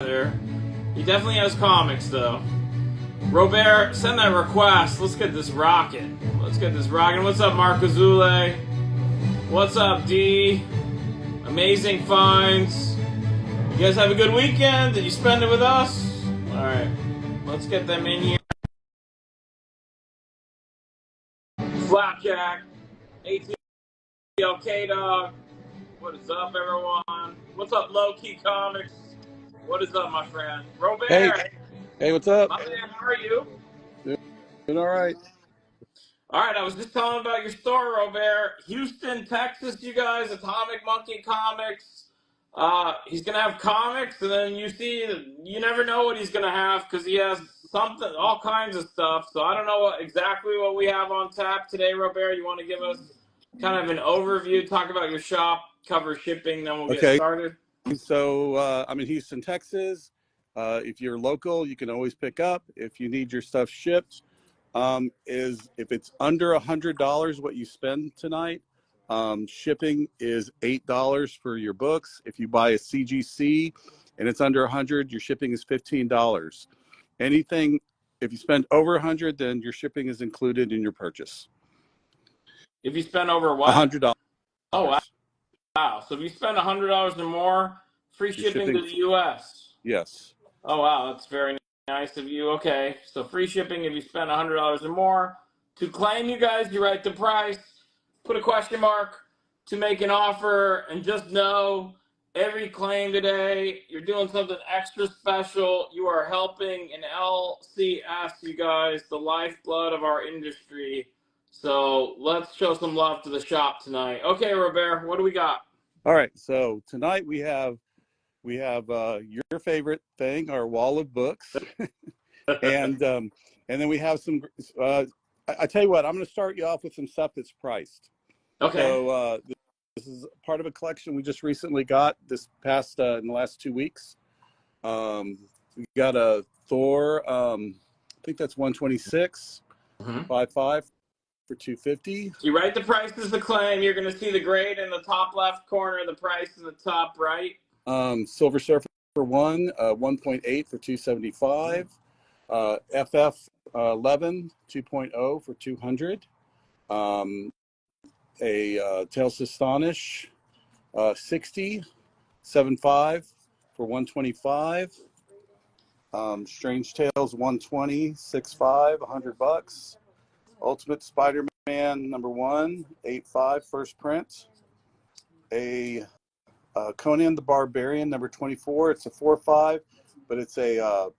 there. He definitely has comics, though. Robert, send that request. Let's get this rocking. What's up, Mark Azule? What's up, D? Amazing finds. You guys have a good weekend? Did you spend it with us? Alright. Let's get them in here. Flapjack. ATL K-Dog. What is up, everyone? What's up, Low Key Comics? What is up, my friend? Robert! Hey, what's up? My man, how are you? Doing all right. All right, I was just telling about your store, Robert. Houston, Texas, you guys, Atomic Monkey Comics. He's going to have comics, and then you never know what he's going to have because he has something, all kinds of stuff. So I don't know exactly what we have on tap today, Robert. You want to give us kind of an overview, talk about your shop, cover shipping, then we'll get started? So I'm in Houston, Texas. If you're local, you can always pick up. If you need your stuff shipped, if it's under $100 what you spend tonight, shipping is $8 for your books. If you buy a CGC and it's under 100, your shipping is $15. Anything, if you spend over 100, then your shipping is included in your purchase. If you spend over what? $100. Oh, wow. Wow. So if you spend $100 or more, free shipping to the U.S. Yes. Oh, wow. That's very nice of you. Okay. So free shipping if you spend $100 or more. To claim, you guys, you write the price, put a question mark to make an offer, and just know every claim today, you're doing something extra special. You are helping an LCS, you guys, the lifeblood of our industry. So let's show some love to the shop tonight. Okay, Robert, what do we got? All right, so tonight we have your favorite thing, our wall of books, and then we have some. I tell you what, I'm going to start you off with some stuff that's priced. Okay. So this is part of a collection we just recently got this past in the last 2 weeks. We got a Thor. I think that's 126, 5.5 for $250. You write the price as the claim. You're going to see the grade in the top left corner, the price in the top right. Silver Surfer 1, 1.8 for $275. FF 11 2.0 for $200. Tales to Astonish 60 7.5 for $125. Strange Tales 120 6.5 $100. Ultimate Spider-Man #1 8.5 first print. A Conan the Barbarian #24. It's a 4.5, but it's the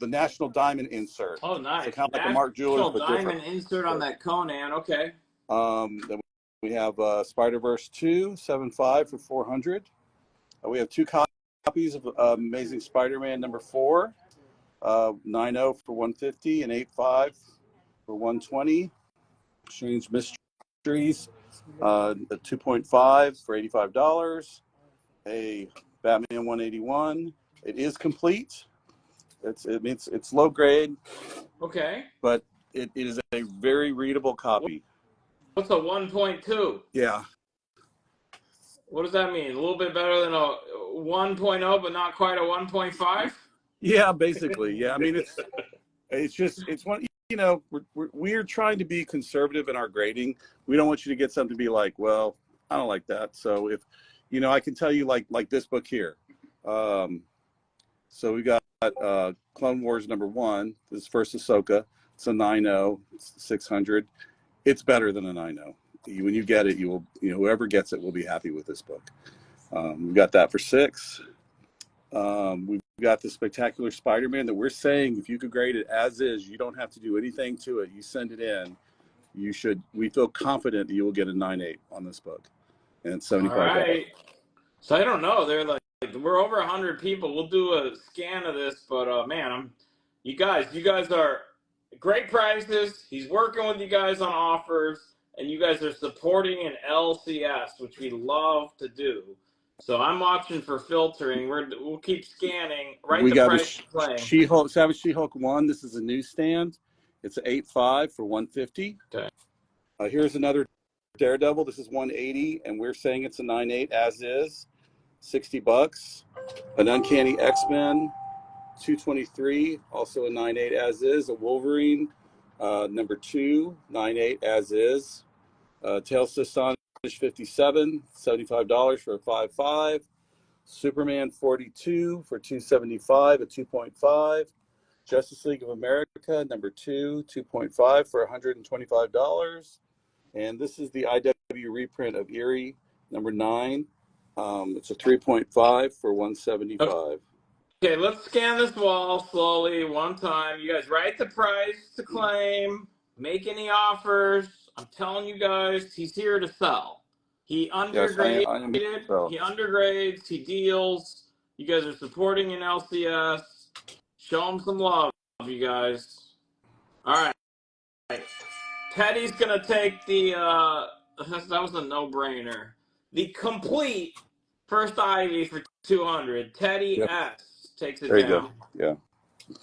National Diamond insert. Oh, nice. So kind of like a Mark Jewelers, but Diamond different. insert on that Conan. Okay. Then we have Spider-Verse 2 7.5 for $400. We have 2 copies of Amazing Spider-Man #4, 9.0 for $150 and 8.5 for $120. Strange Mysteries, 2.5 for $85. A Batman 181. It is complete. It's low grade. Okay. But it is a very readable copy. What's a 1.2? Yeah. What does that mean? A little bit better than a 1.0, but not quite a 1.5? Yeah, basically. Yeah. I mean, it's one, we're trying to be conservative in our grading. We don't want you to get something to be like, well, I don't like that. So if, I can tell you like this book here. So we got Clone Wars #1. This is first Ahsoka. It's a 9.0, 600. It's better than a 9.0. When you get it, you will, whoever gets it will be happy with this book. We got that for $6. We've got the Spectacular Spider-Man that we're saying if you could grade it as is, you don't have to do anything to it. You send it in. We feel confident that you will get a 9.8 on this book. And it's $75. All right. So I don't know. They're like, we're over 100 people. We'll do a scan of this, but man, you guys are great prices. He's working with you guys on offers, and you guys are supporting an LCS, which we love to do. So I'm watching for filtering. We'll keep scanning. We got She-Hulk, Savage She-Hulk 1. This is a newsstand. It's an 8.5 for $150. Okay. Here's another Daredevil. This is 180, and we're saying it's a 9.8 as is. $60. An Uncanny X-Men 223, also a 9.8 as is. A Wolverine number 2, 9.8 as is. Tales to Astonish 57, $75 for a 5.5. Superman 42 for 275, a 2.5. Justice League of America number 2, 2.5 for $125. And this is the IW reprint of Eerie number 9. It's a 3.5 for $175. Okay, let's scan this wall slowly one time. You guys write the price to claim, make any offers. I'm telling you guys, he's here to sell. He undergraded, Yes, I am here to sell. he undergrades, he deals. You guys are supporting an LCS. Show him some love, you guys. All right. Teddy's going to take the, that was a no-brainer. The complete first Ivy for 200. Teddy Yep. S takes it There you down. go. Yeah.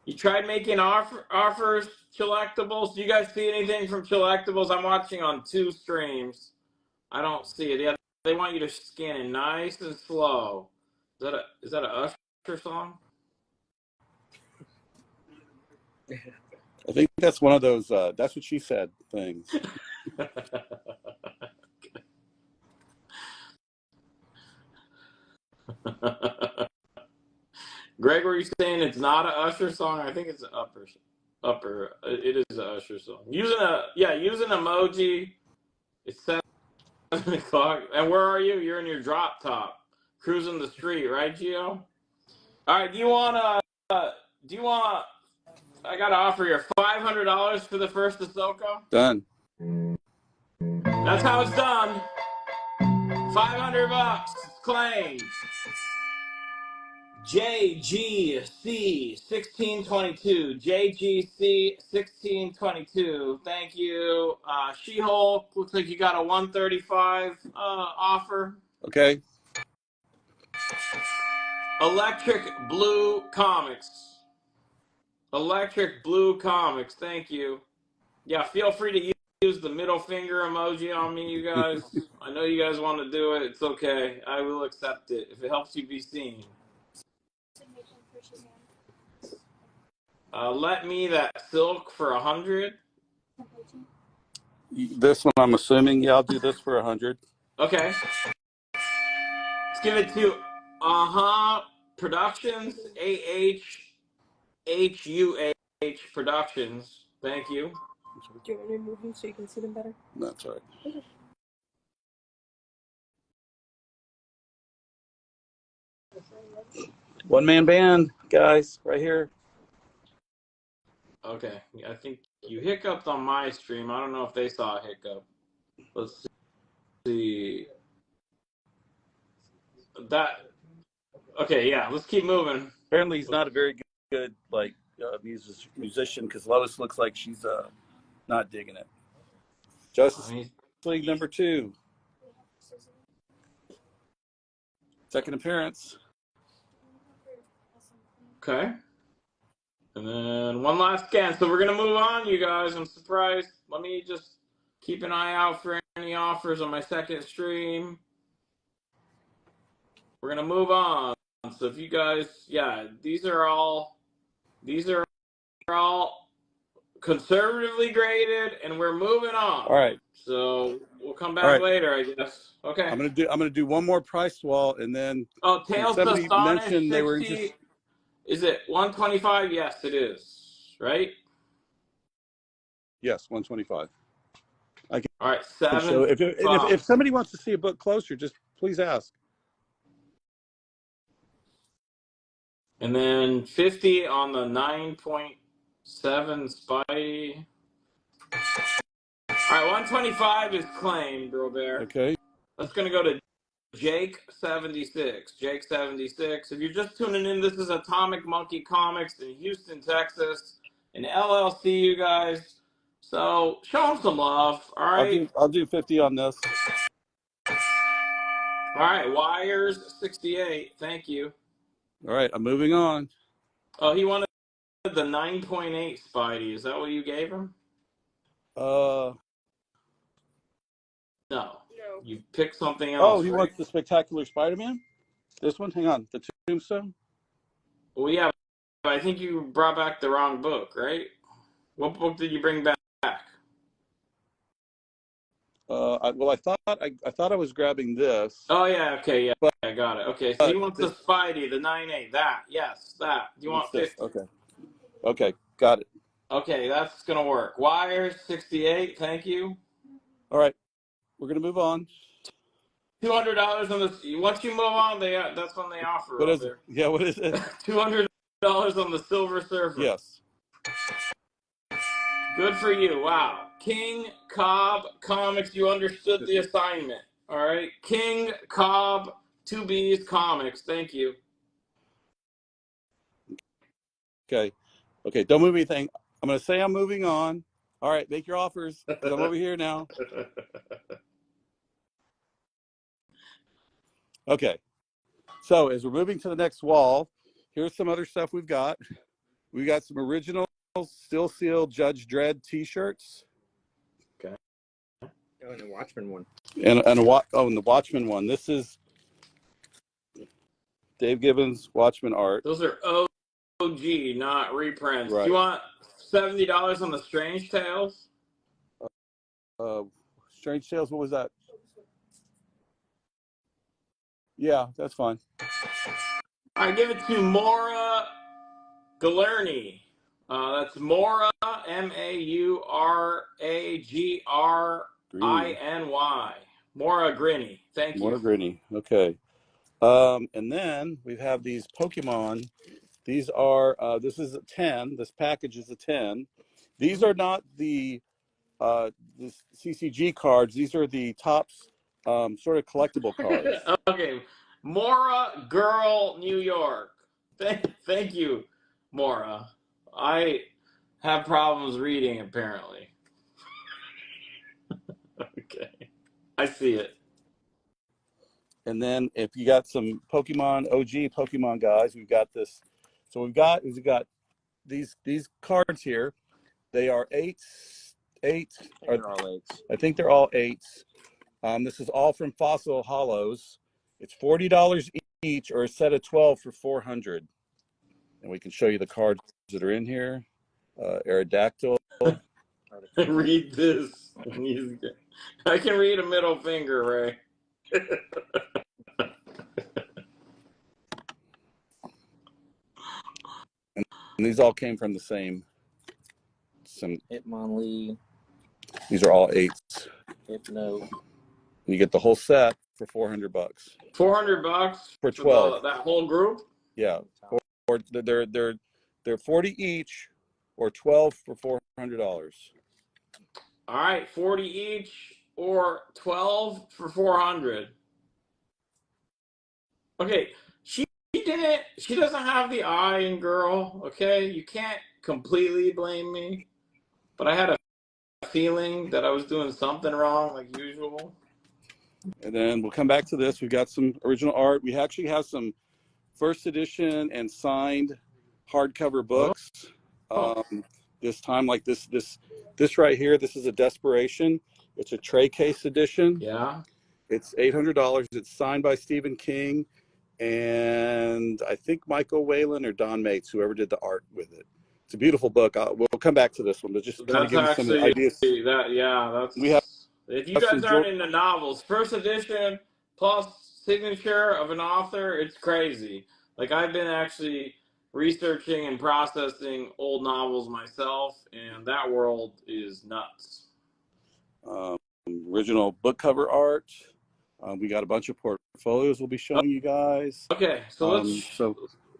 You tried making offers, Chilectables? Do you guys see anything from Chilectables? I'm watching on 2 streams. I don't see it. Yeah, they want you to scan it nice and slow. Is that a Usher song? I think that's one of those, that's what she said things. Greg, were you saying it's not a Usher song? I think it's an upper. It is an Usher song. Use an emoji. It's 7 o'clock. And where are you? You're in your drop top, cruising the street, right, Gio? All right. Do you want? I got to offer you $500 for the first Ahsoka. Done. That's how it's done. $500 claimed. JGC 1622. JGC 1622. Thank you. She-Hulk, looks like you got a 135 offer. Okay. Electric Blue Comics. Electric Blue Comics. Thank you. Yeah, feel free to use the middle finger emoji on me, you guys. I know you guys want to do it. It's okay. I will accept it if it helps you be seen. Let me that silk for 100. This one, I'm assuming. Yeah, I'll do this for 100. Okay. Let's give it to Productions. AHHUH Productions. Thank you. Do you want me to move them so you can see them better? That's all right. One-man band, guys, right here. Okay. I think you hiccuped on my stream. I don't know if they saw a hiccup. Let's see. Okay, yeah, let's keep moving. Apparently, he's not a very good musician because Lois looks like she's not digging it. Justice League number 2. Second appearance. Okay. And then one last scan. So we're going to move on, you guys. I'm surprised. Let me just keep an eye out for any offers on my second stream. We're going to move on. So if you guys, these are all conservatively graded, and we're moving on. All right. So we'll come back later, I guess. Okay. I'm gonna do one more price wall, and then Tales to Astonish 60. They were just... Is it 125? Yes, it is. Right? Yes, 125. All right, 7. So if somebody wants to see a book closer, just please ask. And then 50 on the 9.7 Spidey. All right, 125 is claimed, Robert. Okay. That's going to go to Jake76. Jake76. If you're just tuning in, this is Atomic Monkey Comics in Houston, Texas, an LLC, you guys. So show them some love. All right. I'll do 50 on this. All right, Wires 68. Thank you. All right, I'm moving on. Oh, he wanted the 9.8 Spidey. Is that what you gave him? No. No. You pick something Oh, else, he right? wants the Spectacular Spider-Man. This one. Hang on. The Tombstone. Well, yeah, but I think you brought back the wrong book, right? What book did you bring back? I thought I was grabbing this, Oh, yeah, okay, yeah, but I got it. Okay, so he but wants the this, Spidey, the 9A. That, yes, that. You what's want this? 50. Okay, okay, got it. Okay, that's going to work. Wires, 68, thank you. All right, we're gonna move on. $200 on this. Once you move on, that's when they offer, What is it? Robert. Yeah, what is it? $200 on the Silver Surfer. Yes. Good for you. Wow. King Cobb Comics, you understood the assignment. All right. King Cobb 2B's Comics. Thank you. Okay. Okay. Don't move anything. I'm gonna say I'm moving on. All right, make your offers because I'm over here now. Okay. So as we're moving to the next wall, here's some other stuff we've got. We got some original Still Seal Judge Dredd T-shirts. Okay. Oh, and the Watchmen one. And and the Watchmen one. This is Dave Gibbons Watchmen art. Those are OG, not reprints. Right. Do you want $70 on the Strange Tales? Strange Tales. What was that? Yeah, that's fine. I give it to Maura Galerney. That's Maura, Mauragriny. Maura Grinny. Thank More you. Grinny. Okay. And then we have these Pokemon. These are this is a 10. This package is a 10. These are not the CCG cards. These are the Topps sort of collectible cards. Okay. Maura Girl, New York. Thank you, Maura. I have problems reading, apparently. Okay. I see it. And then if you got some Pokemon, OG Pokemon guys, we've got this. So we've got these cards here. They are eights. They're all eights. I think they're all eights. This is all from Fossil Hollows. It's $40 each, or a set of 12 for $400. And we can show you the cards that are in here. Aerodactyl. Read this. I can read a middle finger, Ray. And these all came from the same. Hitmonlee, These are all eights. Hypno. You get the whole set for $400. $400 For 12. that whole group. Yeah. Or they're 40 each, or 12 for $400. All right, 40 each or 12 for 400. Okay, she doesn't have the eye in Girl, okay? You can't completely blame me, but I had a feeling that I was doing something wrong like usual. And then we'll come back to this. We've got some original art. We actually have some first edition and signed hardcover books. This time, like this right here, this is a Desperation. It's a tray case edition. Yeah. It's $800. It's signed by Stephen King and I think Michael Whalen or Don Mates, whoever did the art with it. It's a beautiful book. We'll come back to this one, but just kind of give you some ideas. We have. If you guys aren't into novels, first edition plus signature of an author, it's crazy. Like I've been actually researching and processing old novels myself, and that world is nuts. Original book cover art. We got a bunch of portfolios we'll be showing you guys. Okay, so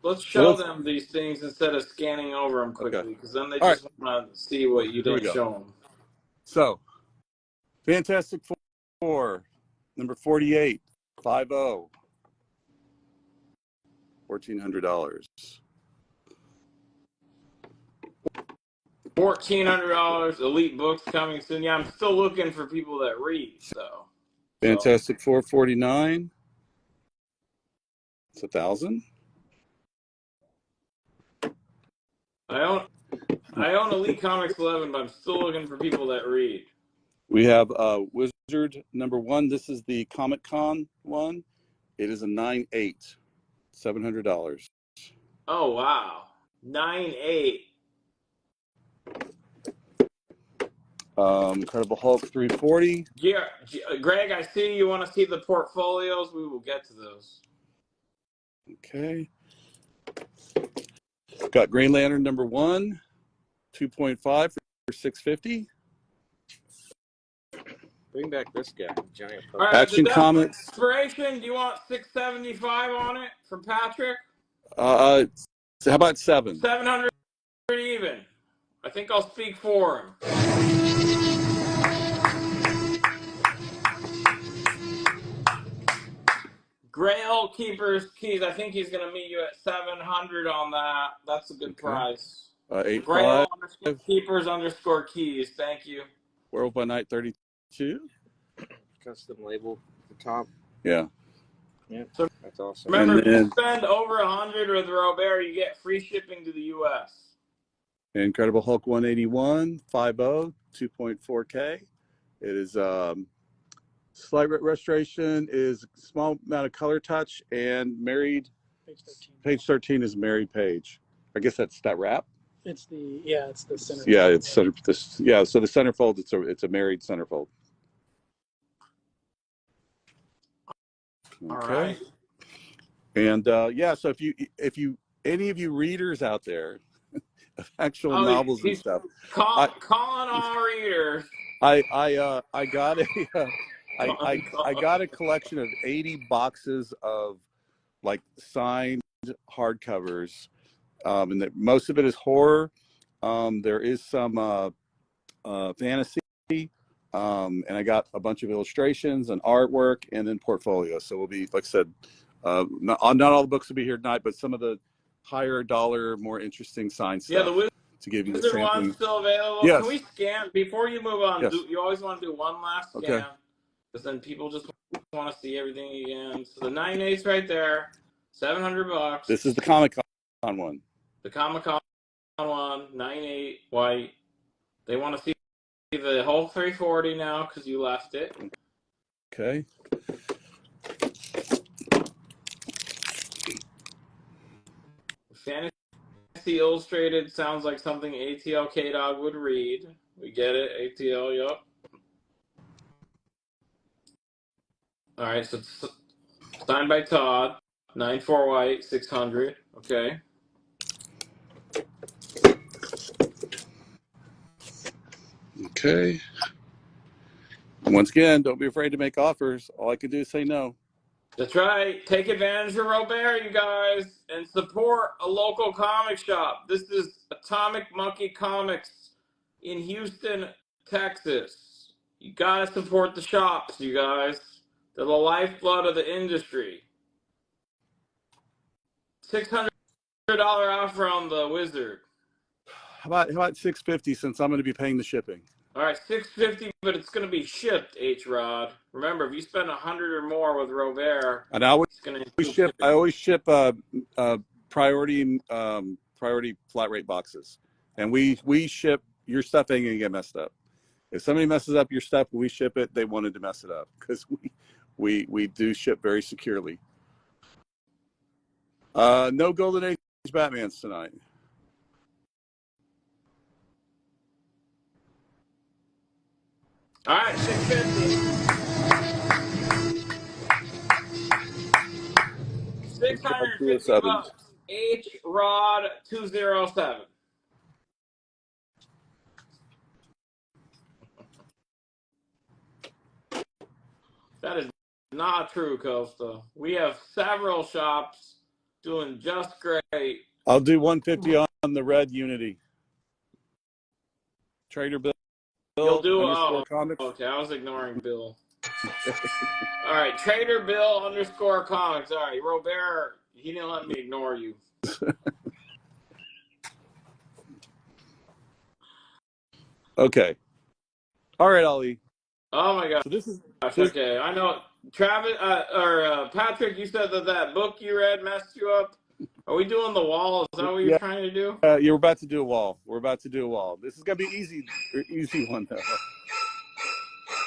let's show them these things instead of scanning over them quickly, because then they just want to see what you didn't show them. So, Fantastic Four, number 48, 50, $1,400. $1,400. Elite books coming soon. Yeah, I'm still looking for people that read. So Fantastic Four 49. It's 1,000. I own Elite Comics 11, but I'm still looking for people that read. We have Wizard number 1. This is the Comic Con one. It is a 9.8, $700. Oh wow, 9.8. Incredible Hulk 340. Yeah, Greg, I see you want to see the portfolios. We will get to those. Okay. Got Green Lantern number 1, 2.5 for $650. Bring back this guy, giant. All right, Action the Comics. Inspiration. Do you want 675 on it from Patrick? So how about 7? 700 even. I think I'll speak for him. Grail Keeper's Keys. I think he's going to meet you at 700 on that. That's a good price. 8.5. Grail Keepers _ Keys. Thank you. Werewolf by Night 32. Custom label at the top. Yeah. Yeah, So that's awesome. Remember, if you spend over 100 with Robert, you get free shipping to the U.S. Incredible Hulk 181, 5.0, 2.4K. It is slight restoration, is small amount of color touch, and married. Page 13 is married page. I guess that's that wrap. It's the center. Yeah, it's center. This so the centerfold. It's a married centerfold. All Okay. right. And so if you any of you readers out there of actual novels and stuff, calling all readers. I got I got a collection of 80 boxes of like signed hardcovers, and most of it is horror. There is some fantasy, and I got a bunch of illustrations and artwork, and then portfolios. So we'll be, like I said, not all the books will be here tonight, but some of the higher dollar, more interesting signed stuff. Yeah, to give you the Wizard sampling. one's still available. Yes. Can we scan before you move on? Yes. You always want to do one last scan, Okay. because then people just want to see everything again. So the 9.8's right there, $700. This is the Comic Con one. The Comic Con one, 9.8 white. They want to see the whole 340 now because you left it. Okay. Fantasy Illustrated sounds like something ATL K-Dog would read. We get it, ATL, yup. All right, so it's signed by Todd, 9.4 white, 600. Okay. Okay. Once again, don't be afraid to make offers. All I can do is say no. That's right. Take advantage of Robert, you guys, and support a local comic shop. This is Atomic Monkey Comics in Houston, Texas. You gotta support the shops, you guys. They're the lifeblood of the industry. $600 offer on the Wizard. How about $650 since I'm going to be paying the shipping? All right, $650, but it's going to be shipped, H-Rod. Remember, if you spend 100 or more with Robert, And I always ship. I always ship priority flat rate boxes, and we ship. Your stuff ain't gonna get messed up. If somebody messes up your stuff, we ship it. They wanted to mess it up because we do ship very securely. No Golden Age Batmans tonight. All right, $650. $650. H-Rod 207. That is not true, Costa. We have several shops doing just great. I'll do 150 on the red Unity. Trader Bill. You'll do comics. Okay, I was ignoring Bill. All right, Trader Bill _ comics. All right, Robert, he didn't let me ignore you. Okay. All right, Ali. Oh my gosh. So this is okay. I know, Travis Patrick. You said that book you read messed you up. Are we doing the wall? Is that what you're trying to do? You're about to do a wall. We're about to do a wall. This is gonna be easy one though.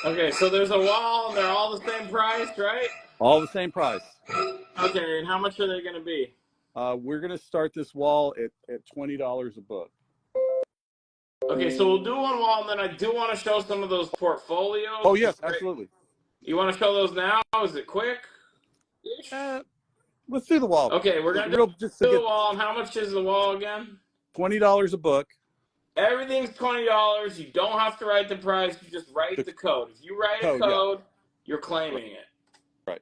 Okay, so there's a wall, and they're all the same price, right? All the same price. Okay, and how much are they going to be? We're going to start this wall at $20 a book. Okay, so we'll do one wall, and then I do want to show some of those portfolios. Oh, yes, absolutely. You want to show those now? Is it quick? Let's do the wall. Okay, we're going to Real- just to do the get wall, and how much is the wall again? $20 a book. Everything's $20. You don't have to write the price. You just write the code. If you write a code, you're claiming it. Right.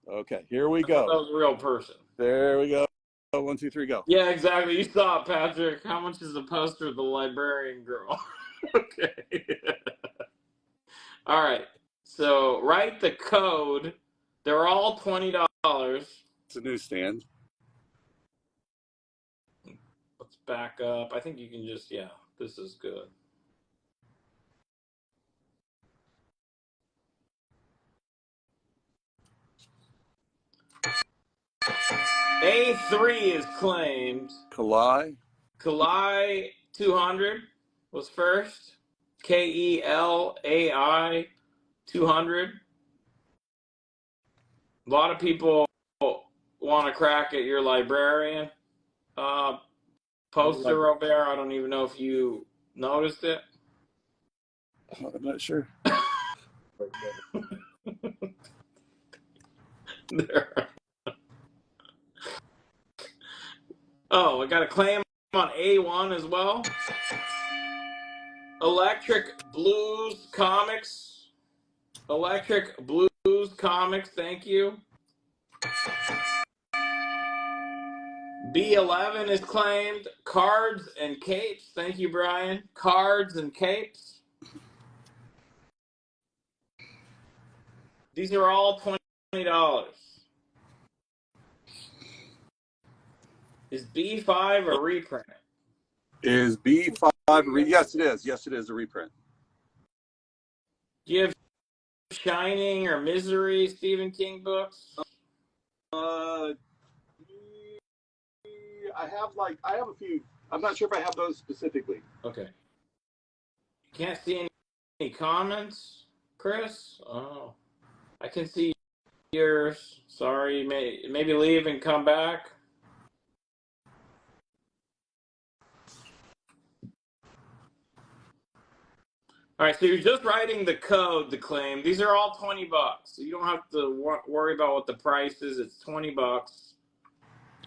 Okay, here we I thought that go. was a real person. There we go. 1, 2, 3, go. Yeah, exactly. You saw it, Patrick. How much is the poster of the librarian girl? Okay. All right. So write the code. They're all $20. It's a newsstand. Let's back up. I think you can just, yeah, this is good. A3 is claimed. Kalai. Kalai 200 was first. KELAI 200. A lot of people want to crack at your librarian poster, Robert. I don't even know if you noticed it. I'm not sure. Oh, I got a claim on A1 as well. Electric Blues Comics. Electric Blues Comics, thank you. B11 is claimed. Cards and Capes, thank you, Brian. Cards and Capes. These are all $20. Is B5 a reprint? Is B5 yes, it is. Yes, it is a reprint. Do you have Shining or Misery Stephen King books? I have a few. I'm not sure if I have those specifically. Okay. Can't see any comments, Chris? Oh. I can see yours. Sorry, maybe leave and come back. All right, so you're just writing the code to claim. These are all $20, so you don't have to worry about what the price is. It's $20.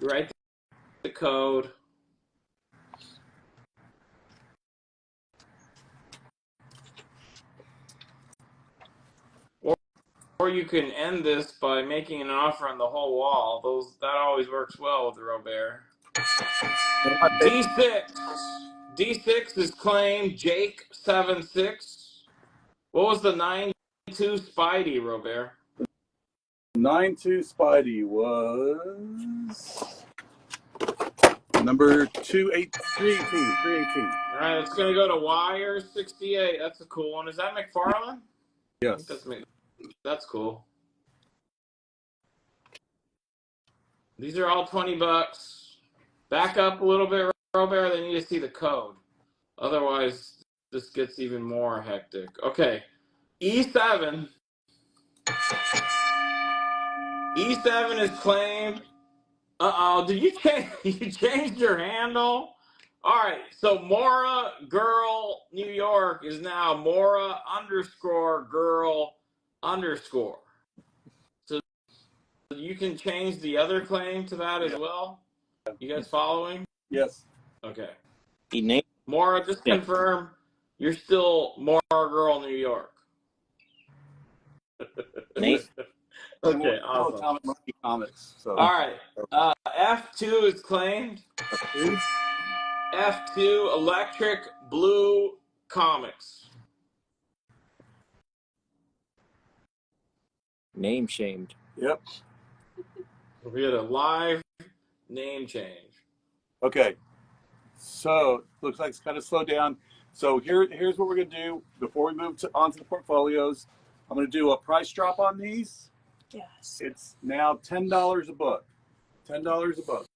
You write the code. Or you can end this by making an offer on the whole wall. That always works well with the Robert. D6 is claimed. Jake 76. What was the 9-2 Spidey, Robert? 9-2 Spidey was number 318. All right, it's going to go to Wire 68. That's a cool one. Is that McFarlane? Yes. That's cool. These are all $20. Back up a little bit, Robert. They need to see the code. Otherwise, this gets even more hectic. Okay. E7. E7 is claimed. Uh-oh. Did you change? You changed your handle? All right. So Mora Girl New York is now Mora _Girl _. So you can change the other claim to that as well? You guys following? Yes. Okay. He named Mora, just confirm you're still Mora Girl New York. Nate. Okay, awesome. Comics. So. All right. F2 is claimed. F2 Electric Blue Comics. name shamed. Yep. We had a live name change. Okay. So looks like it's kind of slowed down. So here's what we're going to do before we move onto the portfolios. I'm going to do a price drop on these. Yes. It's now $10 a book. $10 a book.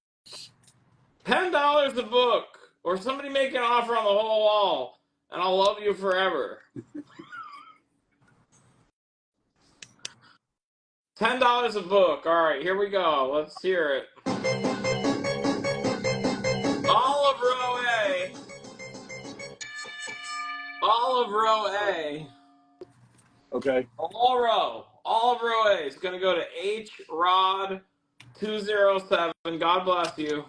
$10 a book, or somebody make an offer on the whole wall, and I'll love you forever. $10 a book. All right, here we go. Let's hear it. All of row A. All of row A. Okay. All of row A is going to go to H Rod 207. God bless you.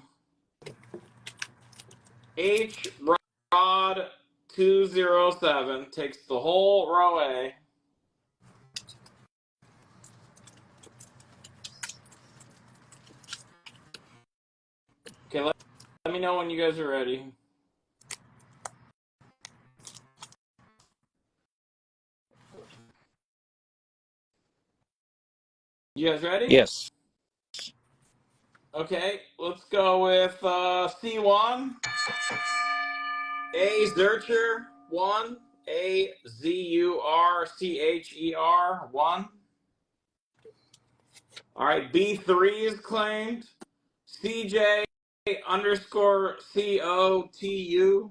H Rod 207 takes the whole row A. Okay, let me know when you guys are ready. You guys ready? Yes. Okay, let's go with C1. A Zurcher 1. A Zurcher 1. All right, B3 is claimed. CJ underscore COTU.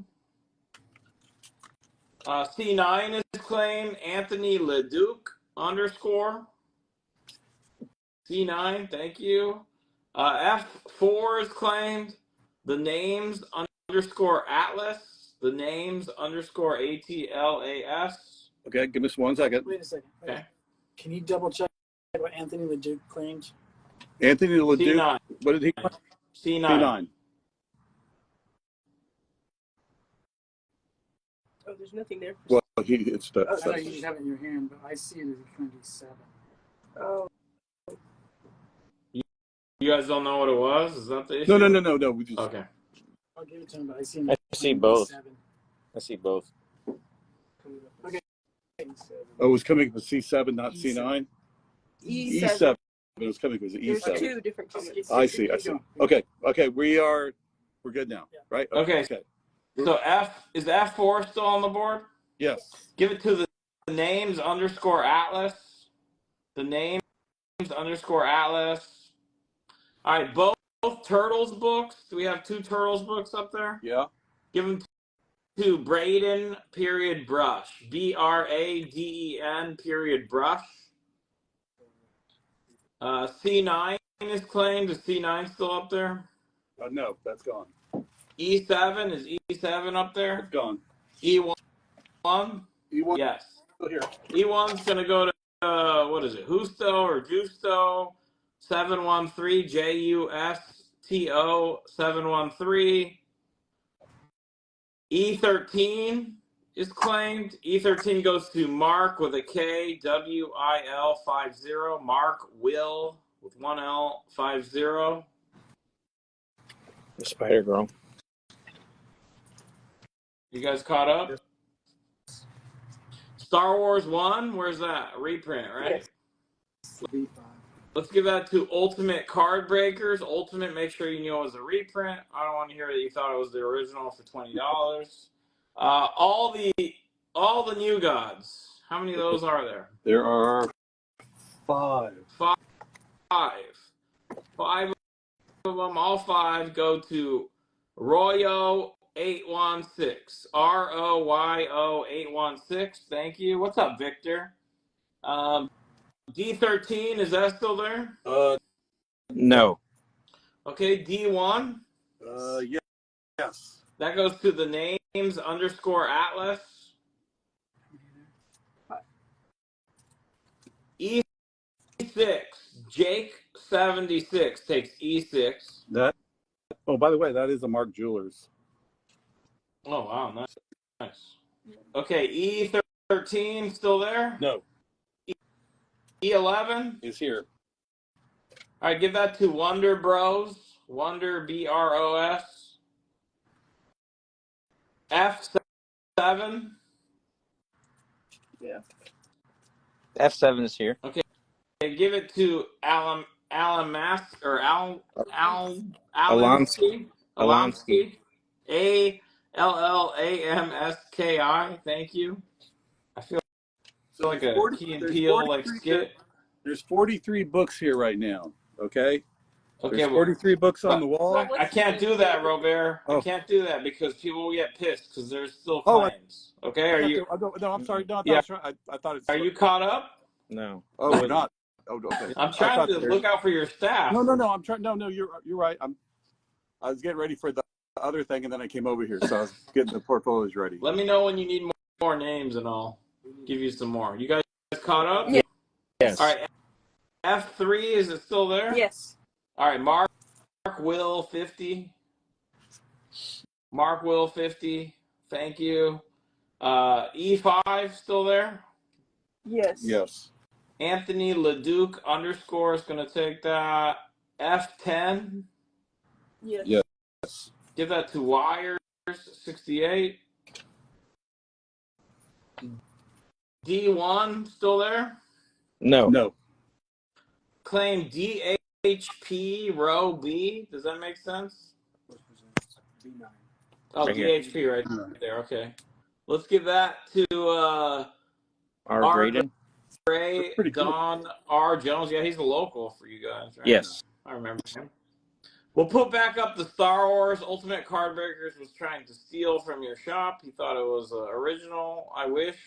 C9 is claimed. Anthony Leduc underscore. C9, thank you. F4 is claimed. The names underscore Atlas. The names underscore ATLAS. Okay, give us 1 second. Wait a second. Okay. Can you double check what Anthony Leduc claimed? Anthony Leduc. C9. What did he? C9. C9. Oh, there's nothing there. Well, it's the. I know you just have it in your hand, but I see it as a 27. Oh, You guys don't know what it was? Is that the issue? No. We just. Okay. I'll give it to him, but I see him. I as see both. 27. I see both. Okay. Oh, it was coming with C7, not E7. C9. E7. E7. It was coming with There's E7. two different combinations. I see. Okay. We're good now, Yeah. right? Okay. So is F4 still on the board? Yes. Give it to the names underscore Atlas. The names underscore Atlas. All right, both Turtles books. Do we have 2 Turtles books up there? Yeah. Give them to Braden period Brush. BRADEN period Brush. C9 is claimed. Is C9 still up there? No, that's gone. E7 is E7 up there. It's gone. E1. E1. Yes. Still here. E1's gonna go to what is it? Justo or Justo 713 JUSTO 713. E13 is claimed. E13 goes to Mark with a K WIL 50. Mark Will with 1L 50. The Spider Girl. You guys caught up? Star Wars 1, where's that? A reprint, right? B5. Let's give that to Ultimate Card Breakers. Ultimate, make sure you knew it was a reprint. I don't want to hear that you thought it was the original for $20. All the new gods. How many of those are there? There are 5. Five of them, all 5 go to Royo 816. ROYO 816. Thank you. What's up, Victor? D13, is that still there? No. Okay, D1. Yes. That goes to the names underscore Atlas. E6. Jake 76 takes E6. That. Oh, by the way, that is a Mark Jewelers. Oh, wow. Nice. Okay, E13 still there? No. E11 Is here. All right, give that to Wonder Bros. Wonder BROS. F7. Yeah. F7 is here. Okay, give it to Alamski. Alamski. ALLAMSKI. Thank you. I feel like a Key and Peele like skit. There's 43 books here right now. Okay. Okay, There's 43 books on the but wall. I can't do that, Robert. Oh. I can't do that because people will get pissed because there's still Oh, claims. Okay, are you? No, I'm sorry. No, Yeah. I thought it's. Are you caught up? No. Oh, we're not. Oh, okay. I'm I trying thought to there- look out for your staff. No. I'm trying. No. You're right. I was getting ready for the other thing, and then I came over here, so I was getting the portfolios ready. Let me know when you need more names, and I'll give you some more. You guys caught up? Yeah. Yes. All right. F3, is it still there? Yes. All right. Mark Will 50. Mark Will 50. Thank you. E5 still there? Yes. Yes. Anthony Leduc _ is going to take that. F10. Yes. Yes. Give that to Wires 68. D1 still there? No. No. Claim DHP row B. Does that make sense? Oh, Right here. DHP right there. Okay. Let's give that to R. R. Graydon. Gray, Pretty cool. Don R. Jones. Yeah, he's a local for you guys, right? Yes. I remember him. We'll put back up the Star Wars. Ultimate Cardbreakers was trying to steal from your shop. He thought it was original. I wish.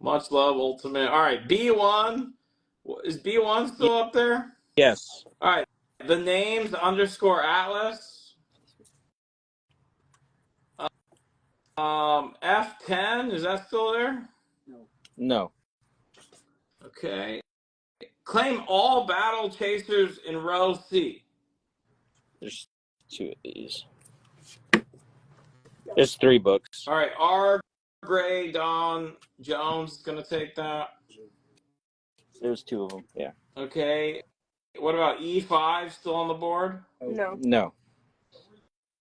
Much love, Ultimate. All right, B1. Is B1 still up there? Yes. All right. The names _ Atlas. F10. Is that still there? No. Okay. Claim all battle chasers in row C. There's 2 of these. There's 3 books. All right. R. Gray, Don Jones is going to take that. There's 2 of them. Yeah. Okay. What about E5 still on the board? No. No.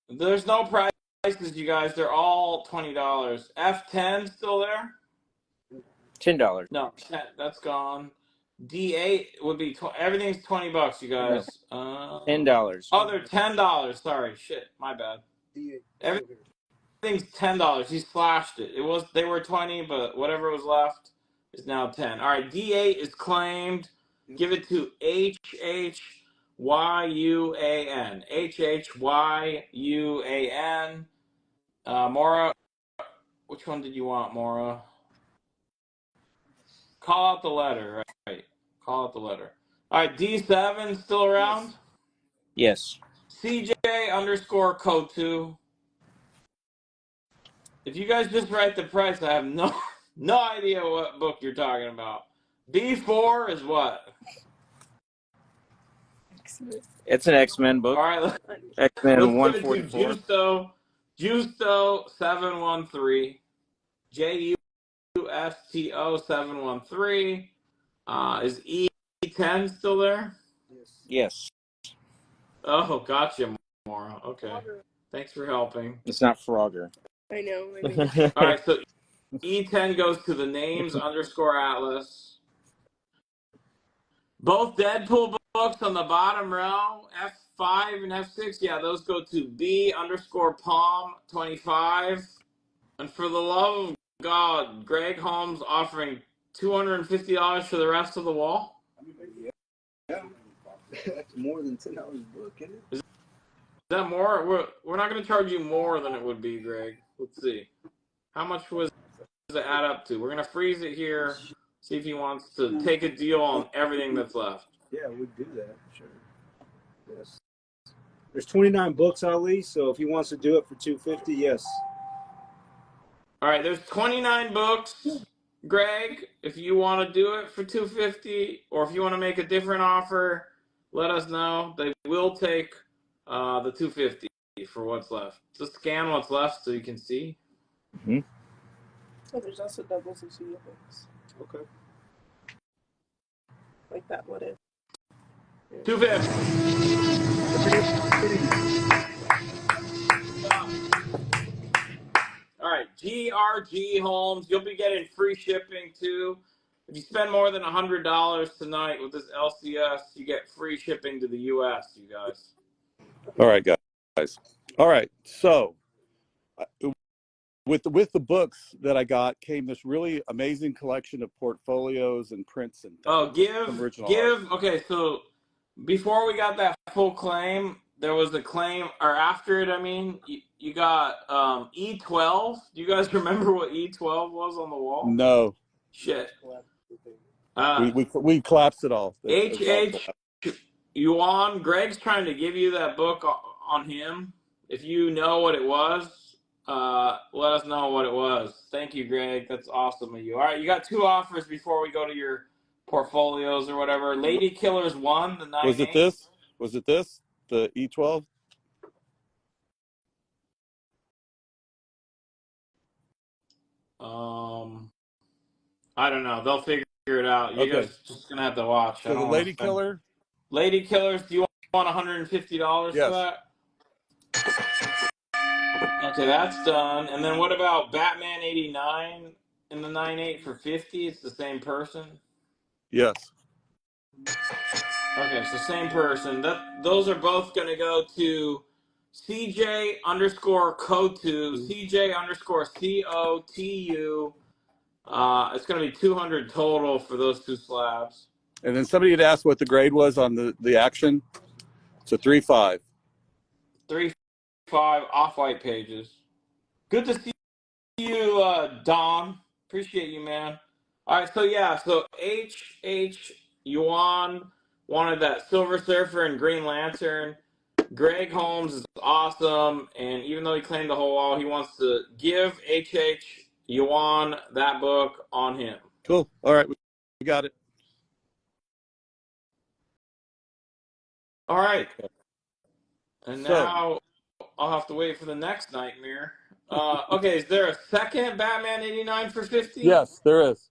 There's no prices, you guys. They're all $20. F10 still there? $10. No, that's gone. D8 would be everything's $20, you guys. $10. Oh, they're $10. Sorry, shit, my bad. Everything's $10. He slashed it. They were 20, but whatever was left is now 10. All right, D8 is claimed. Give it to HHYUAN. HHYUAN. Mora, which one did you want, Mora? Call out the letter, right? Call out the letter. All right, D7 still around? Yes. CJ _ Kotu. If you guys just write the price, I have no idea what book you're talking about. B4 is what? It's an X-Men book. All right, X-Men let's give it to 144. Justo 713. JUSTO 713. Is E10 still there? Yes. Oh, gotcha, Mora. Okay. Thanks for helping. It's not Frogger. I know. All right, so E10 goes to the names _ Atlas. Both Deadpool books on the bottom row, F5 and F6, yeah, those go to B _ Palm 25. And for the love of God, Greg Holmes offering $250 for the rest of the wall? Yeah. That's more than $10 a book, isn't it? Is that more? We're not going to charge you more than it would be, Greg. Let's see. How much does it add up to? We're going to freeze it here, see if he wants to take a deal on everything that's left. Yeah, we'd do that, sure. Yes. There's 29 books, Ali, so if he wants to do it for $250, yes. All right, there's 29 books, Greg. If you want to do it for $250, or if you want to make a different offer, let us know. They will take the $250 for what's left. Just scan what's left so you can see. Oh, there's also doubles of Zia books. Okay. Like that, what if? $250. All right, GRG Holmes. You'll be getting free shipping too. If you spend more than $100 tonight with this LCS, you get free shipping to the U.S. You guys. All right, guys. All right. So, with the books that I got came this really amazing collection of portfolios and prints and things. Okay, so before we got that full claim, there was a claim, or after it, I mean, you got E12. Do you guys remember what E12 was on the wall? No. Shit. We collapsed it all. HH Yuan, Greg's trying to give you that book on him. If you know what it was, let us know what it was. Thank you, Greg. That's awesome of you. All right, you got 2 offers before we go to your portfolios or whatever. Lady Killers 1, the 9/8. Was it this? Was it this? The E12? I don't know. They'll figure it out. You Okay. guys just gonna have to watch. So the Lady Killer? Lady Killers, do you want $150 Yes. for that? Okay, that's done. And then what about Batman 89 in the 9/8 for 50? It's the same person. Yes. Okay, it's the same person. Those are both gonna go to CJ underscore Kotu, CJ underscore COTU. It's gonna be 200 total for those 2 slabs. And then somebody had asked what the grade was on the action. It's a 3.5. 3.5 off-white pages. Good to see you, Don. Appreciate you, man. All right, so HH Yuan wanted that Silver Surfer and Green Lantern. Greg Holmes is awesome, and even though he claimed the whole wall, he wants to give HH Yuan that book on him. Cool. All right, we got it. All right. And now I'll have to wait for the next nightmare. Okay, is there a second Batman 89 for 50? Yes, there is.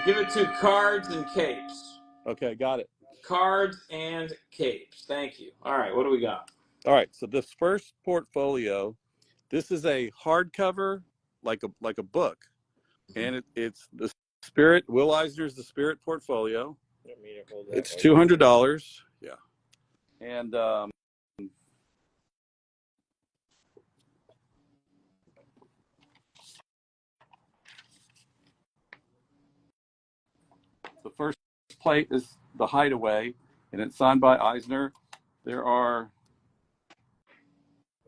Give it to Cards and Capes. Okay, got it. Cards and Capes. Thank you. All right, what do we got? All right, so this first portfolio, this is a hardcover, like a book, and it's the Spirit. Will Eisner's The Spirit portfolio. It's $200. Yeah, and the first plate is The Hideaway, and it's signed by Eisner. There are,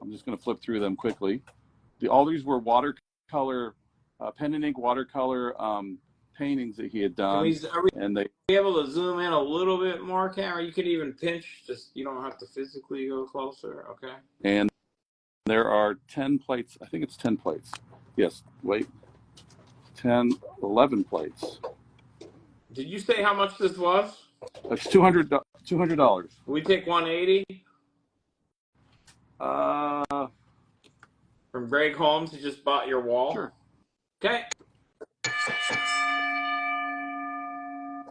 I'm just going to flip through them quickly. All these were watercolor, pen and ink watercolor paintings that he had done. Are we able to zoom in a little bit more, Cam? Or you could even pinch, just you don't have to physically go closer, okay? And there are 10 plates. I think it's 10 plates. Yes, wait. 10, 11 plates. Did you say how much this was? It's $200. We take 180 Uh, from Greg Holmes, who just bought your wall. Sure. Okay.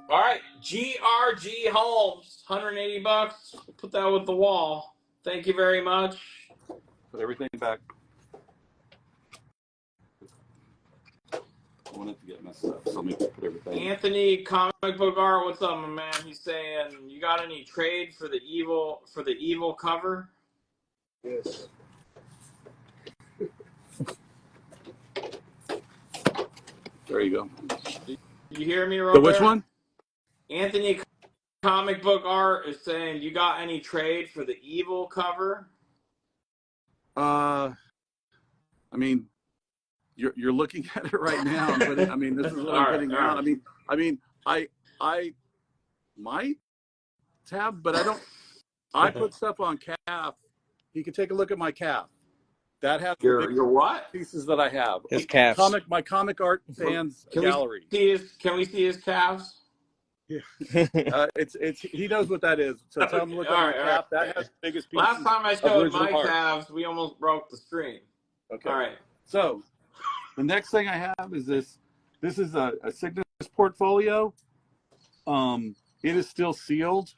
All right, GRG Holmes, $180. Put that with the wall. Thank you very much. put everything back. I want it to get messed up, so let me put everything. Anthony Comic Book Art, what's up, my man? He's saying, you got any trade for the evil cover? Yes. There you go. You hear me, Robert? So which one? Anthony Comic Book Art is saying, you got any trade for the evil cover? I mean, you're looking at it right now, but I mean, this is what I'm putting out. I might have, but I don't. I put stuff on calf. You can take a look at my calf. That has your what pieces that I have. His calves. My comic art fans gallery. Can we see his calves? Yeah. It's he knows what that is. So tell him to look at my calf. That has the biggest piece. Last time I showed my calves, we almost broke the stream. Okay. All right. So the next thing I have is this. This is a Cygnus portfolio. It is still sealed.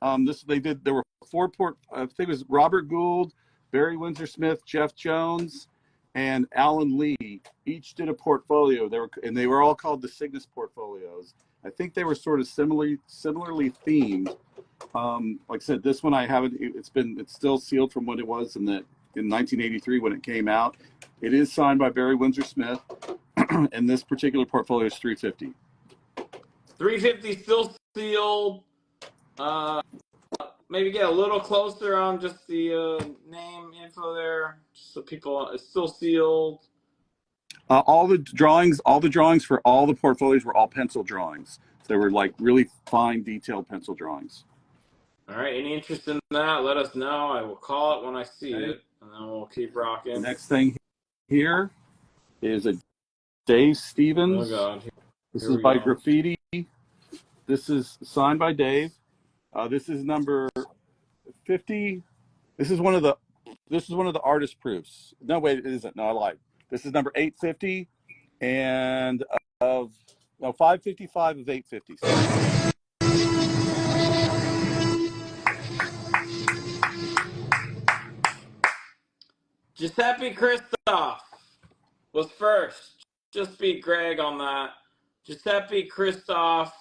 There were 4 I think it was Robert Gould, Barry Windsor Smith, Jeff Jones, and Alan Lee. Each did a portfolio. They were all called the Cygnus portfolios. I think they were sort of similarly themed. Like I said, this one I haven't. It's still sealed from what it was in 1983 when it came out. It is signed by Barry Windsor Smith, and this particular portfolio is $350. $350 still sealed. Maybe get a little closer on just the name info there, just so people. It's still sealed. All the drawings for all the portfolios were all pencil drawings. They were like really fine, detailed pencil drawings. All right. Any interest in that? Let us know. I will call it when I see Okay. it, and then we'll keep The rocking. next thing here is a Dave Stevens. Oh God. This Here is we by go. Graffiti. This is signed by Dave. This is number 50. This is one of the artist proofs. No, wait, it isn't. No, I lied. This is number 850 and 555 of 850. Sorry. Giuseppe Christoph was first. Just beat Greg on that. Giuseppe Christoph.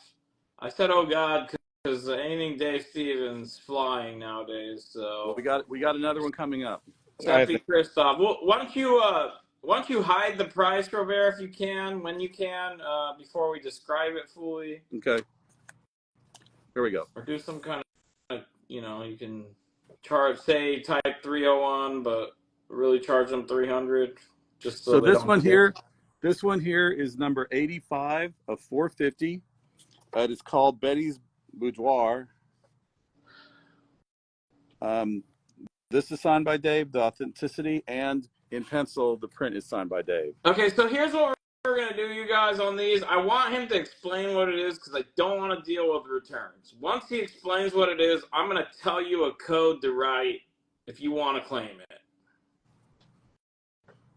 I said, "Oh God," because anything Dave Stevens flying nowadays. So Well, we got another one coming up. Giuseppe Christoph. Well, why don't you hide the price, Robert, if you can, when you can, before we describe it fully, Okay. Here we go. or do some kind of, you can charge, say, type 301, but really charge them 300, just so they this don't one forget. here is number 85 of 450. It is called Betty's Boudoir. This is signed by Dave, the authenticity, and in pencil, the print is signed by Dave. Okay, so here's what we're going to do, you guys, on these. I want him to explain what it is because I don't want to deal with returns. Once he explains what it is, I'm going to tell you a code to write if you want to claim it.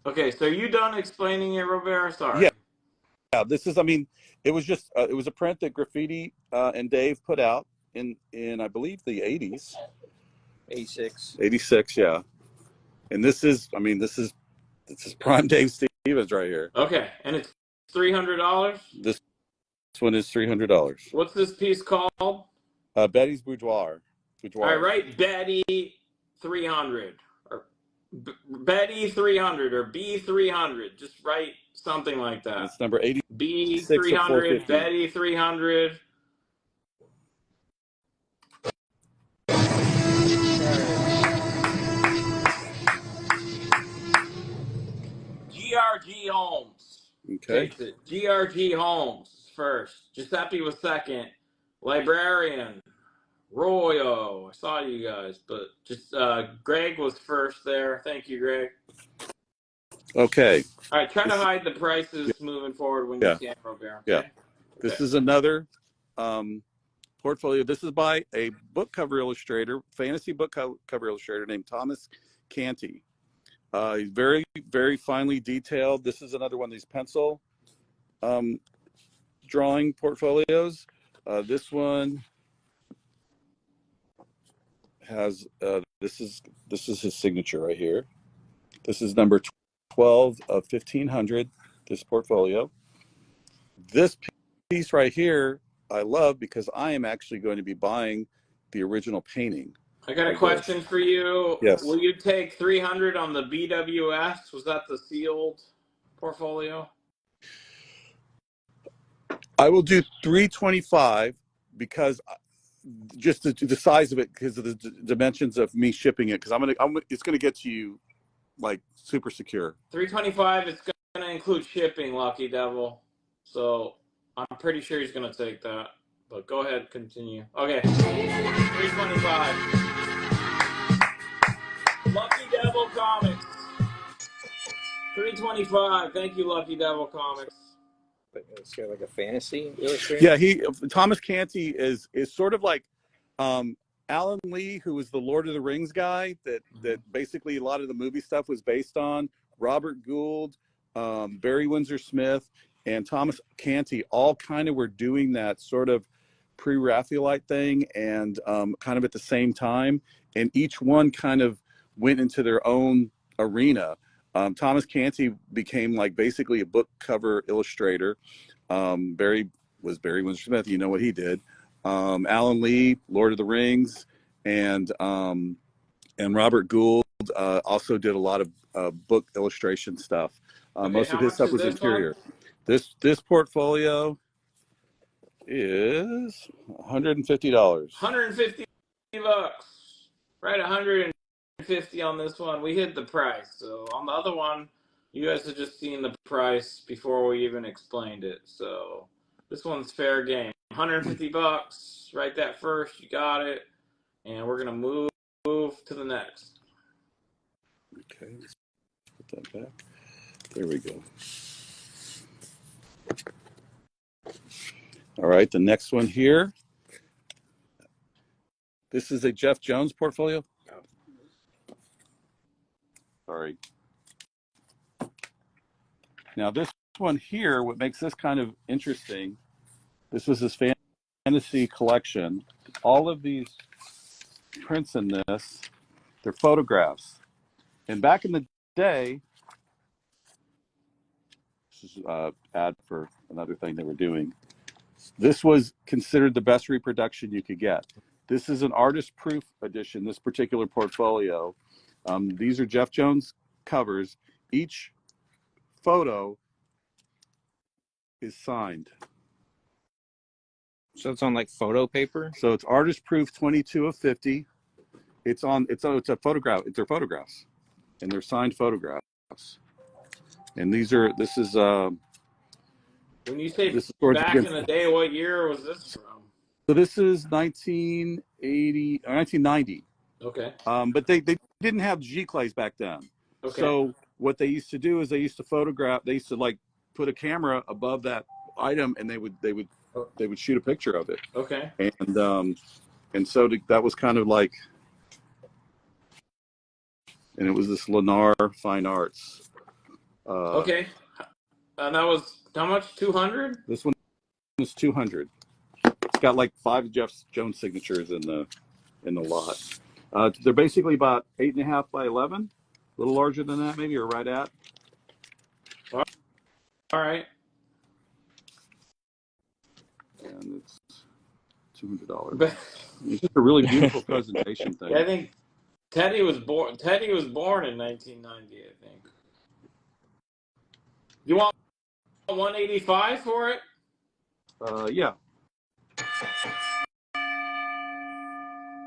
Okay, so are you done explaining it, Robert? Sorry. Yeah, this is, it was just, it was a print that Graffiti and Dave put out in I believe, the 80s. 86, yeah. And this is prime Dave Stevens right here. Okay, and it's $300? This one is $300. What's this piece called? Betty's Boudoir. All right, write Betty 300 or Betty 300 or B 300. Just write something like that. It's number 80. B 300, Betty 300. GRG Holmes. Okay. Takes it. GRG Holmes first. Giuseppe was second. Librarian. Royo. I saw you guys, but just Greg was first there. Thank you, Greg. Okay. All right, try to hide the prices moving forward when you can, Robert. Okay? Yeah. This is another portfolio. This is by a book cover illustrator, fantasy book cover illustrator named Thomas Canty. He's very, very finely detailed. This is another one of these pencil drawing portfolios. This one has this is his signature right here. This is number 12 of 1500. This portfolio. This piece right here I love because I am actually going to be buying the original painting. I got a question for you. Yes. Will you take 300 on the BWS? Was that the sealed portfolio? I will do 325 because just the size of it, because of the dimensions of me shipping it. Because it's gonna get to you like super secure. 325. It's gonna include shipping, Lucky Devil. So I'm pretty sure he's gonna take that. But go ahead, continue. Okay. 325. Lucky Devil Comics. 325. Thank you, Lucky Devil Comics. It's kind of like a fantasy illustrator. Yeah, Thomas Canty is sort of like Alan Lee, who was the Lord of the Rings guy that basically a lot of the movie stuff was based on. Robert Gould, Barry Windsor Smith, and Thomas Canty all kind of were doing that sort of pre-Raphaelite thing and kind of at the same time, and each one kind of went into their own arena. Thomas Canty became like basically a book cover illustrator. Barry Windsor Smith, you know what he did. Alan Lee, Lord of the Rings, and Robert Gould also did a lot of book illustration stuff. Most of his stuff was interior. This portfolio is $150. $150. Right, $150 on this one. We hit the price. So on the other one, You guys have just seen the price before we even explained it. So this one's fair game. 150 bucks. Write that first. You got it. And we're going to move to the next. Okay, let's put that back. There we go. All right, the next one here. This is a Jeff Jones portfolio. Sorry. Now this one here, what makes this kind of interesting, this was his fantasy collection. All of these prints in this, they're photographs. And back in the day, this is an ad for another thing they were doing. This was considered the best reproduction you could get. This is an artist proof edition, this particular portfolio. These are Jeff Jones covers. Each photo is signed. So it's on like photo paper. So it's artist proof 22 of 50. It's a photograph. They're photographs, and they're signed photographs. And this is When you say back in the day, what year was this from? So this is 1980 or 1990. Okay. But they didn't have G-Clays back then. Okay. So what they used to do is they used to photograph. They used to like put a camera above that item, and they would shoot a picture of it. Okay. And so that was kind of like, and it was this Lennar Fine Arts. Okay. And that was how much? 200? This one is 200. It's got like 5 Jeff Jones signatures in the lot. They're basically about 8.5 by 11, a little larger than that, maybe, or right at. All right. And it's $200. It's just a really beautiful presentation thing. Yeah, I think Teddy was born in 1990. I think. You want 185 for it? Yeah.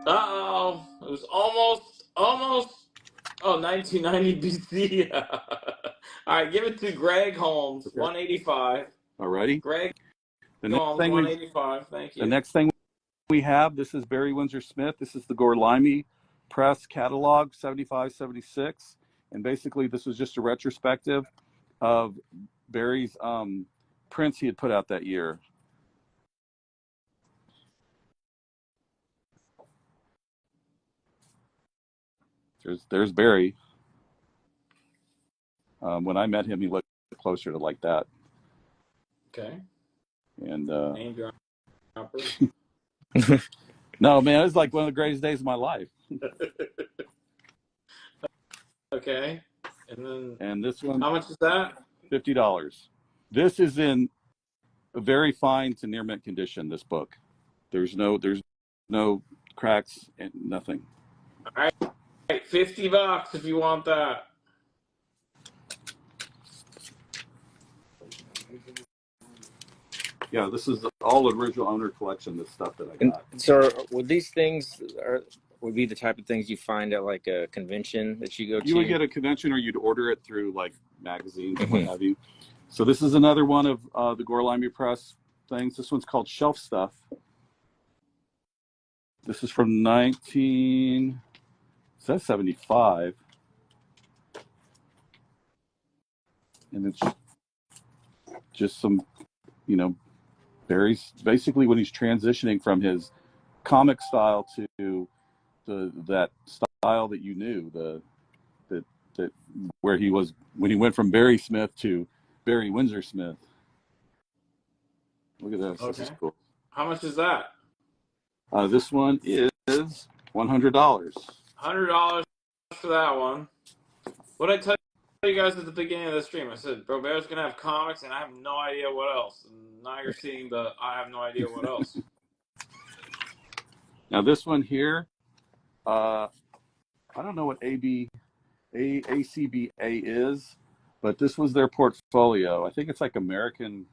Uh-oh. It was almost. Oh, 1990 BC. All right, give it to Greg Holmes, Okay. 185. Alrighty. Greg The next Holmes, thing 185. Thank you. The next thing we have, this is Barry Windsor Smith. This is the Gorlami Press catalog, 75, 76. And basically this was just a retrospective of Barry's prints he had put out that year. There's Barry. When I met him, he looked closer to like that. Okay. And Name dropper. no, man, it was like one of the greatest days of my life. Okay. And this one, how much is that? $50. This is in a very fine to near mint condition. This book, there's no cracks and nothing. All right, $50 if you want that. Yeah, this is all original owner collection. This stuff that I got. And so would these things would be the type of things you find at like a convention that you go to? You would get a convention, or you'd order it through like magazines and what have you. So this is another one of the Gorlami Press things. This one's called Shelf Stuff. This is from 1975, and it's just some, Barry's basically when he's transitioning from his comic style to that style that you knew, that where he was when he went from Barry Smith to Barry Windsor Smith. Look at this. Okay. This is cool. How much is that? This one is $100. $100 for that one. What I tell you guys at the beginning of the stream, I said, Bro Bear's gonna have comics, and I have no idea what else. And now you're seeing I have no idea what else. Now this one here, I don't know what ACBA is, but this was their portfolio. I think it's like American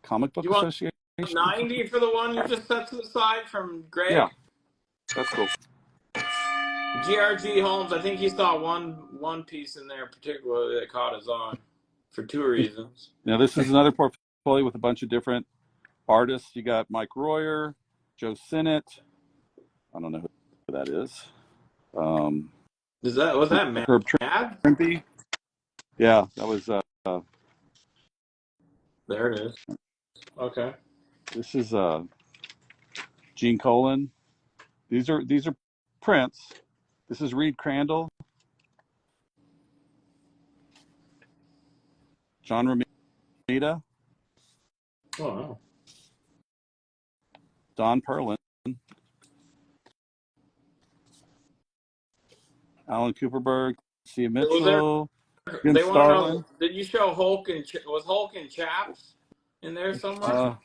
Comic Book Association. 90 for the one you just set to the side from Greg? Yeah, that's cool. GRG Holmes, I think he saw one piece in there particularly that caught his eye. for two reasons. Now, this is another portfolio with a bunch of different artists. You got Mike Royer, Joe Sinnott. I don't know who that is. Was that Herb Mad? Trimpe. Yeah, that was. There it is. Okay. This is Gene Colan. These are prints. This is Reed Crandall, John Romita, Oh, wow. Don Perlin, Alan Cooperberg, Sia Mitchell, Jim They want to know, Starlin. did you show Hulk and was Hulk and Chaps in there somewhere?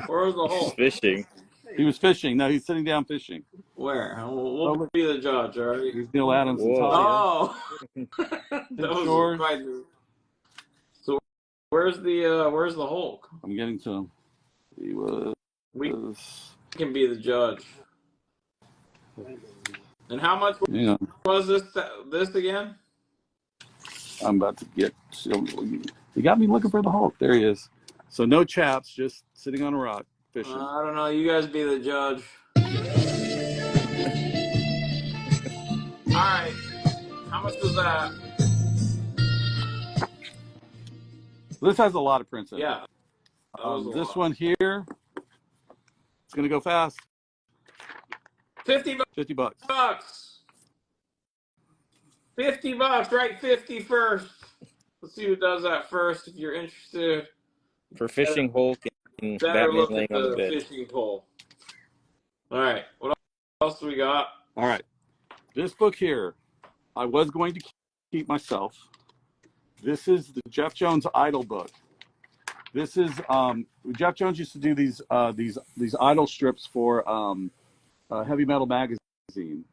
Where was the He's Hulk? fishing. He was fishing. No, he's sitting down fishing. Where? We'll be the judge, all right? Here's Neil Adams and Whoa. Talia. Oh, that was Shores. quite. So where's the Hulk? I'm getting to him. He was. We can be the judge. And how much You know, was this again? I'm about to get. You got me looking for the Hulk. There he is. So no chaps, just sitting on a rock fishing. I don't know. You guys be the judge. All right. How much was that? This has a lot of prints in it. Yeah. That was a This lot. one here, it's gonna go fast. 50 $50. bucks. $50, right? 50 first. Let's see who does that first if you're interested. For fishing Hulk and Better Batman look laying at on the the bed. fishing pole. All right. What else do we got? All right. This book here, I was going to keep myself. This is the Jeff Jones Idol book. This is Jeff Jones used to do these Idol strips for Heavy Metal Magazine,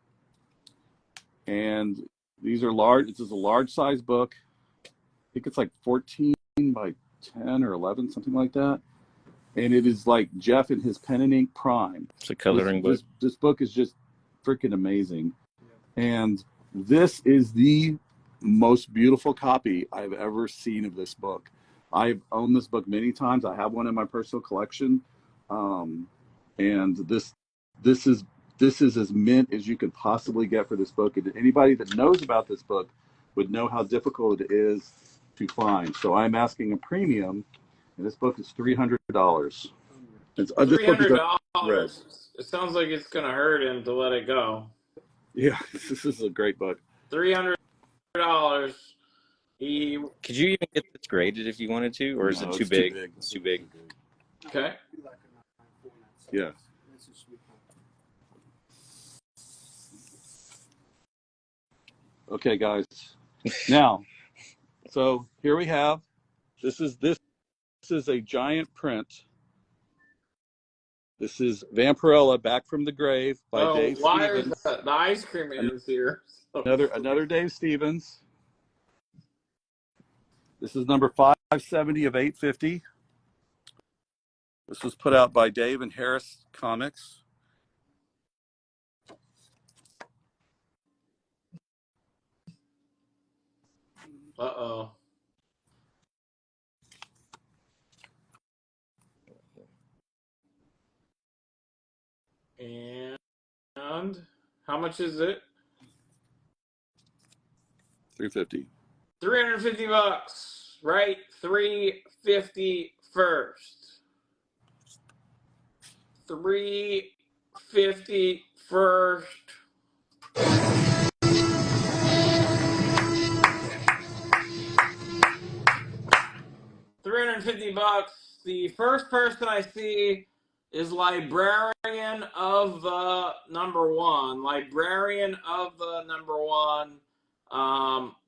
and these are large. This is a large size book. I think it's like 14 by 10 or 11, something like that. And it is like Jeff in his pen and ink prime. It's a coloring book. This book is just freaking amazing. And this is the most beautiful copy I've ever seen of this book. I've owned this book many times. I have one in my personal collection. And this is as mint as you could possibly get for this book. And anybody that knows about this book would know how difficult it is to find. So I'm asking a premium, and this book is $300. This book is red. It sounds like it's gonna hurt him to let it go. Yeah, this is a great book. $300. Could you even get this graded if you wanted to, or is No, it too it's big? too big. It's too big. Okay. Yeah. Okay, guys. Now, so here we have. This is a giant print. This is Vampirella Back from the Grave by Dave why Stevens. is the ice cream man is here? Another Dave Stevens. This is number 570 of 850. This was put out by Dave and Harris Comics. Uh-oh. And how much is it? $350. $350, right? $350 first. $350 first. $350. The first person I see is Librarian of the number one. Librarian of the number one.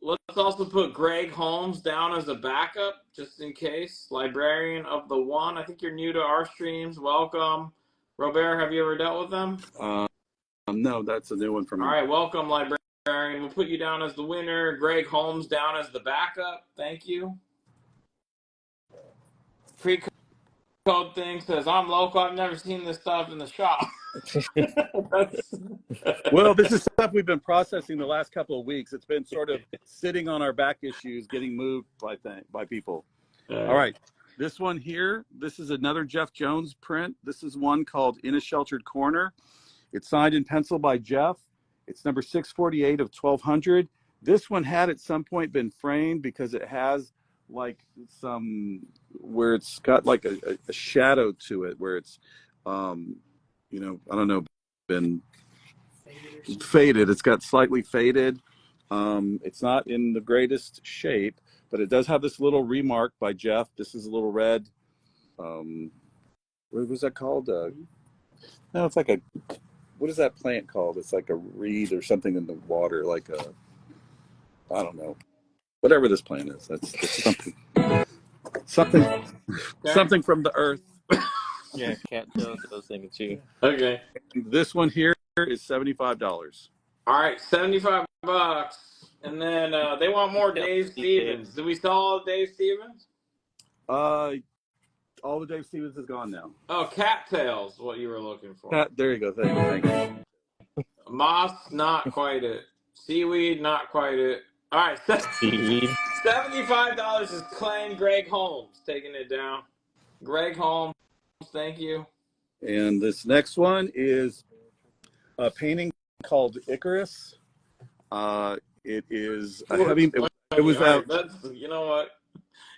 Let's also put Greg Holmes down as a backup, just in case. Librarian of the one. I think you're new to our streams. Welcome. Robert, have you ever dealt with them? No, that's a new one for me. All right, welcome, Librarian. We'll put you down as the winner. Greg Holmes down as the backup. Thank you. code thing says I'm local. I've never seen this stuff in the shop. That's... Well, this is stuff we've been processing the last couple of weeks. It's been sort of sitting on our back issues, getting moved by people. All right. This one here, this is another Jeff Jones print. This is one called In a Sheltered Corner. It's signed in pencil by Jeff. It's number 648 of 1200. This one had at some point been framed because it has like some, where it's got like a shadow to it, where it's, you know, I don't know, been faded. It's got slightly faded. It's not in the greatest shape, but it does have this little remark by Jeff. This is a little red. What was that called? No, it's like a, what is that plant called? It's like a reed or something in the water, like a, I don't know, whatever this plant is. That's something from the earth. Yeah, cattails, those things too. Okay. This one here is $75. All right, $75, and then they want more Dave Stevens. Did we sell all of Dave Stevens? All the Dave Stevens is gone now. Oh, cattails, what you were looking for. There you go. Thank you. Moss, not quite it. Seaweed, not quite it. All right, Seaweed. $75 is claimed. Greg Holmes taking it down. Greg Holmes, thank you. And this next one is a painting called Icarus. It is a heavy. It was All right, that's, you know what,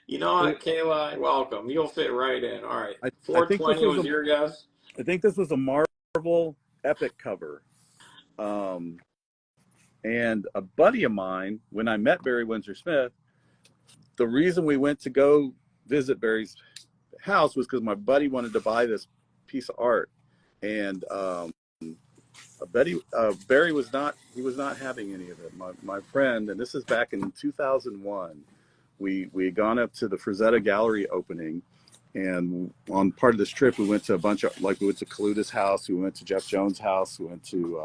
Kayla, welcome. You'll fit right in. All right, I think 420 this was was your guess. I think this was a Marvel Epic cover. And a buddy of mine, when I met Barry Windsor Smith, the reason we went to go visit Barry's house was because my buddy wanted to buy this piece of art, and Barry was not having any of it. My friend, and this is back in 2001, we had gone up to the Frazetta Gallery opening, and on part of this trip we went to a bunch of, like, we went to Kaluta's house, we went to Jeff Jones' house, we went to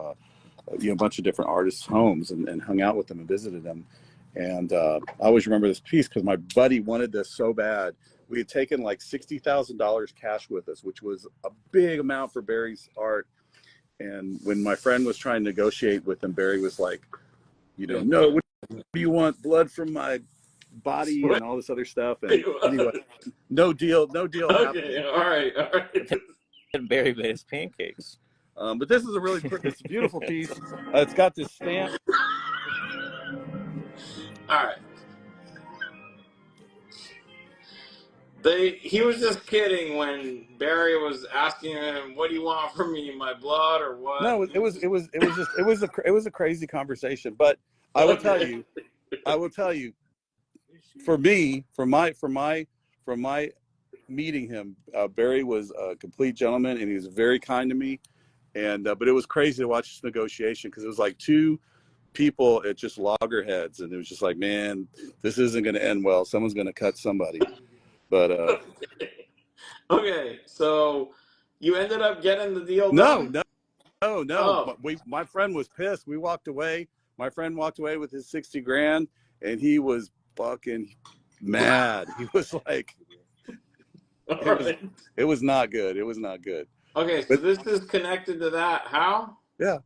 a bunch of different artists' homes and hung out with them and visited them. And I always remember this piece because my buddy wanted this so bad. We had taken like $60,000 cash with us, which was a big amount for Barry's art. And when my friend was trying to negotiate with him, Barry was like, no, what do you want? Blood from my body and all this other stuff. And anyway, no deal Okay, happened. all right. And Barry made his pancakes. But this is it's a beautiful piece. It's got this stamp. All right. He was just kidding when Barry was asking him, "What do you want from me? My blood or what?" No, it was a crazy conversation. But I will tell you, for me, from my meeting him, Barry was a complete gentleman, and he was very kind to me. And but it was crazy to watch this negotiation because it was like two people at just loggerheads, and it was just like, man, this isn't going to end well. Someone's going to cut somebody. But okay, so you ended up getting the deal no. done? Oh. My friend was pissed. We walked away. My friend walked away with his 60 grand, and he was fucking mad. He was like, it was not good. It was not good. Okay, so this is connected to that. How? Yeah.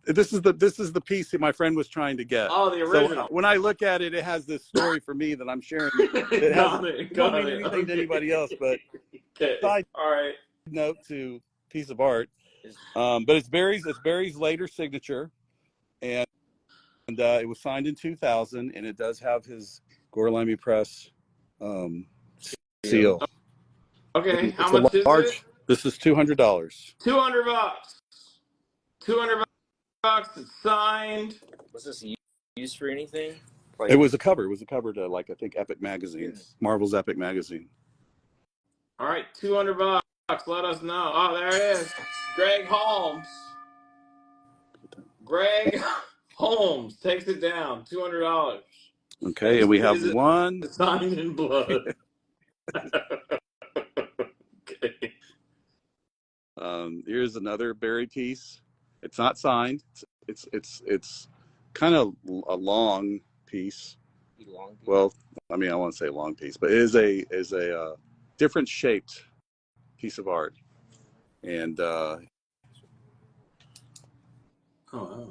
This is the piece that my friend was trying to get. Oh, the original. So when I look at it, it has this story for me that I'm sharing. It doesn't mean anything to anybody else, but okay. side All right. note to piece of art. But it's Barry's later signature, and it was signed in 2000, and it does have his Gorlami Press seal. Okay, how much is it? This is $200. $200. $200. It's signed. Was this used for anything? Like, it was a cover. It was a cover to, like, I think Epic Magazine, Marvel's Epic Magazine. All right, $200. Let us know. Oh, there it is. Greg Holmes. Greg Holmes takes it down. $200. Okay, and we have one signed in blood. Okay. Here's another Barry piece. It's not signed. It's kind of a long piece. Well, I mean, I won't say long piece, but it is a different shaped piece of art. And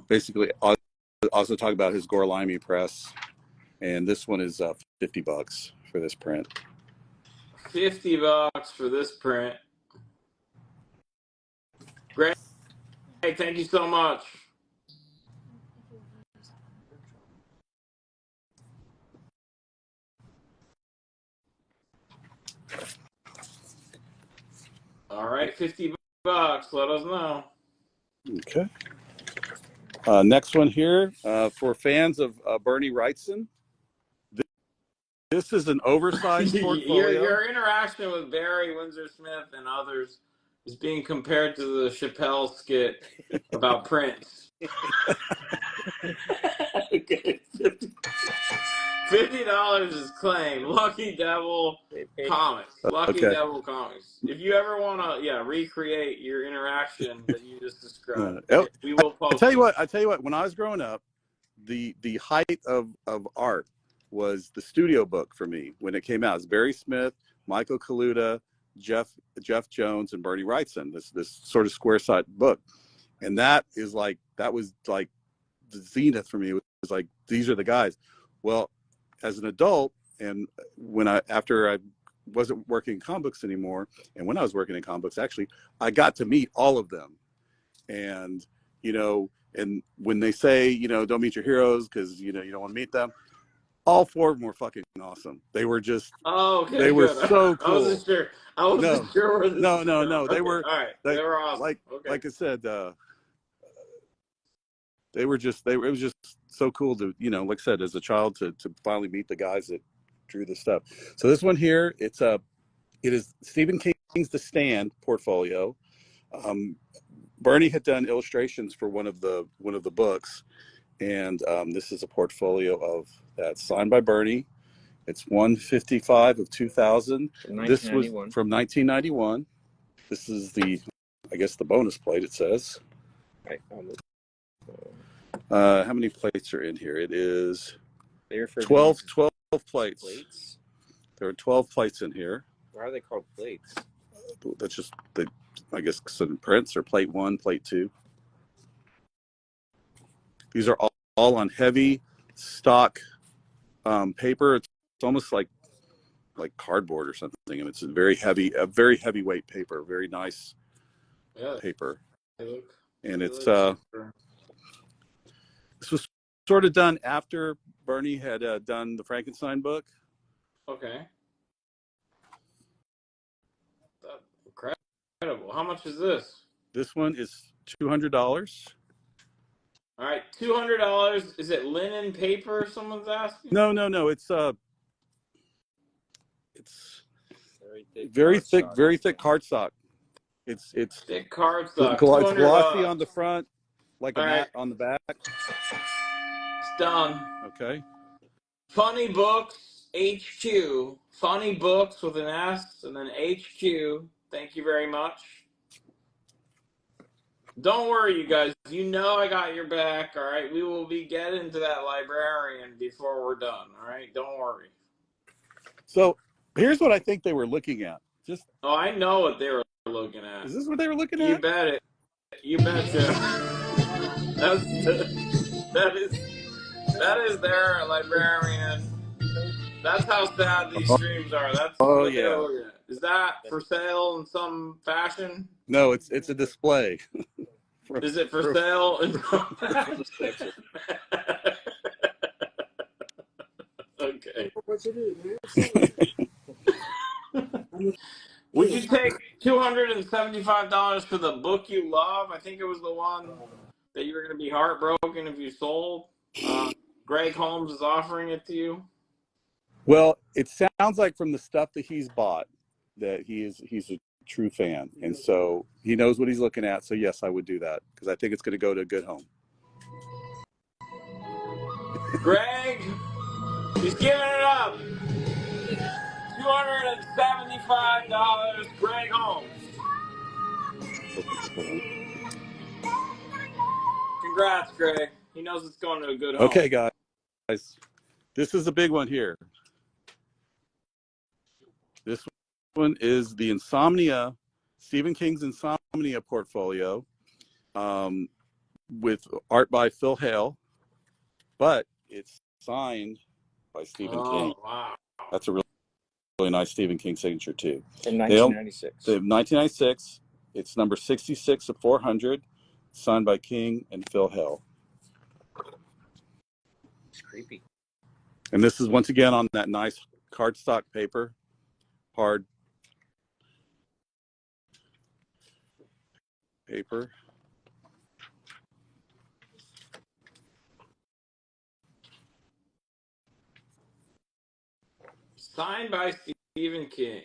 basically also talk about his Gorlami press. And this one is $50 for this print. $50 for this print. Great. Hey, thank you so much. All right, $50. Let us know. Okay. Next one here for fans of Bernie Wrightson. This is an oversized portfolio. Your interaction with Barry Windsor Smith and others is being compared to the Chappelle skit about Prince. Okay. $50 is claim. Lucky Devil Comics. Lucky Devil Comics. If you ever want to, recreate your interaction that you just described, we will post. I tell you what. When I was growing up, the height of art was the studio book for me when it came out. It's Barry Smith, Michael Kaluta, Jeff Jones, and Bernie Wrightson. This sort of square side book, and that was like the zenith for me. It was like, these are the guys. Well, as an adult, and after I wasn't working in comic books anymore, and when I was working in comic books, actually, I got to meet all of them. And and when they say, don't meet your heroes because you don't want to meet them, all four of them were fucking awesome. They were just they were so cool. I wasn't sure. Where this no. They were all right. They were awesome. Like I said, it was just so cool to, like I said, as a child to finally meet the guys that drew this stuff. So this one here, it is Stephen King's The Stand portfolio. Bernie had done illustrations for one of the books, and this is a portfolio of that, signed by Bernie. It's 155 of 2000. This was from 1991. This is the bonus plate, it says. How many plates are in here? It is 12 plates. There are 12 plates in here. Why are they called plates? That's just I guess considered prints, or plate 1, plate 2. These are all on heavy stock paper. It's almost like cardboard or something, and it's a very heavyweight paper. Very nice paper. And it's this was sort of done after Bernie had done the Frankenstein book. Okay. Incredible. How much is this? This one is $200. All right, $200. Is it linen paper? Someone's asking. No. It's very thick cardstock. It's thick cardstock. It's glossy on the front, like a mat on the back. It's done. Okay. Funny Books HQ. Funny Books with an S and then HQ. Thank you very much. Don't worry, you guys. I got your back, all right? We will be getting to that librarian before we're done, all right? Don't worry. So here's what I think they were looking at. I know what they were looking at. Is this what they were looking at? You bet it. You betcha. That is their librarian. That's how sad these streams are. That's Is that for sale in some fashion? No, it's a display. Is it for sale in some fashion? Okay. Would you take $275 for the book you love? I think it was the one that you were going to be heartbroken if you sold. Greg Holmes is offering it to you. Well, it sounds like from the stuff that he's bought that he's a true fan, and so he knows what he's looking at. So yes, I would do that because I think it's going to go to a good home. Greg, he's giving it up. $275, Greg Holmes. Congrats, Greg. He knows it's going to a good home. Okay, guys. This is a big one here. This one is the Insomnia Stephen King's Insomnia portfolio, with art by Phil Hale, but it's signed by Stephen King. Oh, wow. That's a really nice Stephen King signature too. From 1996. The 1996. It's number 66 of 400, signed by King and Phil Hale. It's creepy. And this is once again on that nice cardstock paper, hard paper. Signed by Stephen King.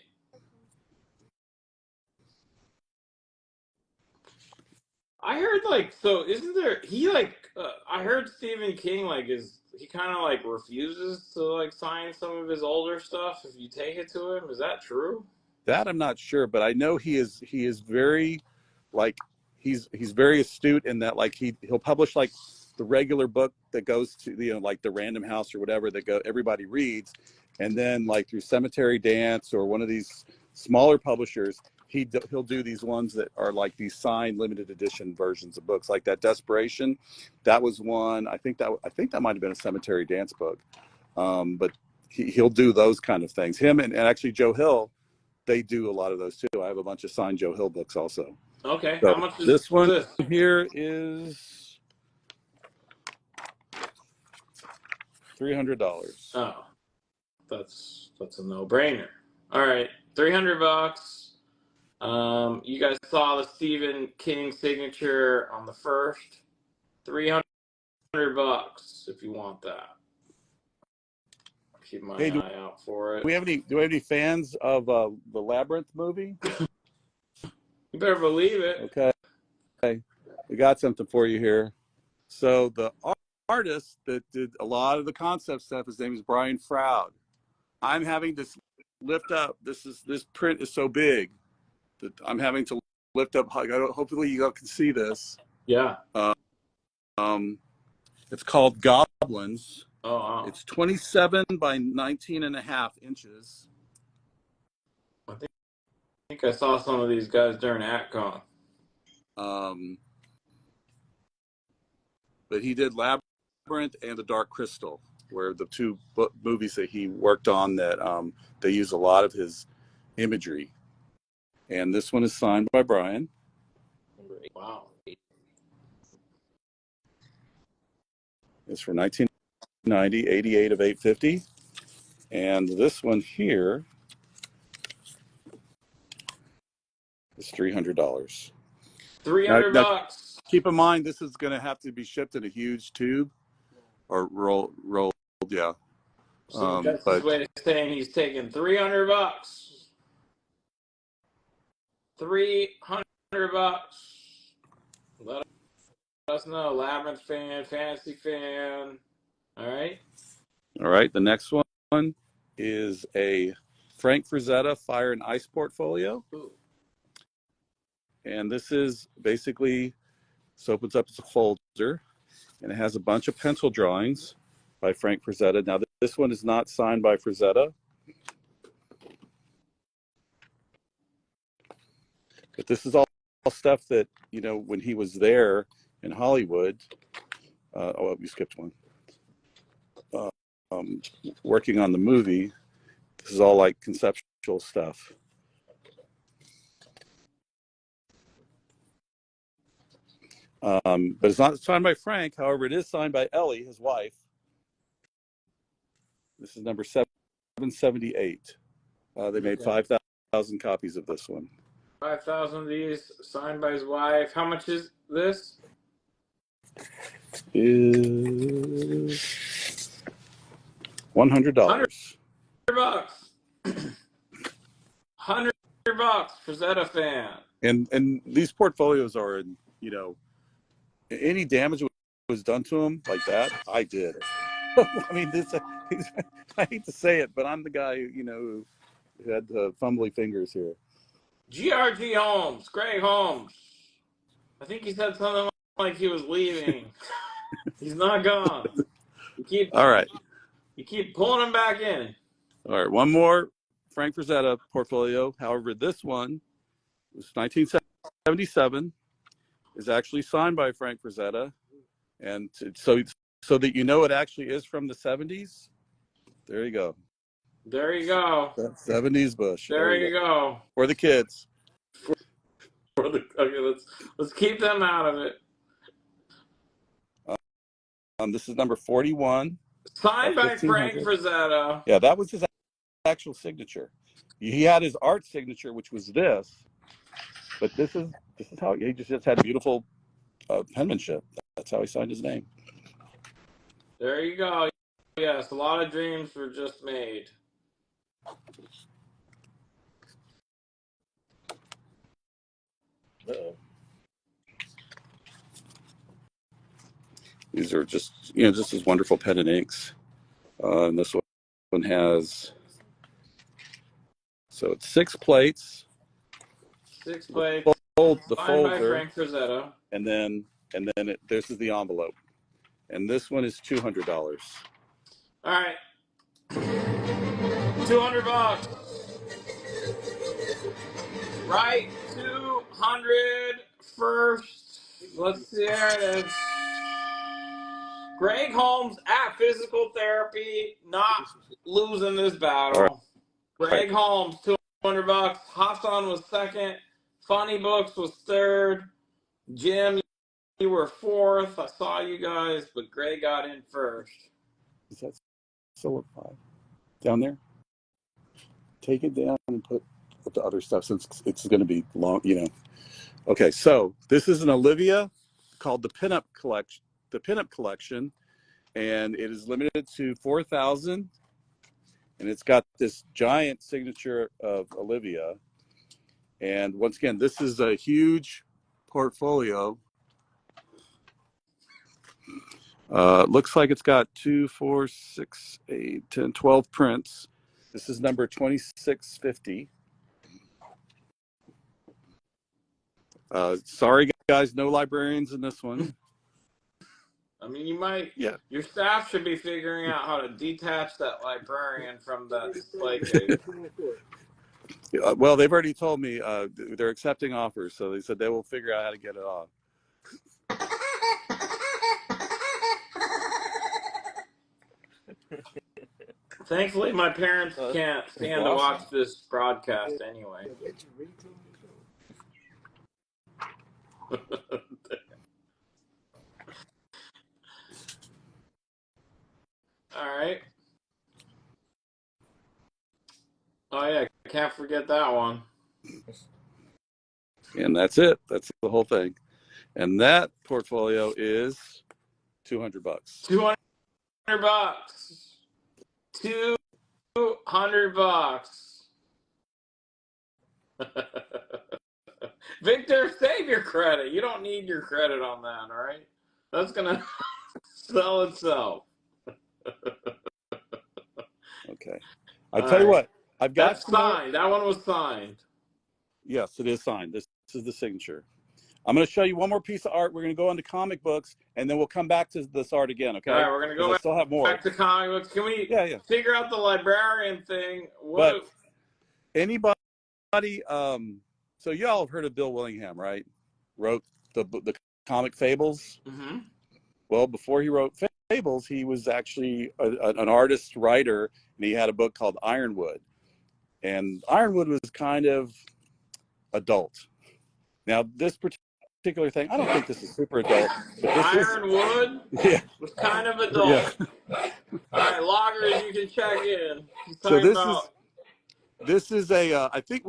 I heard so isn't there I heard Stephen King he kind of refuses to sign some of his older stuff if you take it to him. Is that true? That I'm not sure, but I know he is very he's very astute in that he'll publish the regular book that goes to the Random House or whatever that everybody reads, and then through Cemetery Dance or one of these smaller publishers, he'll do these ones that are these signed limited edition versions of books, like that Desperation. That was one. I think that might have been a Cemetery Dance book, but he'll do those kind of things. Him and actually Joe Hill, they do a lot of those too. I have a bunch of signed Joe Hill books also. Okay, So how much is this one this? here is $300. Oh, that's a no-brainer. All right, $300. You guys saw the Stephen King signature on the first. $300 if you want that. Keep my eye out for it. Do we have any fans of the Labyrinth movie? You better believe it. Okay, we got something for you here. So the artist that did a lot of the concept stuff, his name is Brian Froud. I'm having to lift up. This print is so big that I'm having to lift up. Hopefully you all can see this. Yeah. It's called Goblins. Oh, wow. It's 27 by 19 and a half inches. I think I saw some of these guys during AtCon. But he did Labyrinth and The Dark Crystal, where the two movies that he worked on that they use a lot of his imagery. And this one is signed by Brian. Wow. It's for 1990, 88 of 850. And this one here is $300. $300. Keep in mind, this is going to have to be shipped in a huge tube or rolled, yeah. So that's his way of saying he's taking $300. $300. Let us know, Labyrinth fan, fantasy fan. All right. All right. The next one is a Frank Frazetta Fire and Ice portfolio. Ooh. And this is basically, so opens up as a folder, and it has a bunch of pencil drawings by Frank Frazetta. Now, this one is not signed by Frazetta, but this is all stuff that, when he was there in Hollywood, we skipped one, working on the movie. This is all conceptual stuff. But it's not signed by Frank. However, it is signed by Ellie, his wife. This is number 778. They made 5,000 copies of this one. 5,000 of these signed by his wife. How much is this? Is $100. $100. $100. Frazetta fan. And these portfolios are, any damage was done to them like that, I did. I mean, I hate to say it, but I'm the guy, who had the fumbly fingers here. G.R.G. Holmes, Greg Holmes. I think he said something like he was leaving. He's not gone. All right. You keep pulling him back in. All right. One more Frank Frazetta portfolio. However, this one It was 1977. Is actually signed by Frank Frazetta, and so that you know it actually is from the 70s. There you go. There you go. 70s Bush. There you go. For the kids. Okay, let's keep them out of it. This is number 41. Signed by 1500. Frank Frazetta. Yeah, that was his actual signature. He had his art signature, which was this, but this is how he just had beautiful penmanship. That's how he signed his name. There you go. Yes, a lot of dreams were just made. Uh-oh. These are just as wonderful pen and inks. And this one has, so it's 6 plates. 6 plates. The Signed by folder, Frank Frazetta. and then this is the envelope, and this one is $200. All right. $200. Right, 200 first. Let's see, there it is. Greg Holmes at Physical Therapy, not losing this battle. All right. Greg Holmes, $200. Hassan was second. Funny Books was third. Jim, you were fourth. I saw you guys, but Greg got in first. Is that still down there? Take it down and put the other stuff, since it's going to be long, Okay, so this is an Olivia called the Pinup Collection, and it is limited to 4,000, and it's got this giant signature of Olivia. And once again, this is a huge portfolio. Looks like it's got 2, 4, 6, 8, 10, 12 prints. This is number 2650. Sorry guys, no librarians in this one. I mean, you might. Yeah. Your staff should be figuring out how to detach that librarian from that display case. Well, they've already told me they're accepting offers, so they said they will figure out how to get it off. Thankfully, my parents can't stand to watch this broadcast anyway. All right. Oh yeah, can't forget that one. And that's it. That's the whole thing. And that portfolio is $200. $200. $200. Victor, save your credit. You don't need your credit on that, all right? That's gonna sell itself. Okay. I tell you what, I've got That's signed. That one was signed. Yes, it is signed. This is the signature. I'm going to show you one more piece of art. We're going to go into comic books, and then we'll come back to this art again, okay? All right, we're going to go still have more. back to comic books. Can we figure out the librarian thing? But anybody, so y'all have heard of Bill Willingham, right? Wrote the comic Fables. Mm-hmm. Well, before he wrote Fables, he was actually an artist, writer, and he had a book called Ironwood. And Ironwood was kind of adult. Now, this particular thing, I don't think this is super adult. But this Ironwood was kind of adult. Yeah. All right, loggers, you can check in. So this is a, I think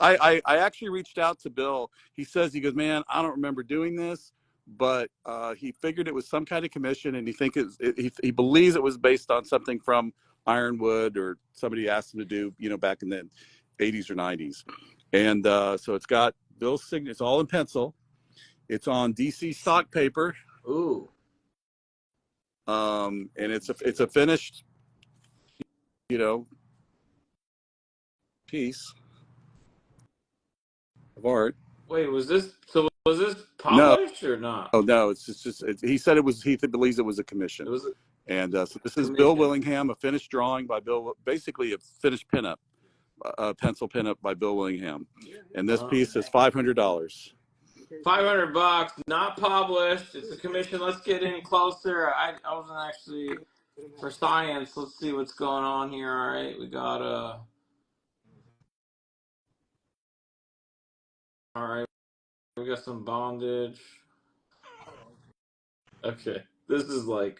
I actually reached out to Bill. He goes, man, I don't remember doing this, but he figured it was some kind of commission, and he believes it was based on something from Ironwood, or somebody asked him to do, back in the 80s or 90s. And so it's got Bill's signature. It's all in pencil. It's on DC stock paper. Ooh. And it's a finished, piece of art. Wait, was this polished or not? Oh no, it's just he said it was. He believes it was a commission. It was. And so this is Bill Willingham, a finished drawing by Bill, basically a finished pinup pencil pin up by Bill Willingham, and this piece is $500. $500, not published. It's a commission. Let's get in closer. I wasn't actually for science. Let's see what's going on here. All right, we got all right, we got some bondage. Okay, this is what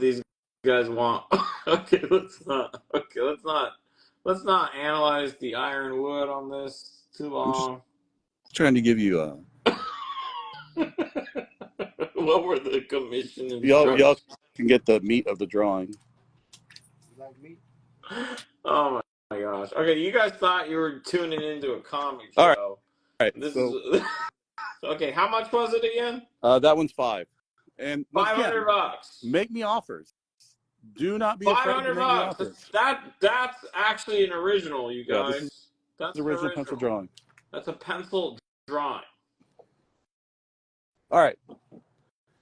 these guys want. Okay, let's not analyze the iron wood on this too long. Trying to give you a. What were the commission Y'all instructions? can get the meat of the drawing. Oh my gosh. Okay, you guys thought you were tuning into a comic show. All right. All right. This So is okay. How much was it again? that one's $500. And once again, $500. make me offers. Do not be afraid to make me $500. offers. That's actually an original, you Yeah, guys. this is That's the original pencil drawing. That's a pencil drawing. All right.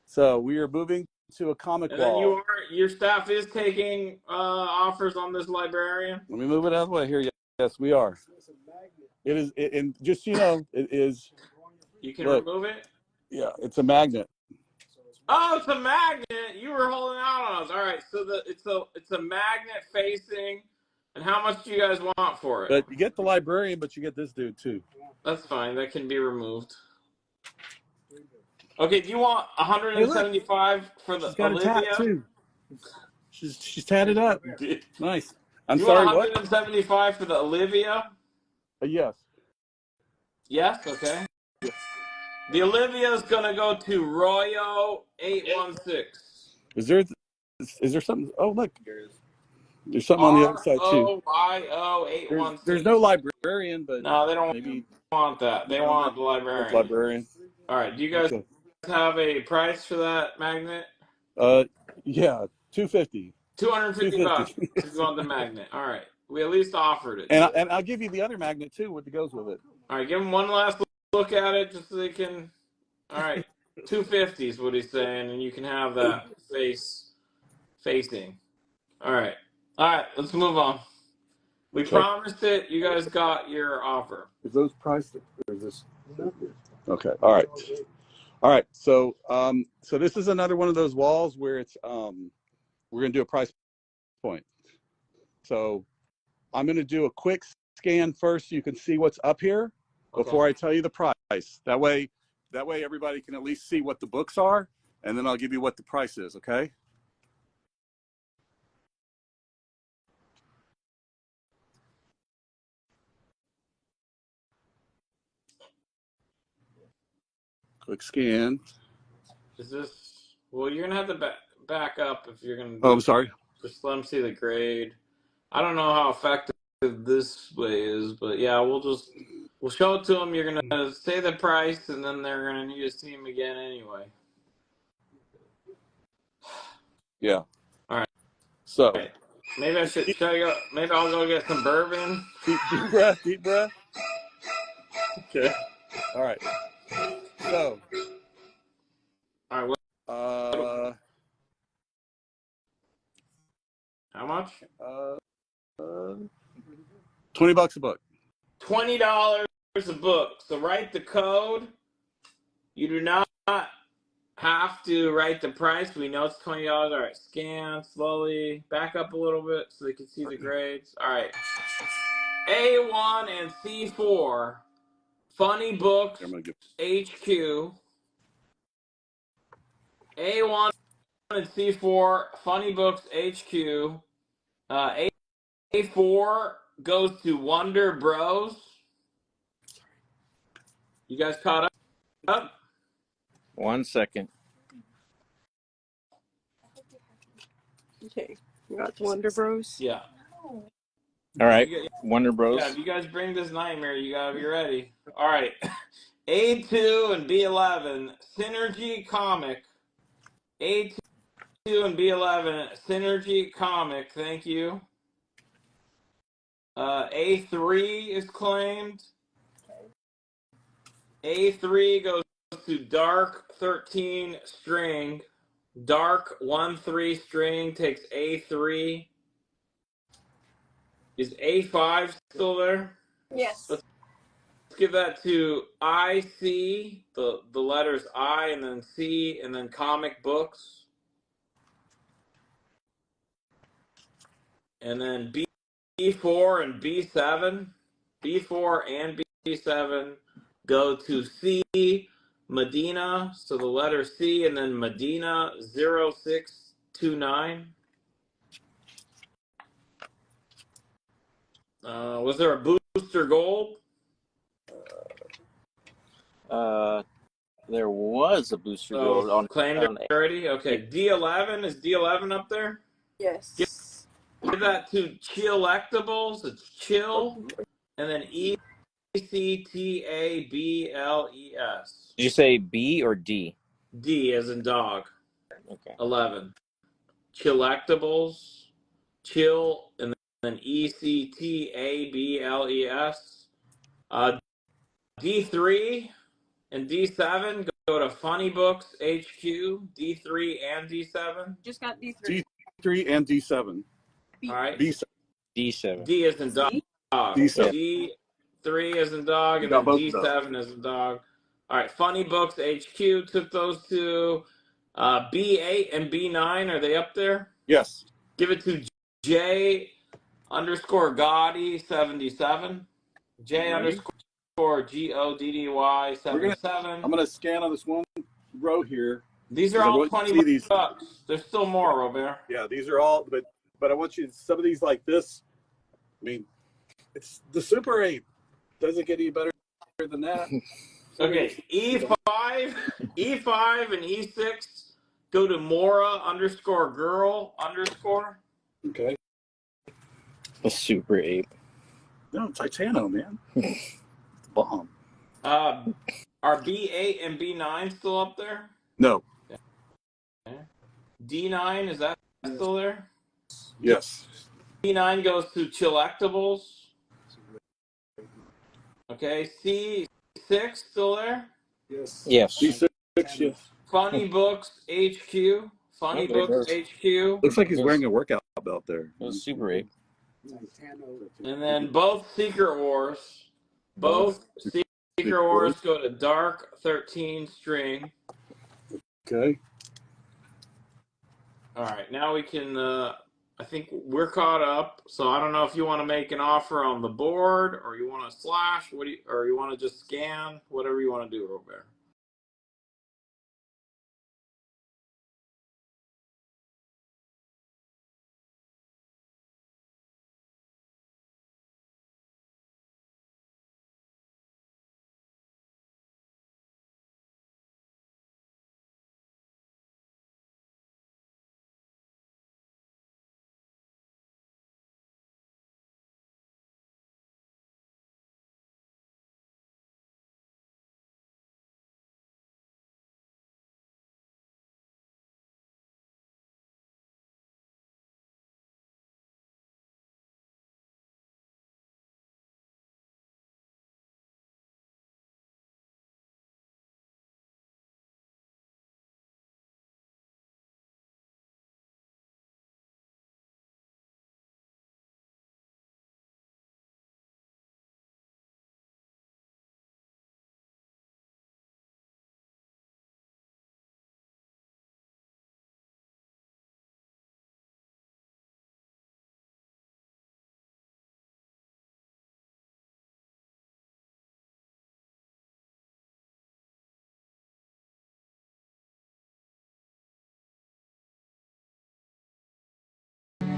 So we are moving to a comic And then wall. your staff is taking offers on this librarian. Let me move it out of the way here. Yes, we are. It is, and just so you know, it is. You can Look. remove it. Yeah, it's a magnet. Oh, it's a magnet. You were holding out on us. All right, so it's a magnet facing. And how much do you guys want for it? But you get the librarian, but you get this dude too. That's fine. That can be removed. Okay, do you want 175 for the She's got Olivia? a tat too. She's tatted up. Nice. I'm Do you sorry, want what? 175 for the Olivia? Yes. Yes, okay. The Olivia is going to go to Royo816. Is there something? Oh, look. There's something on the other side too. ROYO816. There's no librarian, but No, they don't maybe want that. They want the librarian. librarian. All right, do you guys Okay. have a price for that magnet? Yeah, $250. $250 if you want the magnet. All right, we at least offered it. And I'll give you the other magnet too, what goes with it. All right, give them one last look at it just so they can. All right, 250 is what he's saying, and you can have that facing. All right, let's move on. We promised it. You guys got your offer. Is those priced? Or is this? Okay. All right. So so this is another one of those walls where it's we're gonna do a price point. So I'm gonna do a quick scan first so you can see what's up here before I tell you the price. That way everybody can at least see what the books are, and then I'll give you what the price is, okay? Quick scan. Is this? Well, you're gonna have to back up if you're gonna. Oh, I'm sorry. Just let them see the grade. I don't know how effective this way is, but yeah, we'll show it to them. You're gonna say the price, and then they're gonna need to see them again anyway. Yeah. All right. So All right. Maybe I should. Maybe I'll go get some bourbon. deep breath. Deep breath. Okay. All right. So. All right. How much? $20 a book. $20 a book. So write the code. You do not have to write the price. We know it's $20. All right. Scan slowly. Back up a little bit so they can see the grades. All right. A1 and C4. Funny Books HQ. A1 and C4. Funny Books HQ. A4 goes to Wonder Bros. You guys caught up? 1 second. Okay, we got the Wonder Bros. Yeah. All right. Wonder Bros. Yeah, if you guys bring this nightmare, you gotta be ready. All right. A2 and B11, Synergy Comic. A2 and B11, Synergy Comic. Thank you. A3 is claimed. A3 goes to Dark 13 String. Dark 13 String takes A3. Is A5 still there? Yes. Let's give that to IC, the letters I and then C and then comic books. And then B4 and B7. B4 and B7 go to C, Medina. So the letter C and then Medina 0629. Was there a booster gold? There was a booster gold on claimed already. Okay, D11 is D11 up there. Yes. Give that to Chillectables. It's Chill, and then ECTABLES. Did you say B or D? D as in dog. Okay. 11. Chillectables, Chill, and then ECTABLES. D3 and D7 go to Funny Books HQ. D3 and D7. Just got D3. D3 and D7. All right. B7. D7. D as in dog. D7. D3 as in dog, and got then both of those. D7 as in dog. All right. Funny Books HQ took those two. B8 and B9, are they up there? Yes. Give it to J_Gotti 77. J _GODDY 77. I'm going to scan on this one row here. These are I all want you to 20 see these. bucks. There's still more, Robert. Yeah, these are all, but I want you, some of these like this, I mean, it's the Super 8. Doesn't get any better than that. Okay, E5 and E6 go to Mora_girl_. Okay. A Super 8. No, Titano, man. It's a bomb. Are B8 and B9 still up there? No. Okay. D9, is that still there? Yes. D9 goes to Chillectables. Okay, C6 still there? Yes. Yes. D6, yes. Funny Books HQ. Funny Okay, Books there's- HQ. Looks like he's wearing a workout belt there. It was Super 8. And then both Secret Wars. Both Secret Wars go to Dark 13 string. Okay. All right, now we can. I think we're caught up. So I don't know if you want to make an offer on the board, or you want to slash. Or you want to just scan? Whatever you want to do, Robert.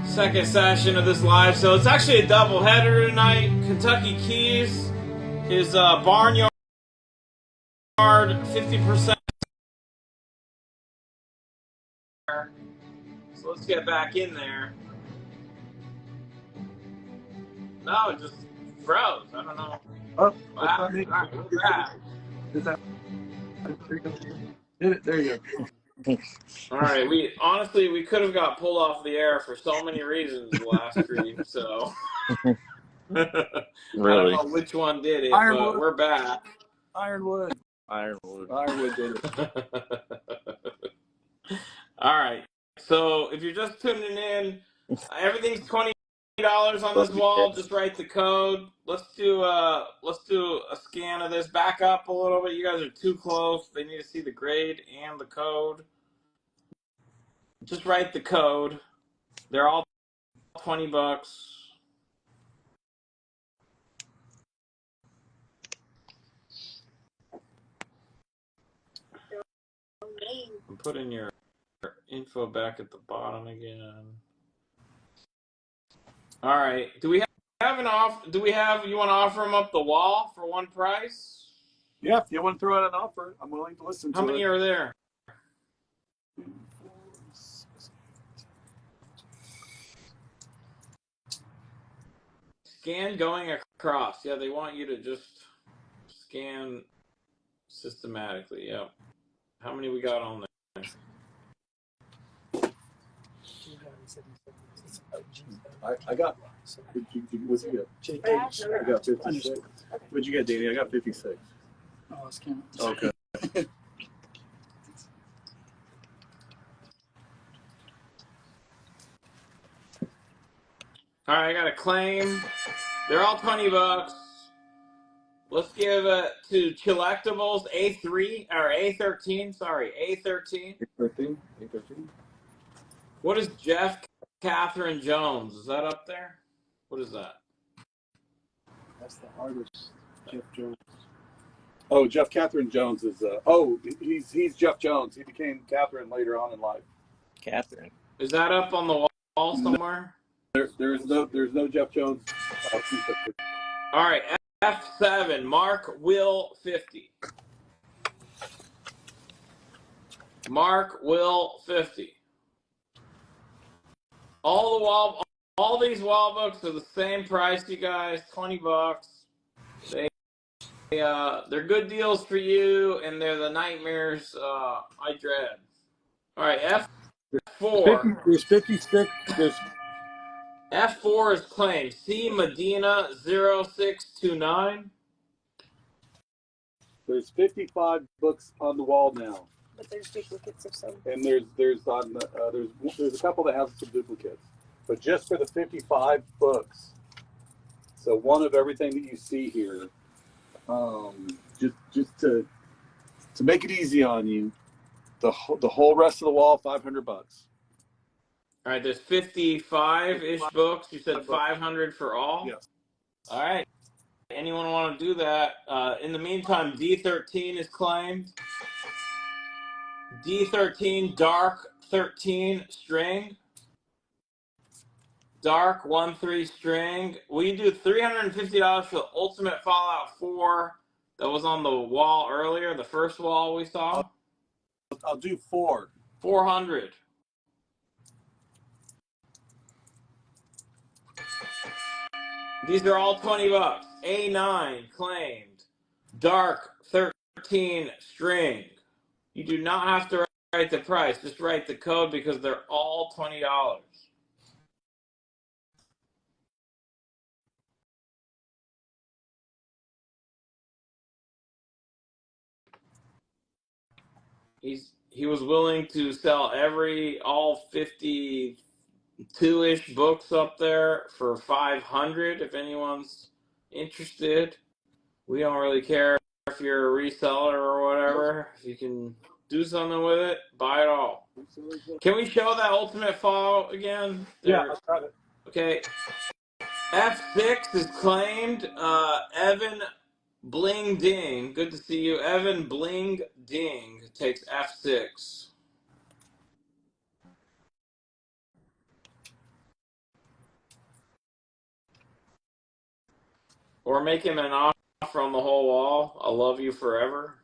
Second session of this live. So it's actually a double header tonight. Kentucky Keys is Barnyard 50%. So let's get back in there. No, it just froze. I don't know. Oh, Wow. All right, we're back. There you go. All right, we could have got pulled off the air for so many reasons the last stream. So I don't know which one did it, Ironwood. but we're back. Ironwood. Ironwood. Ironwood did it. All right. So if you're just tuning in, everything's on this wall, just write the code. Let's do a scan of this. Back up a little bit. You guys are too close. They need to see the grade and the code. Just write the code. They're all $20. And put in your info back at the bottom again. All right. Do we have an off? Do we have? You want to offer them up the wall for one price? Yeah, if you want to throw out an offer, I'm willing to listen to How many it. are there? Scan going across. Yeah, they want you to just scan systematically. Yep. How many we got on there? I got. What's you get? I got 56. What'd you get, Danny? I got 56. Oh, it's kind Okay. All right, I got a claim. They're all $20. Let's give it to Chilectables A3 or A13. Sorry, A13. 13. What is Jeff Catherine Jones? Is that up there? What is that? That's the artist, Jeff Jones. Oh, Jeff Catherine Jones is. He's Jeff Jones. He became Catherine later on in life. Catherine. Is that up on the wall somewhere? There's no Jeff Jones. All right, F7. Mark Will 50. Mark Will 50. All these wall books are the same price, you guys. $20. They're good deals for you, and they're the nightmares I dread. All right, F4. There's 56. There's F4 is claimed. C Medina 0629. There's 55 books on the wall now, But there's duplicates of some. and there's a couple that have some duplicates, but just for the 55 books. So one of everything that you see here. Just to make it easy on you, the whole rest of the wall, $500. All right, there's 55-ish books. You said 500 for all? Yes. All right. Anyone want to do that? In the meantime, D13 is claimed. D13, Dark 13 string. Dark 1-3 string. We do $350 for the Ultimate Fallout 4 that was on the wall earlier, the first wall we saw. I'll do 4. 400. These are all $20. A9 claimed. Dark 13 string. You do not have to write the price. Just write the code because they're all $20. He was willing to sell all 52-ish books up there for 500 if anyone's interested. We don't really care if you're a reseller or whatever. If you can do something with it, buy it all. Can we show that Ultimate Fall again? Yeah, I got it. Okay. F6 is claimed. Evan Bling Ding. Good to see you. Evan Bling Ding takes F6. Or make him an offer on the whole wall. I'll love you forever.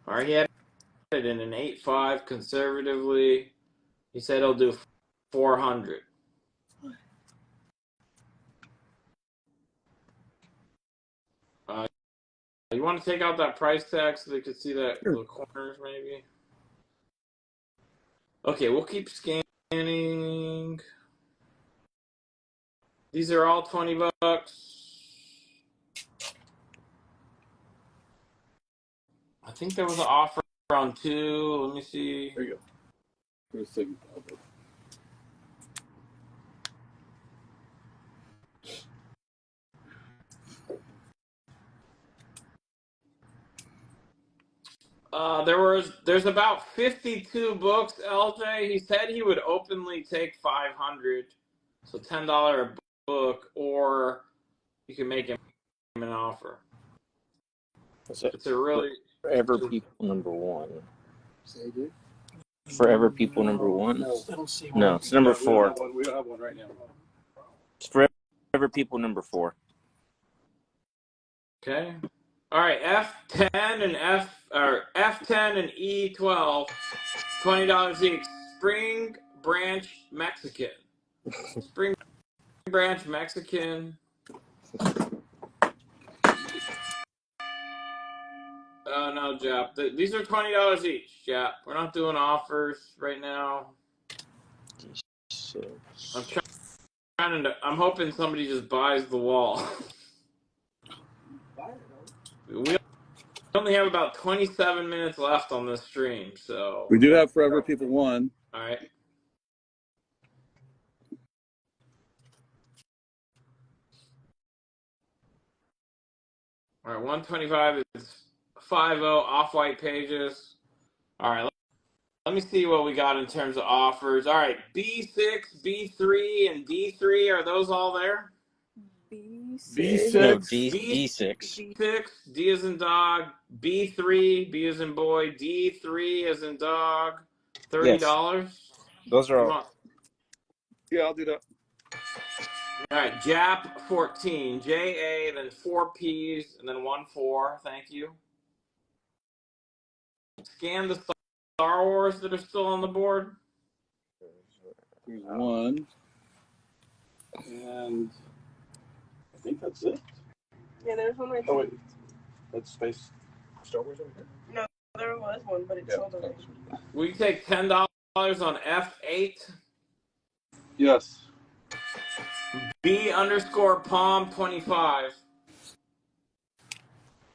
All right, he had it in an 8.5 conservatively. He said he'll do 400. You want to take out that price tag so they could see that the corners maybe? Okay, we'll keep scanning. These are all $20. I think there was an offer on 2. Let me see. There you go. Where's the thing? There's about 52 books, LJ. He said he would openly take 500, so $10 a book, or you can make him an offer. Is it It's a really Forever People number 1? Say, dude. Forever People number 1? I don't see one. No, it's number 4. We don't have one right now. It's Forever People number 4. okay. All right, F10 and F10 and E12, $20 each. Spring Branch Mexican. Spring Branch Mexican. Oh no, Jap. These are $20 each, Jap. We're not doing offers right now. I'm hoping somebody just buys the wall. We only have about 27 minutes left on this stream, so. We do have Forever People 1. All right. All right, 125 is 50 off-white pages. All right, let me see what we got in terms of offers. All right, B6, B3, and D3, are those all there? B6. No, D6. B6, D as in dog, B3, B as in boy, D3 as in dog, $30. Those are Come all. on. Yeah, I'll do that. All right, Jap 14, JA, then 4 Ps, and then 1 4. Thank you. Scan the Star Wars that are still on the board. Here's 1. And I think that's it. Yeah, there's one right Oh, there. wait. That's Space Star Wars over here? No, there was one, but it's Yeah. sold already. Will you take $10 on F8? Yes. B_Palm 25.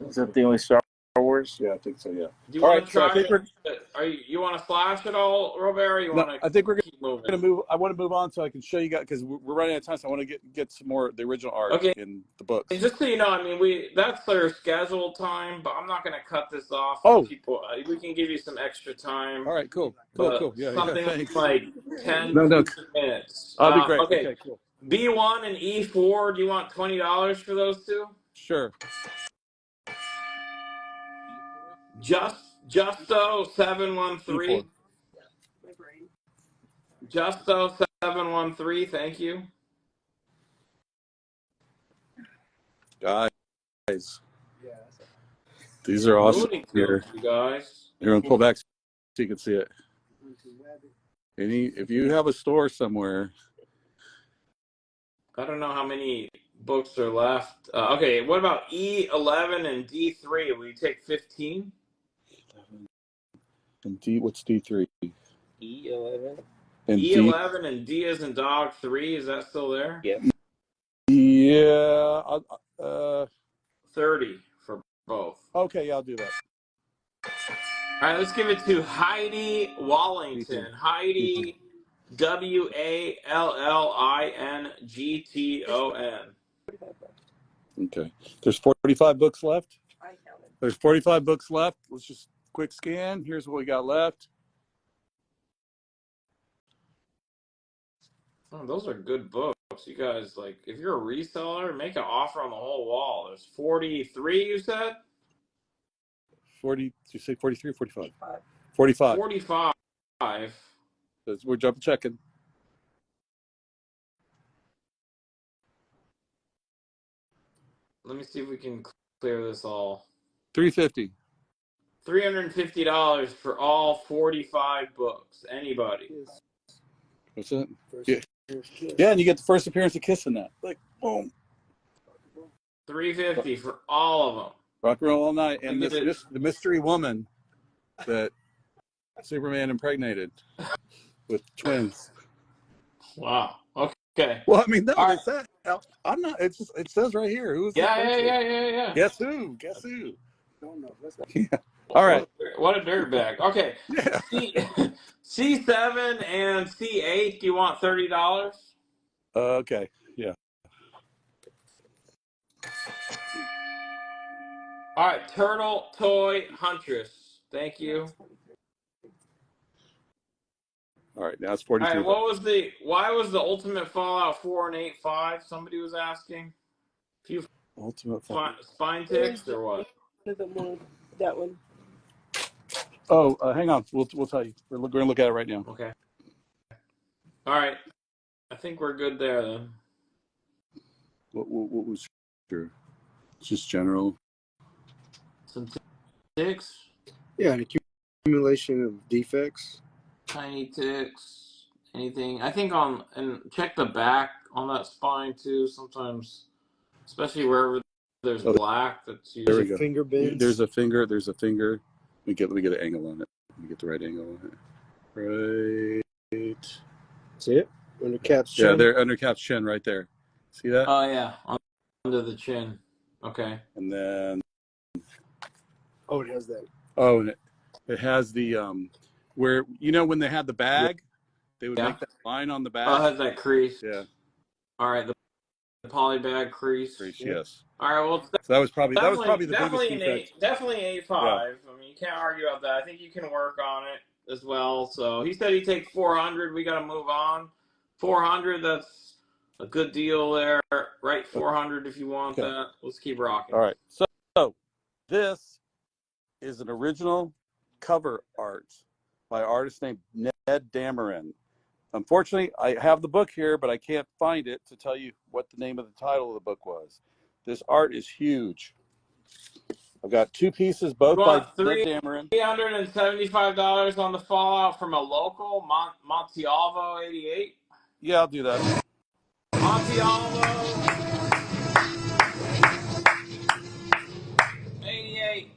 Is that the only Star Wars? Yeah, I think so, yeah. Do you All want right, to so I try think you want to flash it all, Robert? Or you No, want to I think we're keep moving? gonna move. I want to move on so I can show you guys because we're running out of time. So I want to get some more of the original art Okay. in the books. And just so you know, I mean, that's their scheduled time, but I'm not going to cut this off. Oh. People, we can give you some extra time. All right, cool. But Yeah, something thanks. like 10 No. 15 minutes. That'll be great. Okay. Cool. B1 and E4, do you want $20 for those two? Sure. Justo 713. E4. My brain. Justo 713, thank you. Guys, these are awesome. Looney Tunes, Here, you guys. you're gonna pull back so you can see it. If you have a store somewhere, I don't know how many books are left. Okay, what about E11 and D3? Will you take 15? and what's D3? E11. And E11 and D as in dog 3, is that still there? Yeah. Yeah. 30 for both. Okay, yeah, I'll do that. All right, let's give it to Heidi Wallington. Heidi WALLINGTON. Okay. There's 45 books left. I counted. There's 45 books left. Let's just quick scan. Here's what we got left. Oh, those are good books. You guys, like, if you're a reseller, make an offer on the whole wall. There's 43, you said? 40. Did you say 43 or 45? 45. 45. 45. We're double checking. Let me see if we can clear this all. 350. $350 for all 45 books. Anybody? What's that? Yeah, and you get the first appearance of Kiss in that. Like, boom. $350 for all of them. Rock and roll all night. And Look at the mystery woman that Superman impregnated with twins. Wow. Okay. Well, I mean, no, All it's that. I'm not. It's just, it says right here. Who's Yeah. Guess who? Guess who? Don't know. That's Yeah. All right. What a dirtbag. Okay. Yeah. C7 and C8. Do you want $30? Okay. Yeah. All right, Turtle Toy Huntress. Thank you. All right. Now it's All 43 right, why was the Ultimate Fallout 4 and 8.5? Somebody was asking. Few Ultimate. spine ticks or what? One of them wanted that one. Oh, hang on. We'll tell you. We're going to look at it right now. Okay. All right. I think we're good there then. What was your just general? Some ticks, Yeah, an accumulation of defects. tiny ticks, anything. I think and check the back on that spine too. Sometimes, especially wherever there's Oh, black, that's there usually we go. Finger bends. There's a finger. There's a finger. We get an angle on it. We get the right angle on it. Right. That's it. Under Cap's chin. Yeah, there under Cap's chin right there. See that? Oh yeah, under the chin. Okay. And then Oh, it has that. oh, and it has the where when they had the bag, they would Yeah. make that line on the Oh, it bag. has that crease. Yeah. All right, the poly bag crease. Yes. All right, well, So that was probably the biggest definitely defect. definitely 8.5. I mean, you can't argue about that. I think you can work on it as well. So he said he'd take 400. We got to move on. 400. That's a good deal there. Right, 400 if you want Okay. that. Let's keep rocking. All right. So this is an original cover art by an artist named Ned Dameron. Unfortunately, I have the book here, but I can't find it to tell you what the name of the title of the book was. This art is huge. I've got two pieces, both by Ned Dameron. $375 on the Fallout from a local, Montalvo 88. Yeah, I'll do that. Montalvo 88.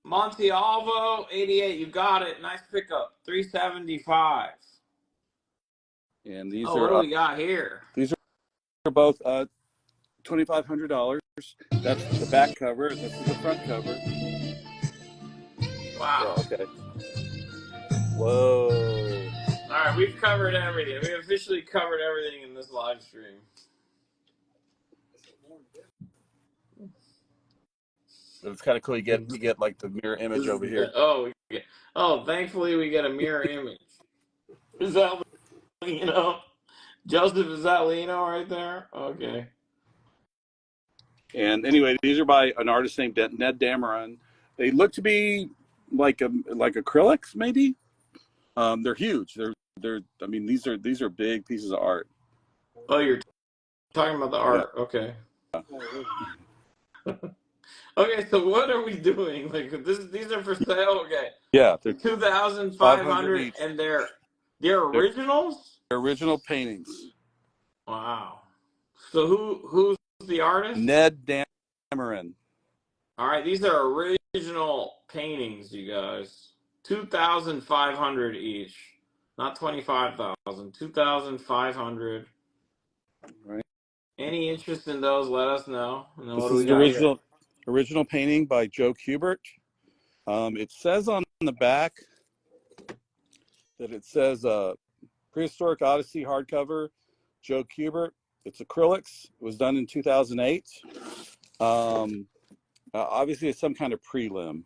Montalvo 88. You got it. Nice pickup. $375. And these What do we got here? These are both $2,500. That's the back cover. This is the front cover. Wow. Yeah, okay. Whoa. All right, we've covered everything. We officially covered everything in this live stream. It's kind of cool. You get like the mirror image over here. Thankfully we get a mirror image. Is that Joseph, is that Lino right there? Okay. And anyway, these are by an artist named Ned Dameron. They look to be like acrylics, maybe. They're huge. I mean, these are big pieces of art. Oh, you're talking about the art. Yeah. Okay. Okay, so what are we doing? Like these are for sale. Okay. Yeah, they're 2,500, each. and they're originals. They're original paintings. Wow. So who's the artist? Ned Dameron. All right, these are original paintings, you guys. 2,500 each, not 25,000. 2,500. Right. Any interest in those? Let us know. And then This what do is we the got original painting by Joe Kubert. It says on the back that it says Prehistoric Odyssey hardcover, Joe Kubert. It's acrylics. It was done in 2008. Obviously, it's some kind of prelim.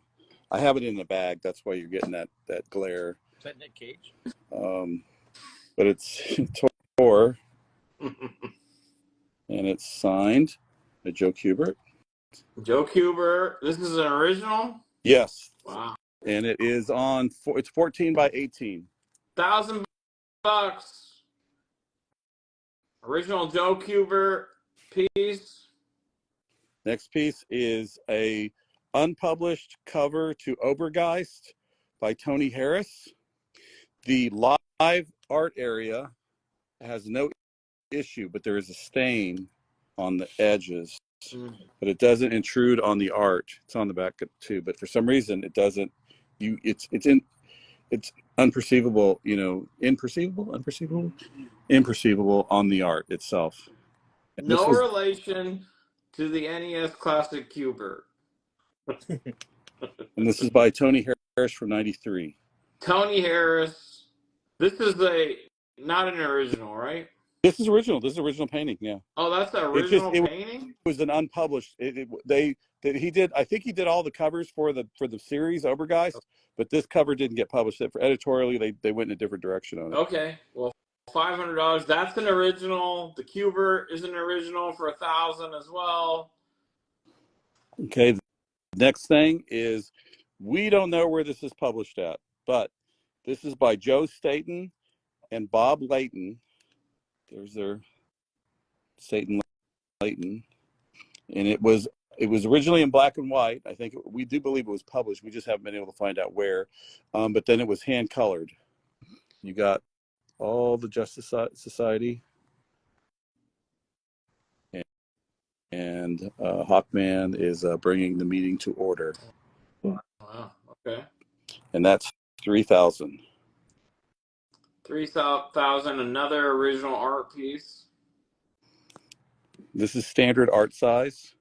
I have it in the bag. That's why you're getting that glare. Is that Nick Cage? But it's tore, and it's signed by Joe Kubert. Joe Kubert. This is an original? Yes. Wow. And it is it's 14 by 18. $1,000. Original Joe Kubert piece. Next piece is a unpublished cover to Obergeist by Tony Harris. The live art area has no issue, but there is a stain on the edges. But it doesn't intrude on the art. It's on the back too, but for some reason it doesn't. It's unperceivable. Imperceivable on the art itself. And No relation to the NES Classic Kubert. And this is by Tony Harris from '93. Tony Harris. This is not an original, right? This is original. This is original painting. Yeah. Oh, that's the It just original painting? it was an unpublished. He did. I think he did all the covers for the series Obergeist, but this cover didn't get published. For editorially, they went in a different direction on it. Okay. Well, $500. That's an original. The Cubert is an original for $1,000 as well. Okay. The next thing is, we don't know where this is published at, but this is by Joe Staten and Bob Layton. There's their Staten Layton, and it was originally in black and white. I think we do believe it was published. We just haven't been able to find out where. But then it was hand colored. You got all the Justice Society and Hawkman is bringing the meeting to order. Wow. Okay. And that's 3,000. 3,000. Another original art piece. This is standard art size.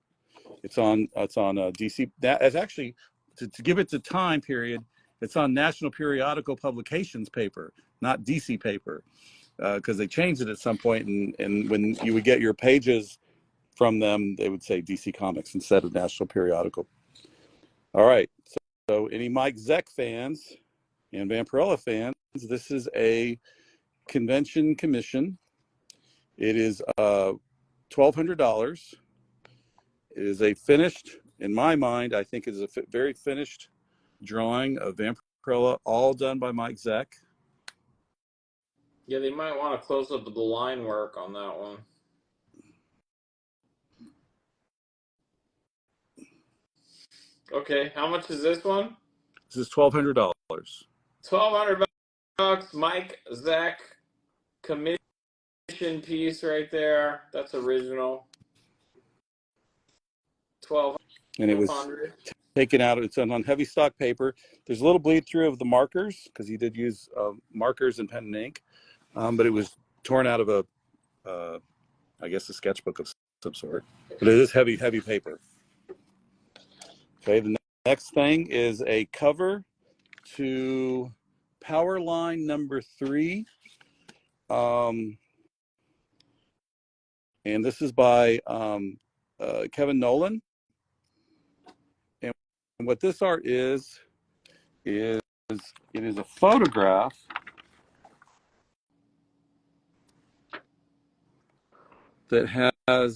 It's on DC. That is actually to give it the time period. It's on National Periodical Publications paper, not DC paper, because they changed it at some point. And when you would get your pages from them, they would say DC Comics instead of National Periodical. All right. So any Mike Zeck fans and Vampirella fans, this is a convention commission. It is $1,200. It is a finished, in my mind, I think it is a very finished drawing of Vampirella, all done by Mike Zeck. Yeah, they might want to close up the line work on that one. Okay, how much is this one? This is $1,200. $1,200. Mike Zeck commission piece right there. That's original. $1,200. And it was taken out. It's on heavy stock paper. There's a little bleed through of the markers because he did use markers and pen and ink, but it was torn out of I guess a sketchbook of some sort. But it is heavy paper. Okay, the next thing is a cover to Powerline number 3. And this is by Kevin Nolan. And what this art is it is a photograph that has, I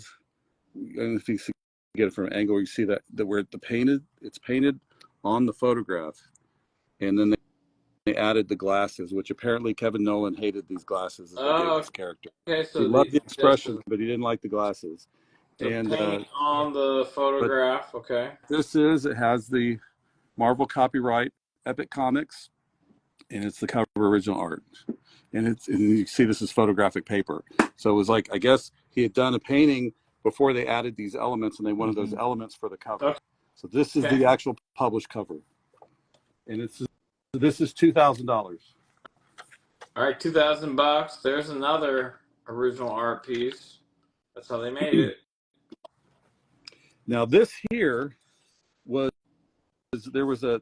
don't know if you can get it from an angle where you see that where it's painted on the photograph. And then they added the glasses, which apparently Kevin Nolan hated these glasses as they gave this character. Okay, so he loved the expression, but he didn't like the glasses. And paint on the photograph. Okay. It has the Marvel copyright, Epic Comics, and it's the cover original art. And you see this is photographic paper. So it was like, I guess he had done a painting before they added these elements, and they wanted those elements for the cover. Okay. So this is the actual published cover. And this is $2,000. All right, $2,000. There's another original art piece. That's how they made it. Now this here there was a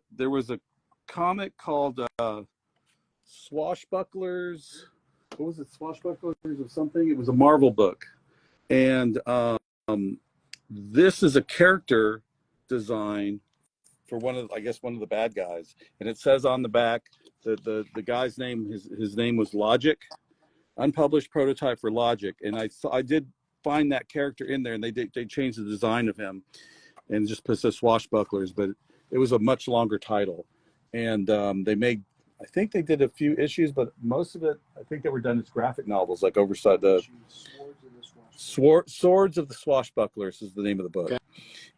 comic called Swashbucklers. What was it? Swashbucklers or something? It was a Marvel book. And this is a character design for one of the bad guys. And it says on the back that the guy's name, his name was Logic, unpublished prototype for Logic. And I did find that character in there, and they changed the design of him and just put the Swashbucklers, but it was a much longer title. And I think they did a few issues, but most of it, I think they were done as graphic novels, like Oversight. The Swords of the Swashbucklers is the name of the book. Okay.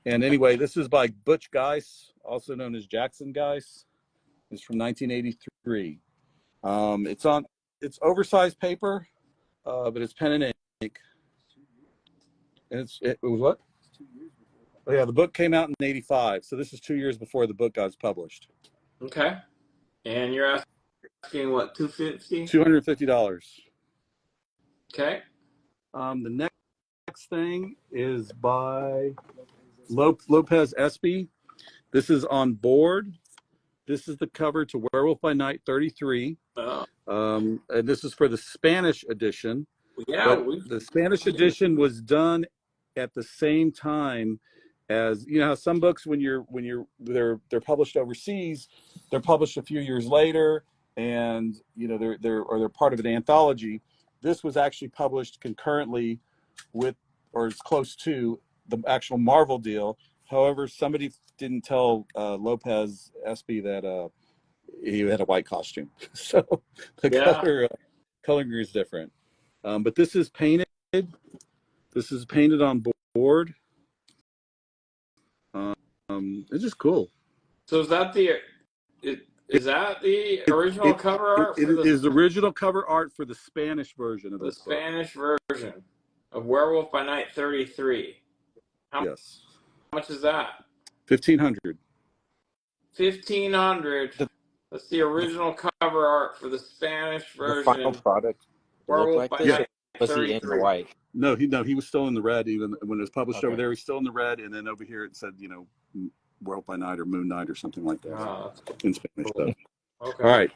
And anyway, this is by Butch Guice, also known as Jackson Guice. It's from 1983. It's oversized paper, but it's pen and ink. And it was what? Oh yeah, the book came out in 85, so this is 2 years before the book got published. Okay. And you're asking what, $250? $250. Okay. The next thing is by Lopez Espy. This is on board. This is the cover to Werewolf by Night 33. And this is for the Spanish edition. Yeah, But the Spanish edition was done at the same time as, you know, how some books when they're published overseas, they're published a few years later, and you know they're part of an anthology. This was actually published concurrently with, or as close to, the actual Marvel deal. However, somebody didn't tell Lopez Espy that he had a white costume, so the coloring is different. But this is painted. This is painted on board. It's just cool. So is that the original cover art? It is the original cover art for the Spanish version of this book. The Spanish version of Werewolf by Night 33. Yes. How much is that? $1,500. $1,500. That's the original cover art for the Spanish version. The final product Werewolf looked by like this. Night Was he 33. in the white? No, he was still in the red even when it was published Okay. over there. He's still in the red, and then over here it said, you know, Werewolf by Night or Moon Knight or something like that in Spanish. Cool. So. Okay. All right.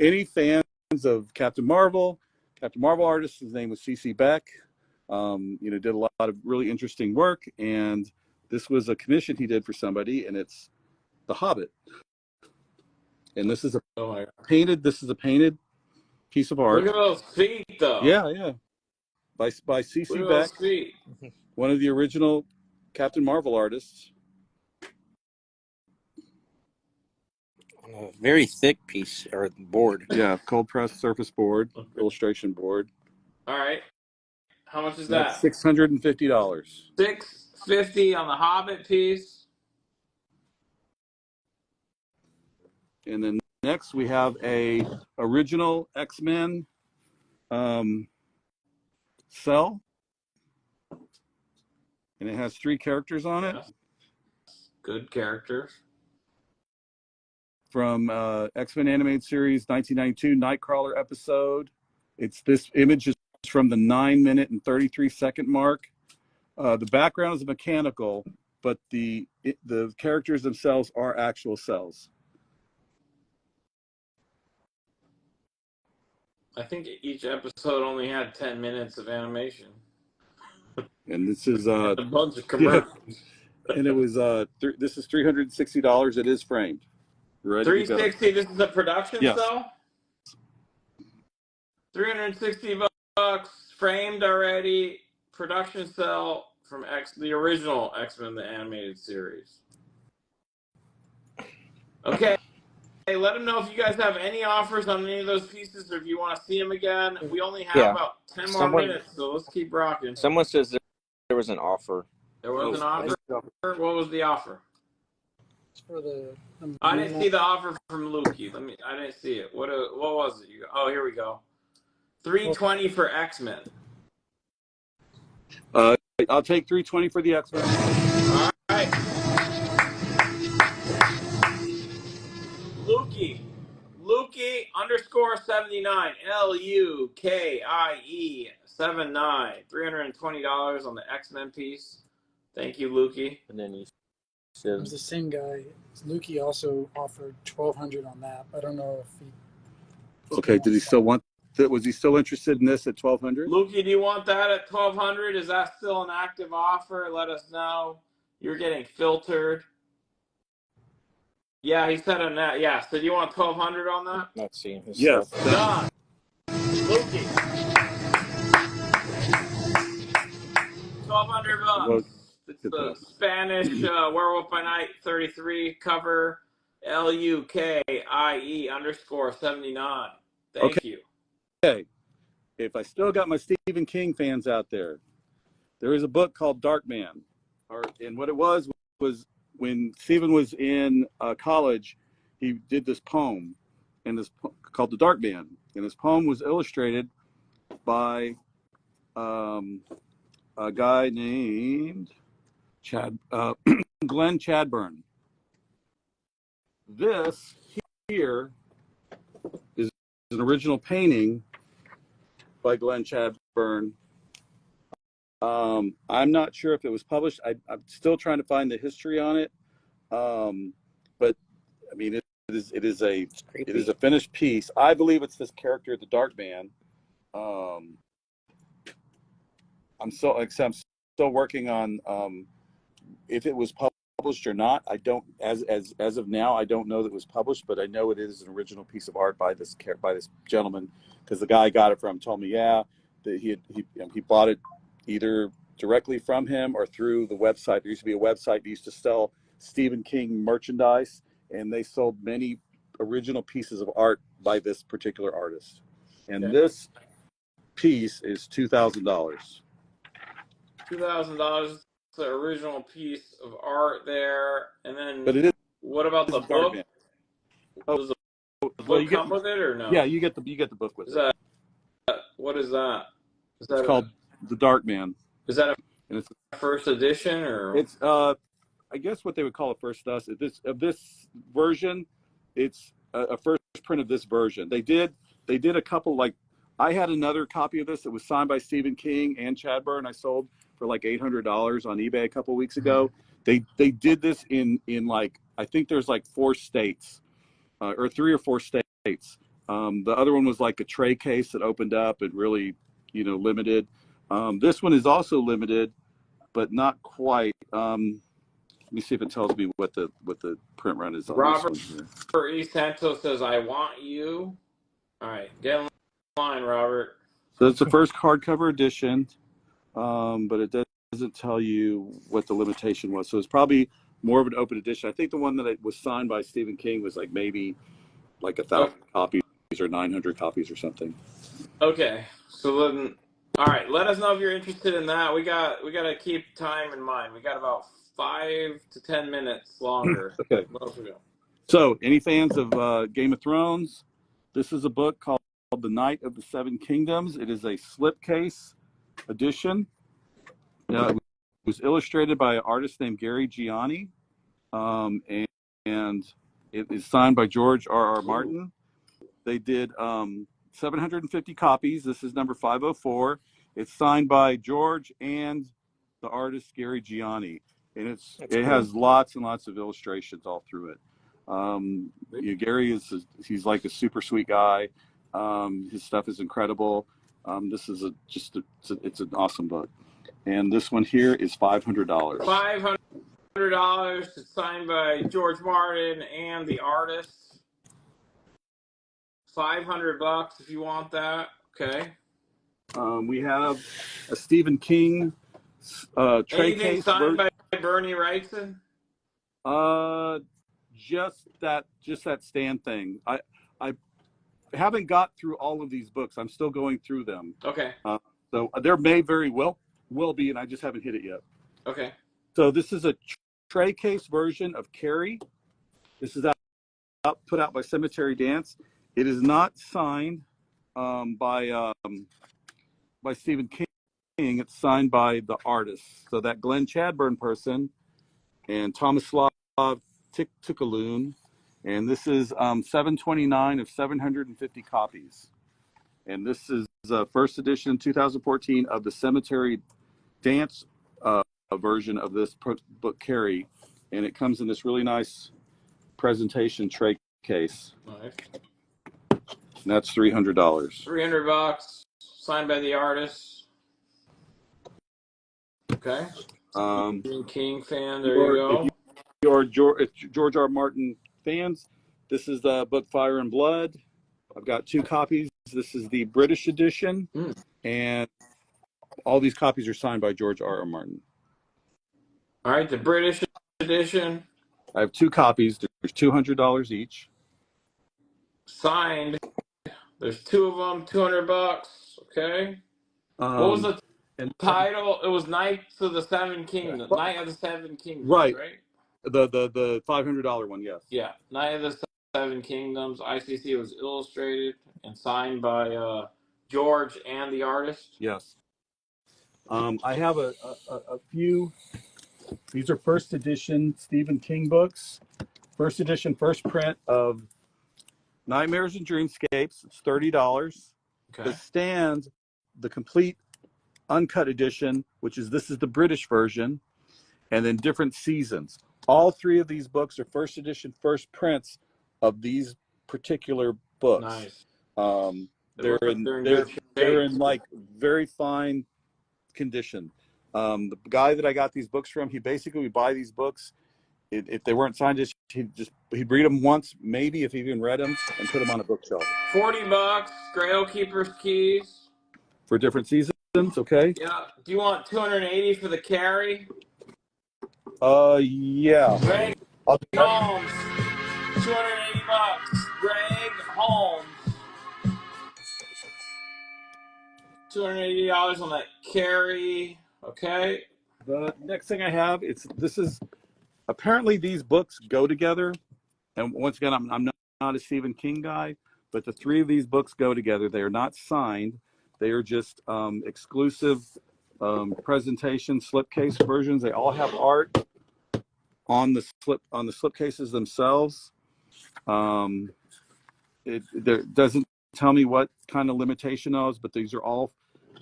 Any fans of Captain Marvel? Captain Marvel artist, his name was C.C. Beck. You know, did a lot of really interesting work, and this was a commission he did for somebody, and it's The Hobbit. And this is a painted piece of art. Look at those feet, though. Yeah. By C.C. Look at Beck, those feet. one of the original Captain Marvel artists. On a very thick piece or board. Yeah, cold pressed surface board, illustration board. All right. How much is That's that? $650. $650 on the Hobbit piece. And then next we have a original X-Men cell, and it has 3 characters on it. Good characters. From X-Men animated series 1992 Nightcrawler episode. This image is from the 9-minute and 33-second mark. The background is mechanical, but the characters themselves are actual cells. I think each episode only had 10 minutes of animation. And this is A bunch of commercials. and it was this is $360. It is framed. Ready to go. $360. This is a production Yes. cell. $360 framed already. Production cell from the original X-Men the animated series. Okay. Hey, let them know if you guys have any offers on any of those pieces, or if you want to see them again. We only have about 10 more minutes, so let's keep rocking. Someone says there was an offer. There was an offer. What was the offer? For the I didn't see the offer from Lukey. I didn't see it. What was it? Oh, here we go. $320 for X-Men. I'll take $320 for the X-Men. All right. Lukey _79. LUKIE 79. $320 on the X-Men piece. Thank you, Lukey. And then you it said was the same guy. Lukey also offered $1,200 on that. I don't know if he. Okay, did he still want that? Was he still interested in this at $1,200? Lukey, do you want that at $1,200? Is that still an active offer? Let us know. You're getting filtered. Yeah, he said on that. Yeah, so do you want $1,200 on that? not seeing his Yes. stuff. Done. Lukey. $1,200. It's the Spanish Werewolf by Night 33 cover. LUKIE _79. Thank you. Okay, if I still got my Stephen King fans out there, there is a book called Darkman, and what it was when Stephen was in college, he did this poem, and this called The Darkman, and this poem was illustrated by a guy named Glenn Chadbourne. This here is an original painting by Glenn Chadbourne. I'm not sure if it was published. I'm still trying to find the history on it. But I mean, it is a finished piece. I believe it's this character, the Dark Man. I'm still working on if it was published or not. I don't, as of now, I don't know that it was published, but I know it is an original piece of art by this gentleman, because the guy I got it from told me, yeah, that he bought it either directly from him or through the website. There used to be a website that used to sell Stephen King merchandise, and they sold many original pieces of art by this particular artist. And this piece is $2,000. $2,000. The original piece of art there, and then. But it is. What about the book? Does the book come with it or no? Yeah, you get the book with it. What is that? It's called The Dark Man. Is that and it's a first edition or? It's I guess what they would call a first of this version. It's a first print of this version. They did a couple, like I had another copy of this that was signed by Stephen King and Chadbourne. I sold for like $800 on eBay a couple weeks ago. They did this in like, I think there's like 4 states, or 3 or 4 states. The other one was like a tray case that opened up and really, limited. This one is also limited, but not quite. Let me see if it tells me what the print run is on Robert this one here. E. Santos says, "I want you." All right, get in line, Robert. So it's the first hardcover edition, but it doesn't tell you what the limitation was. So it's probably more of an open edition. I think the one that was signed by Stephen King was like maybe like 1,000 copies or 900 copies or something. Okay, so then, all right. Let us know if you're interested in that. We got to keep time in mind. We got about 5 to 10 minutes longer. Okay. What else we got? So, any fans of Game of Thrones? This is a book called The Knight of the Seven Kingdoms. It is a slipcase edition. It was illustrated by an artist named Gary Gianni, and it is signed by George R.R. Martin. They did 750 copies. This is number 504. It's signed by George and the artist Gary Gianni, and it has lots and lots of illustrations all through it. Gary he's like a super sweet guy. His stuff is incredible. This is it's an awesome book. And this one here is $500. $500. It's signed by George Martin and the artist. $500 if you want that. Okay. We have a Stephen King tray Anything case. Signed by Bernie Wrightson? Just that stand thing. I haven't got through all of these books. I'm still going through them. Okay. So there may very well be, and I just haven't hit it yet. Okay. So this is a tray case version of Carrie. This is put out by Cemetery Dance. It is not signed by Stephen King. It's signed by the artist. So that Glenn Chadbourne person and Tomislav Tikaloon. And this is 729 of 750 copies. And this is the first edition, 2014, of the Cemetery Dance version of this book, Carrie. And it comes in this really nice presentation tray case. Nice. And that's $300. $300, signed by the artist. Okay. King fan, there you go. If you're George R. Martin fans, this is the book Fire and Blood. I've got 2 copies. This is the British edition, and all these copies are signed by George R. R. Martin. All right, the British edition. I have 2 copies. There's $200 each. Signed. There's 2 of them, $200. Okay. What was the title? It was Knights of the Seven Kingdoms. Knight of the Seven Kingdoms. Right. The $500 one, yes. Yeah. Knight of the Seven Kingdoms. ICC was illustrated and signed by George and the artist. Yes. I have a few. These are first edition Stephen King books. First edition, first print of Nightmares and Dreamscapes. It's $30. Okay. The Stand, the complete uncut edition, this is the British version, and then different seasons. All 3 of these books are first edition, first prints of these particular books. Nice. They They're look like in they're in they're, good they're shape. in like very fine condition. The guy that I got these books from, he basically would buy these books. If they weren't signed, he'd read them once, maybe if he even read them, and put them on a bookshelf $40. Grail Keeper's Keys. for different seasons. Okay. Yeah. Do you want 280 for the carry? Yeah. Greg I'll, Holmes. $280. Greg Holmes. $280 on that carry. Okay. the next thing I have, apparently these books go together. And once again, I'm not a Stephen King guy, but the three of these books go together. They are not signed. They are just exclusive presentation slipcase versions. They all have art on the slipcases themselves. It doesn't tell me what kind of limitation those, but these are all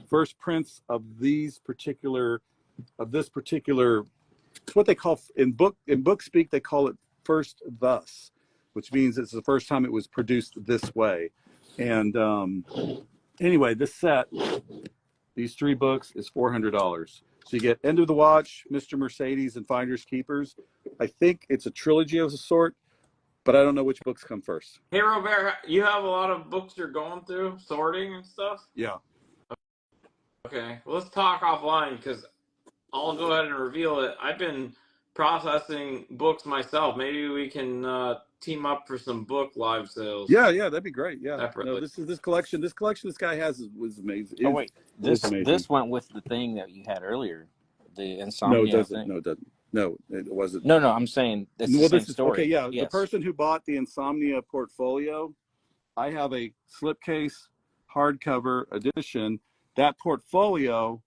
first prints of this particular. It's what they call in book speak. They call it first thus, which means it's the first time it was produced this way. And anyway, this set, these three books, is $400. So you get End of the Watch, Mr. Mercedes, and Finders Keepers. I think it's a trilogy of a sort, but I don't know which books come first. Hey, Robert, you have a lot of books you're going through, sorting and stuff? Yeah. Okay. Well, let's talk offline because I'll go ahead and reveal it. I've been processing books myself. Maybe we can team up for some book live sales. Yeah, that'd be great. Yeah. Separately. No, this collection this guy has was amazing. Oh wait, is amazing. this went with the thing that you had earlier, the No, insomnia it doesn't. thing. No, it doesn't. No, it wasn't. No, I'm saying it's the Well, same this is story. okay. Yeah, Yes. the person who bought the Insomnia portfolio, I have a slipcase hardcover edition. That portfolio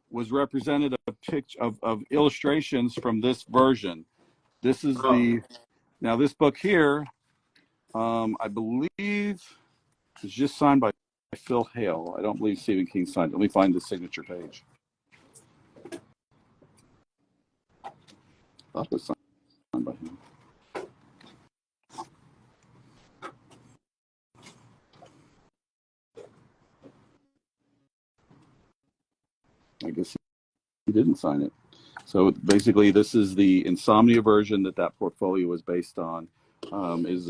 was represented a picture of illustrations from this version. This is now this book here. I believe is just signed by Phil Hale. I don't believe Stephen King signed it. Let me find the signature page. I thought it was signed by him. I guess he didn't sign it. So basically, this is the Insomnia version that portfolio was based on. Is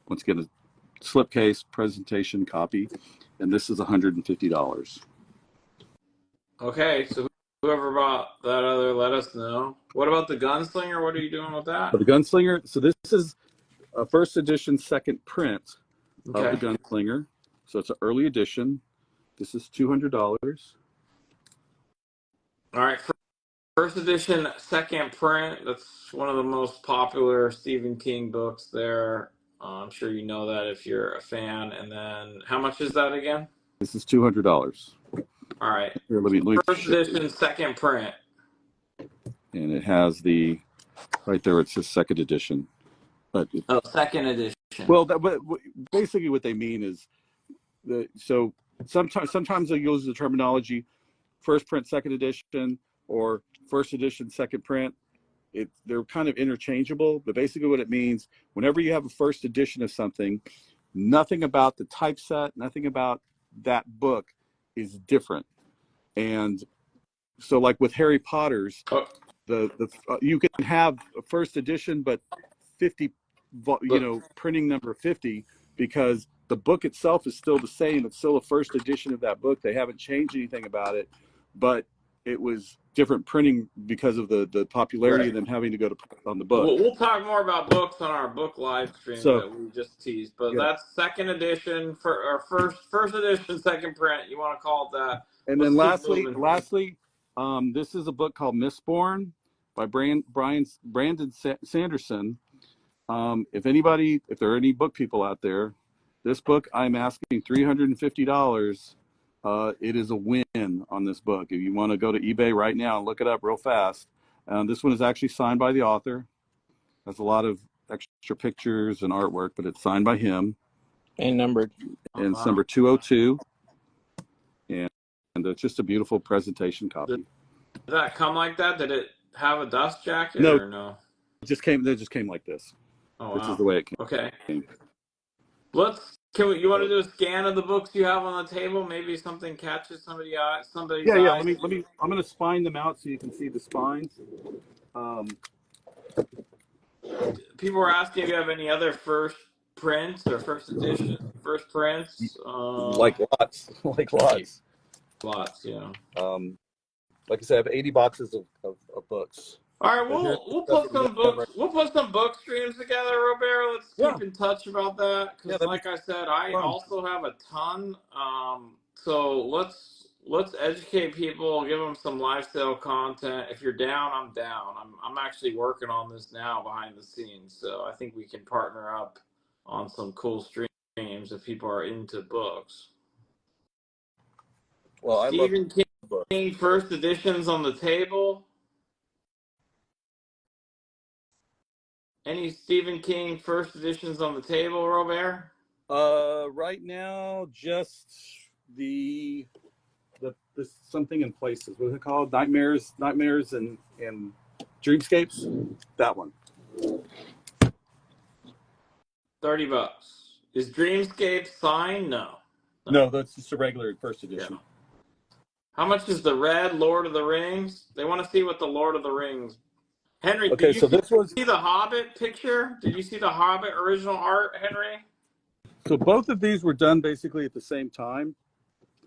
once again a slipcase presentation copy, and this is $150. Okay, so whoever bought that other, let us know. What about the Gunslinger? What are you doing with that? For the Gunslinger, so this is a first edition second print of the Gunslinger. So it's an early edition. This is $200. All right, first edition, second print. That's one of the most popular Stephen King books there. I'm sure you know that if you're a fan. And then how much is that again? This is $200. All right. Here, let me First edition, second print. And it has the right there. It says second edition. But Second edition. well, but basically what they mean is so sometimes they use the terminology first print, second edition, or first edition, second print. They're kind of interchangeable, but basically what it means, whenever you have a first edition of something, nothing about the typeset, nothing about that book is different. And so like with Harry Potter's, you can have a first edition, but 50, printing number 50, because the book itself is still the same. It's still a first edition of that book. They haven't changed anything about it, but it was different printing because of the popularity of them having to go to on the book. We'll talk more about books on our book live stream that we just teased, but that's second edition or first edition, second print. You want to call it that? And then lastly, this is a book called Mistborn by Brandon Sanderson. If there are any book people out there, this book I'm asking $350. It is a win on this book. If you want to go to eBay right now and look it up real fast, this one is actually signed by the author. Has a lot of extra pictures and artwork, but it's signed by him. And numbered. And it's number 202. And it's just a beautiful presentation copy. Did that come like that? Did it have a dust jacket? No. Or no? They just came like this. Oh which is wow. the way it Okay. came. You want to do a scan of the books you have on the table? Maybe something catches somebody's Yeah. eyes. I'm going to spine them out so you can see the spines. Um, People were asking if you have any other first prints or first prints. like lots, like lots. Lots, yeah. Um, like I said, I have 80 boxes of books. All right, But here's we'll stuff put that we some have books. right. We'll put some book streams together, Roberto. Let's Yeah, keep in touch about that yeah, because, that'd be like I said, I fun. also have a ton. So let's educate people, give them some lifestyle content. If you're down, I'm down. I'm actually working on this now behind the scenes, so I think we can partner up on some cool streams if people are into books. Well, I love Stephen books. King first editions on the table. Any Stephen King first editions on the table, Robert? Right now, just the something in places. What is it called? Nightmares and Dreamscapes. That one. $30. Is Dreamscape signed? No. No, that's just a regular first edition. Yeah. How much is the red Lord of the Rings? They want to see what the Lord of the Rings. Henry, Okay, did you so this was see the Hobbit picture? Did you see the Hobbit original art, Henry? so both of these were done basically at the same time,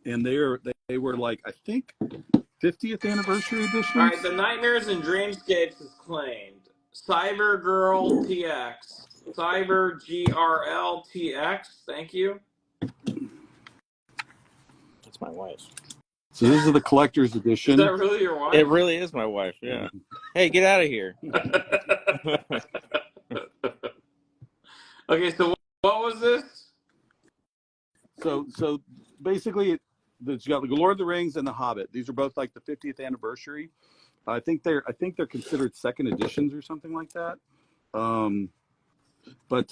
and they were like I think 50th anniversary editions. All right, the Nightmares and Dreamscapes is claimed. Cyber Girl TX. Cyber GRL TX. Thank you. That's my wife. So this is the collector's Is edition. that really your wife? It really is my wife. Yeah. Hey, get out of here. Okay, so what was this? So basically, you got the Lord of the Rings and the Hobbit. These are both like the 50th anniversary. I think they're considered second editions or something like that. But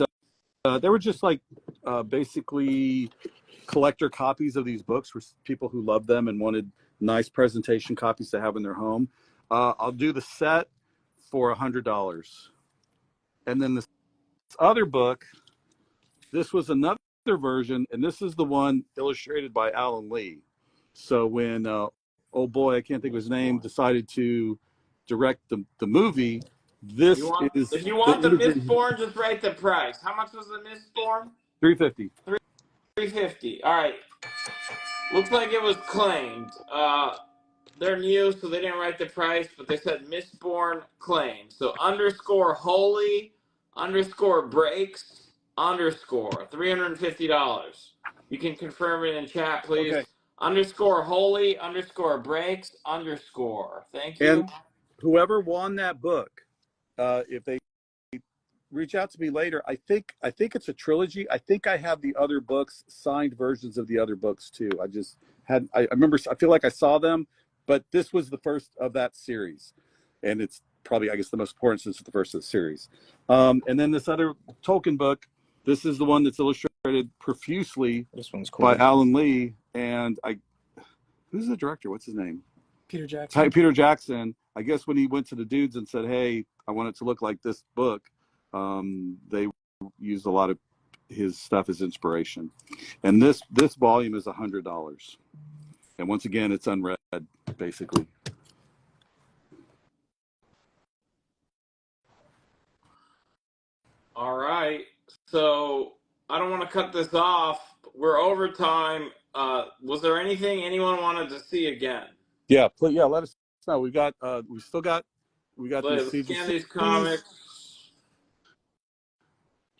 they were just like basically collector copies of these books for people who loved them and wanted nice presentation copies to have in their home. I'll do the set for $100, and then this other book. This was another version, and this is the one illustrated by Alan Lee. So when oh boy, I can't think of his name, decided to direct the movie, this if you want the Mistborn, just write the price. How much was the Mistborn? $350. $350. All right. Looks like it was claimed. They're new, so they didn't write the price, but they said Mistborn claimed. So underscore holy underscore breaks underscore $350. You can confirm it in chat, please. Okay. Underscore holy underscore breaks underscore. Thank you. And whoever won that book, if they reach out to me later, I think it's a trilogy. I think I have the other books, signed versions of the other books too. I remember, I feel like I saw them, but this was the first of that series, and it's probably, I guess, the most important since it's the first of the series. And then this other Tolkien book, this is the one that's illustrated profusely. This one's cool. By Alan Lee, and who's the director? What's his name? Peter Jackson. Peter Jackson. I guess when he went to the dudes and said, "Hey, I want it to look like this book," they used a lot of his stuff as inspiration. And this volume is $100, and once again, it's unread, basically. All right. So I don't want to cut this off. We're over time. Was there anything anyone wanted to see again? Yeah, let us know. We still got Let's scan these comics.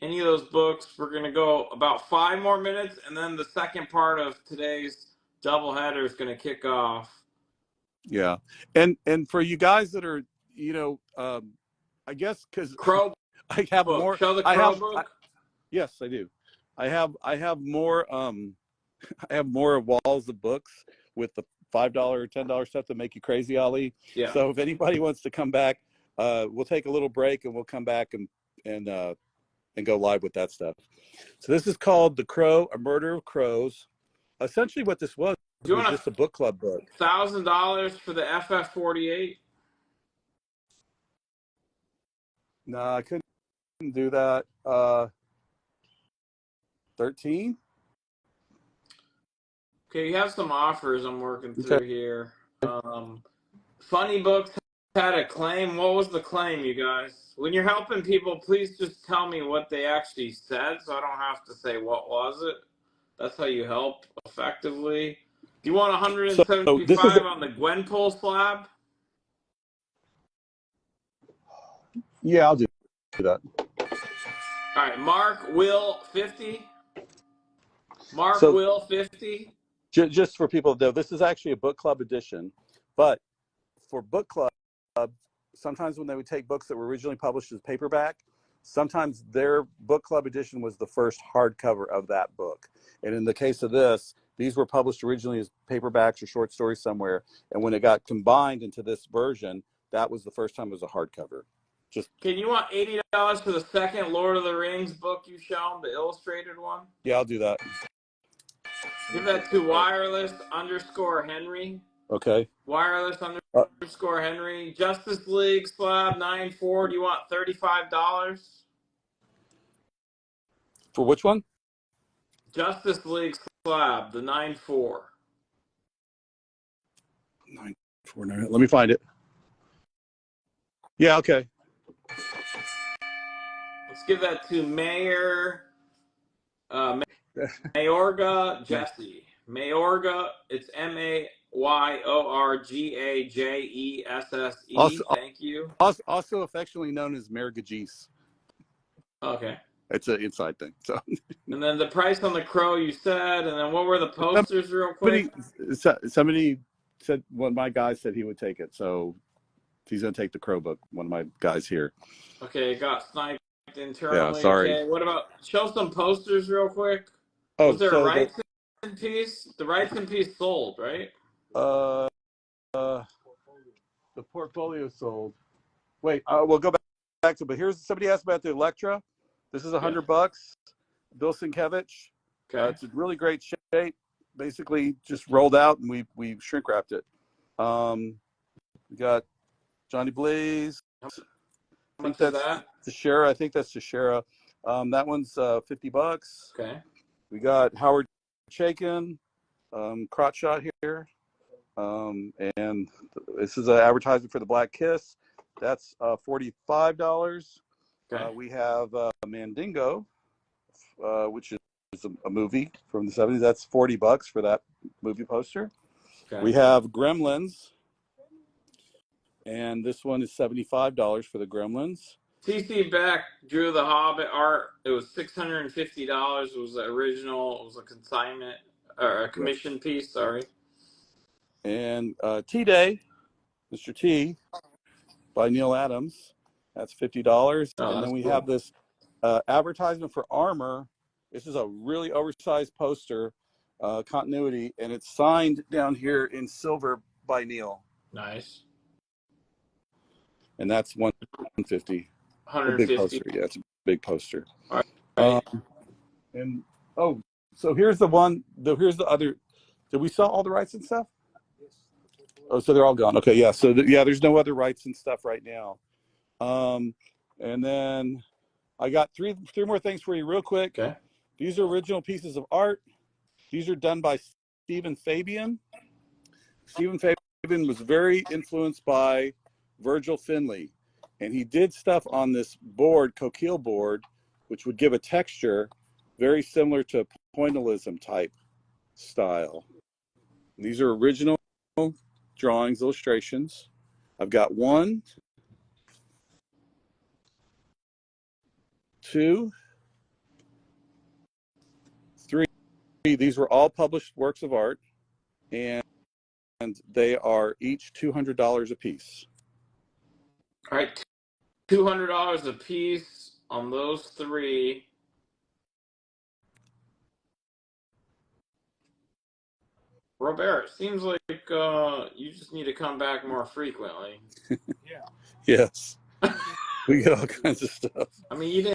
Any of those books. We're going to go about 5 more minutes, and then the second part of today's doubleheader is going to kick off. Yeah. And for you guys that are, I guess because Crow I have book. more. Show the Crow book. Yes, I do. I have more. I have more walls of books with the $5 or $10 stuff that make you crazy, Ali. Yeah. So if anybody wants to come back, we'll take a little break and we'll come back and go live with that stuff. So this is called The Crow: A Murder of Crows. Essentially, what this was just a book club book. $1,000 for the FF48. No, I couldn't do that. 13. Okay, you have some offers I'm working Okay. through here. Funny Books had a claim. What was the claim, you guys? When you're helping people, please just tell me what they actually said so I don't have to say what was it. That's how you help effectively. Do you want So this is 175 on the Gwenpool slab? yeah, I'll do that. All right, Mark will 50. Mark So will 50. just for people to know, this is actually a book club edition, but for book club, sometimes when they would take books that were originally published as paperback, sometimes their book club edition was the first hardcover of that book. And in the case of this, these were published originally as paperbacks or short stories somewhere, and when it got combined into this version, that was the first time it was a hardcover. Can you want $80 for the second Lord of the Rings book you shown, the illustrated one? Yeah, I'll do that. Give that to wireless _ Henry. Okay. Wireless _ Henry. Justice League slab 9.4. Do you want $35? For which one? Justice League slab, the 9.4. 949. Let me find it. Yeah, okay. Let's give that to Mayor Mayorga Jesse. Mayorga, it's Mayorgajesse. Thank you. Also affectionately known as Marigajis. Okay. It's an inside thing. So. And then the price on the crow you said, and then what were the posters real quick? Somebody said, one of my guys said he would take it, so he's going to take the crow book, one of my guys here. Okay, it got sniped internally. Yeah, sorry. Okay, what about, show some posters real quick. Oh, Was there a rights in piece? The rights in piece sold, right? The portfolio sold. Wait, we'll go back to, but here's, somebody asked about the Electra. This is $100. Bill Sienkiewicz. Okay. It's in really great shape. Basically, just rolled out and we shrink wrapped it. We got Johnny Blaze. How much is that? Teixeira. I think that's Teixeira. That one's $50. Okay. We got Howard Chaykin, crotch shot here. And this is an advertisement for the Black Kiss. That's $45. Okay. We have Mandingo, which is a movie from the 70s. That's $40 for that movie poster. Okay. We have Gremlins, and this one is $75 for the Gremlins. TC Beck drew the Hobbit art. It was $650. It was the original. It was a consignment or a commission piece. Sorry. And T-Day, Mr. T, by Neil Adams. That's $50. Oh, and then we cool. have this advertisement for Armor. This is a really oversized poster, continuity, and it's signed down here in silver by Neil. Nice. And that's $150. 150. A big poster. Yeah, it's a big poster. All right. And so here's the one. Here's the other. Did we sell all the rights and stuff? Oh, so they're all gone. Okay, yeah. So there's no other rights and stuff right now. And then I got three more things for you real quick. Okay. These are original pieces of art. These are done by Stephen Fabian. Stephen Fabian was very influenced by Virgil Finley, and he did stuff on this board, coquille board, which would give a texture very similar to pointillism type style. These are original drawings, illustrations. I've got 1, 2, 3. These were all published works of art, and they are each $200 a piece. All right. $200 a piece on those 3. Robert, seems like you just need to come back more frequently. Yeah. Yes. We get all kinds of stuff. I mean, you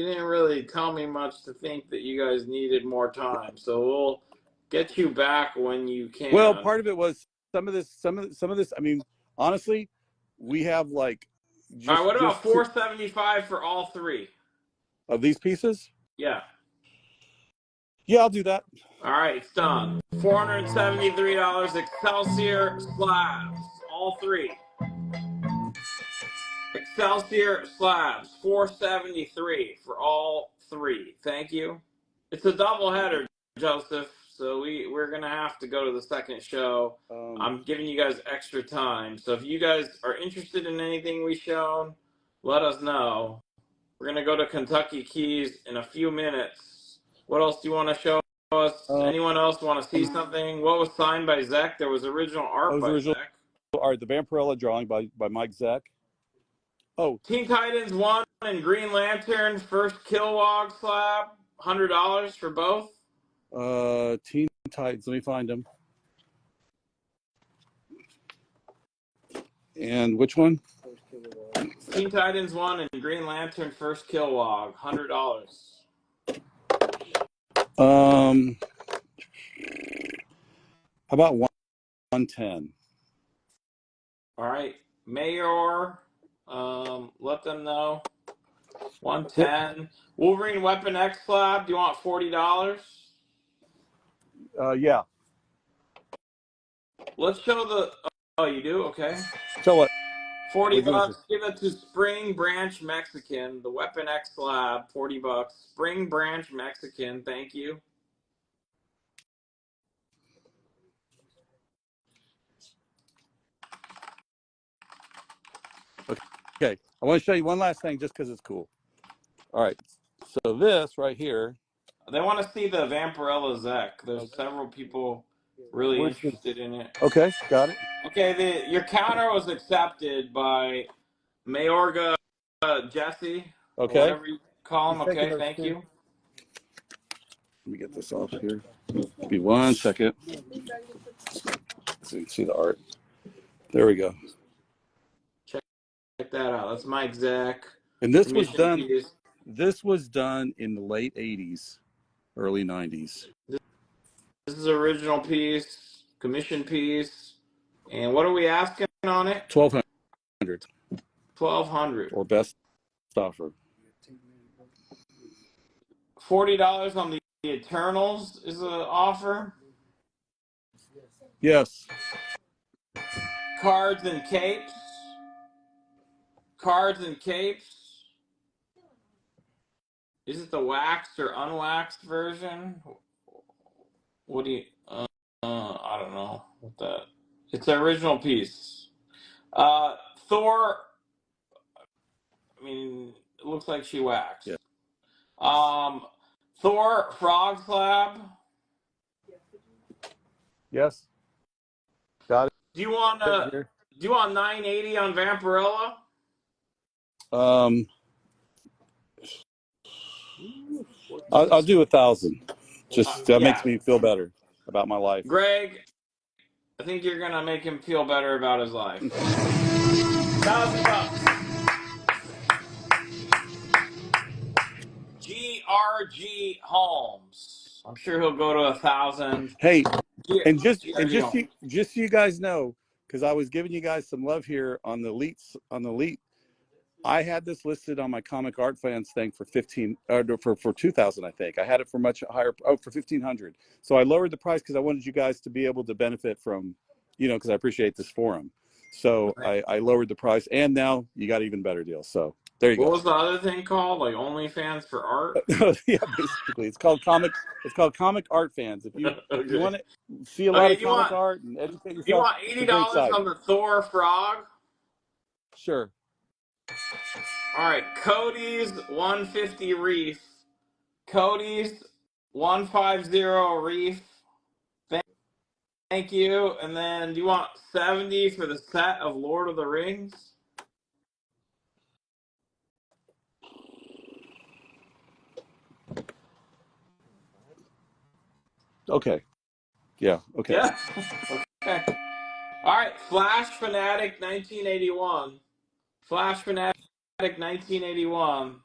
didn't really tell me much to think that you guys needed more time. So we'll get you back when you can. Well, part of it was some of this. I mean, honestly, we have like All right, what about just $475 for all three? of these pieces? Yeah. Yeah, I'll do that. All right, it's done. $473 Excelsior slabs, all three. Excelsior slabs, 473 for all three. Thank you. It's a double header, Joseph. So we're gonna have to go to the second show. I'm giving you guys extra time. So if you guys are interested in anything we've shown, let us know. We're gonna go to Kentucky Keys in a few minutes. What else do you want to show us? Anyone else want to see something? What was signed by Zach? There was original art by original Zach. art, the Vampirella drawing by Mike Zach. Oh, Teen Titans 1 and Green Lantern first Kilowog slab, $100 for both. Teen Titans. Let me find them. And which one? Teen Titans 1 and Green Lantern first Kilowog, $100. How about 110? All right, Mayor, let them know. 110. Wolverine Weapon X slab. Do you want $40? Yeah. Let's show the. Oh, you do? Okay. So what? 40 We're doing bucks. Give it to Spring Branch Mexican. The Weapon X slab. 40 bucks. Spring Branch Mexican. Thank you. Okay. I want to show you one last thing just because it's cool. All right. So this right here. They want to see the Vampirella Zek. There's several people really interested in it. Okay, got it. Okay, your counter was accepted by Mayorga Jesse. Okay. Whatever you call him. Okay, thank you. Let me get this off here. Give me 1 second. So you can see the art. There we go. Check that out. That's Mike Zach. And this was Commission done. piece. This was done in the late 80s, early 90s. This is original piece, commission piece. And what are we asking on it? 1200 $1,200. or best offer. $40 on the Eternals is the offer. Yes. Cards and capes. Cards and capes. Is it the waxed or unwaxed version? What do you? I don't know what that. It's the original piece. Thor. I mean, it looks like she waxed. Yeah. Thor frog slab. Yes. Got it. Do you want Here. Do you want 980 on Vampirella? I'll do 1,000. Just that Yeah. makes me feel better about my life. Greg, I think you're gonna make him feel better about his life. $1,000. GRG Holmes. I'm sure he'll go to 1,000. Hey, and just GRG Holmes. so you guys know, because I was giving you guys some love here on the elite. I had this listed on my Comic Art Fans thing for 2,000. I think I had it for much higher. Oh, for 1,500. So I lowered the price because I wanted you guys to be able to benefit from, because I appreciate this forum. So I lowered the price, and now you got even better deals. So there you go. What was the other thing called? Like OnlyFans for art? Yeah, basically, it's called Comic Art Fans. If you Okay. you want to see a lot of comic art and educate yourself, You want $80 on the Thor frog? Sure. All right, Cody's 150 reef. Cody's 150 reef. Thank you. And then do you want 70 for the set of Lord of the Rings? Okay. Yeah. Okay. Yeah. Okay. All right, Flash Fanatic 1981. Flash Fanatic 1981.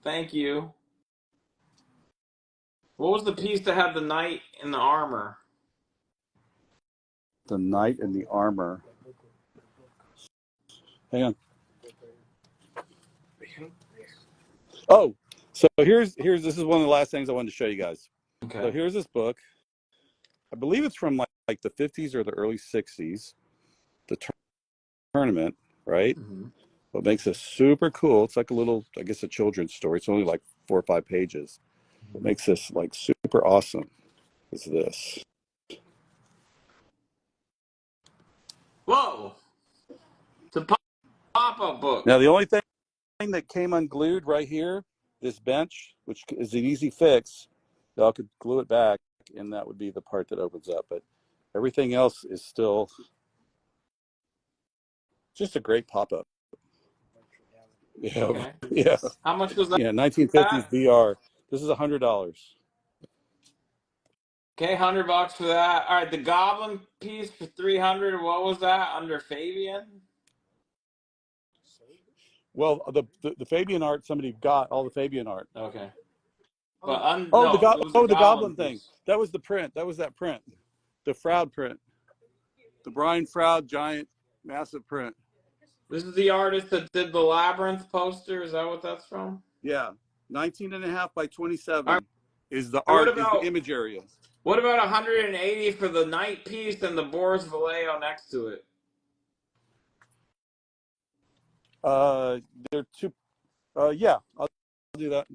Thank you. What was the piece that had the knight in the armor? The knight in the armor. Hang on. Oh, so here's this is one of the last things I wanted to show you guys. Okay. So here's this book. I believe it's from like the 50s or the early 60s. The Tournament, right? Mhm. What makes this super cool? It's like a little, I guess, a children's story. It's only like 4 or 5 pages. What makes this like super awesome is this. Whoa! It's a pop-up book. Now the only thing that came unglued right here, this bench, which is an easy fix, y'all could glue it back, and that would be the part that opens up. But everything else is still just a great pop-up. Yeah, Okay. yeah, How much was that? yeah. 1950s VR. This is $100. Okay, $100 for that. All right, the Goblin piece for 300. What was that under Fabian? Well, the Fabian art, somebody got all the Fabian art. Okay. But Oh, no, it was the the Goblin piece. thing. That was the print. That was that print. The Froud print. The Brian Froud giant, massive print. This is the artist that did the Labyrinth poster. Is that what that's from? Yeah, 19.5 by 27 All right. is the What art. Is about- the image area. What about 180 for the Night piece and the Boris Vallejo next to it? They're two. Yeah, I'll do that.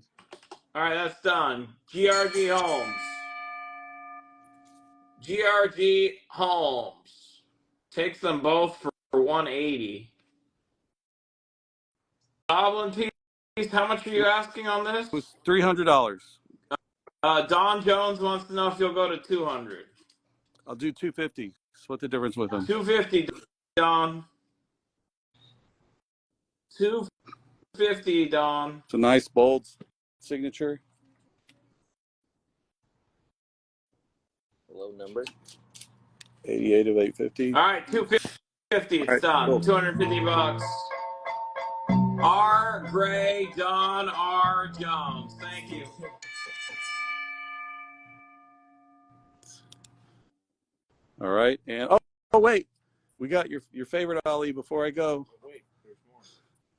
All right, that's done. GRG Holmes. GRG Holmes takes them both for 180. Goblin piece. How much are you asking on this? It was $300. Don Jones wants to know if you'll go to 200. I'll do 250. Split the difference with them. 250, Don. 250, Don. It's a nice bold signature. Low number. 88 of 850. All right, 250. It's All right, done. cool. $250. R. Gray, Don R. Jones. Thank you. All right, and oh wait, we got your favorite Ali. Before I go,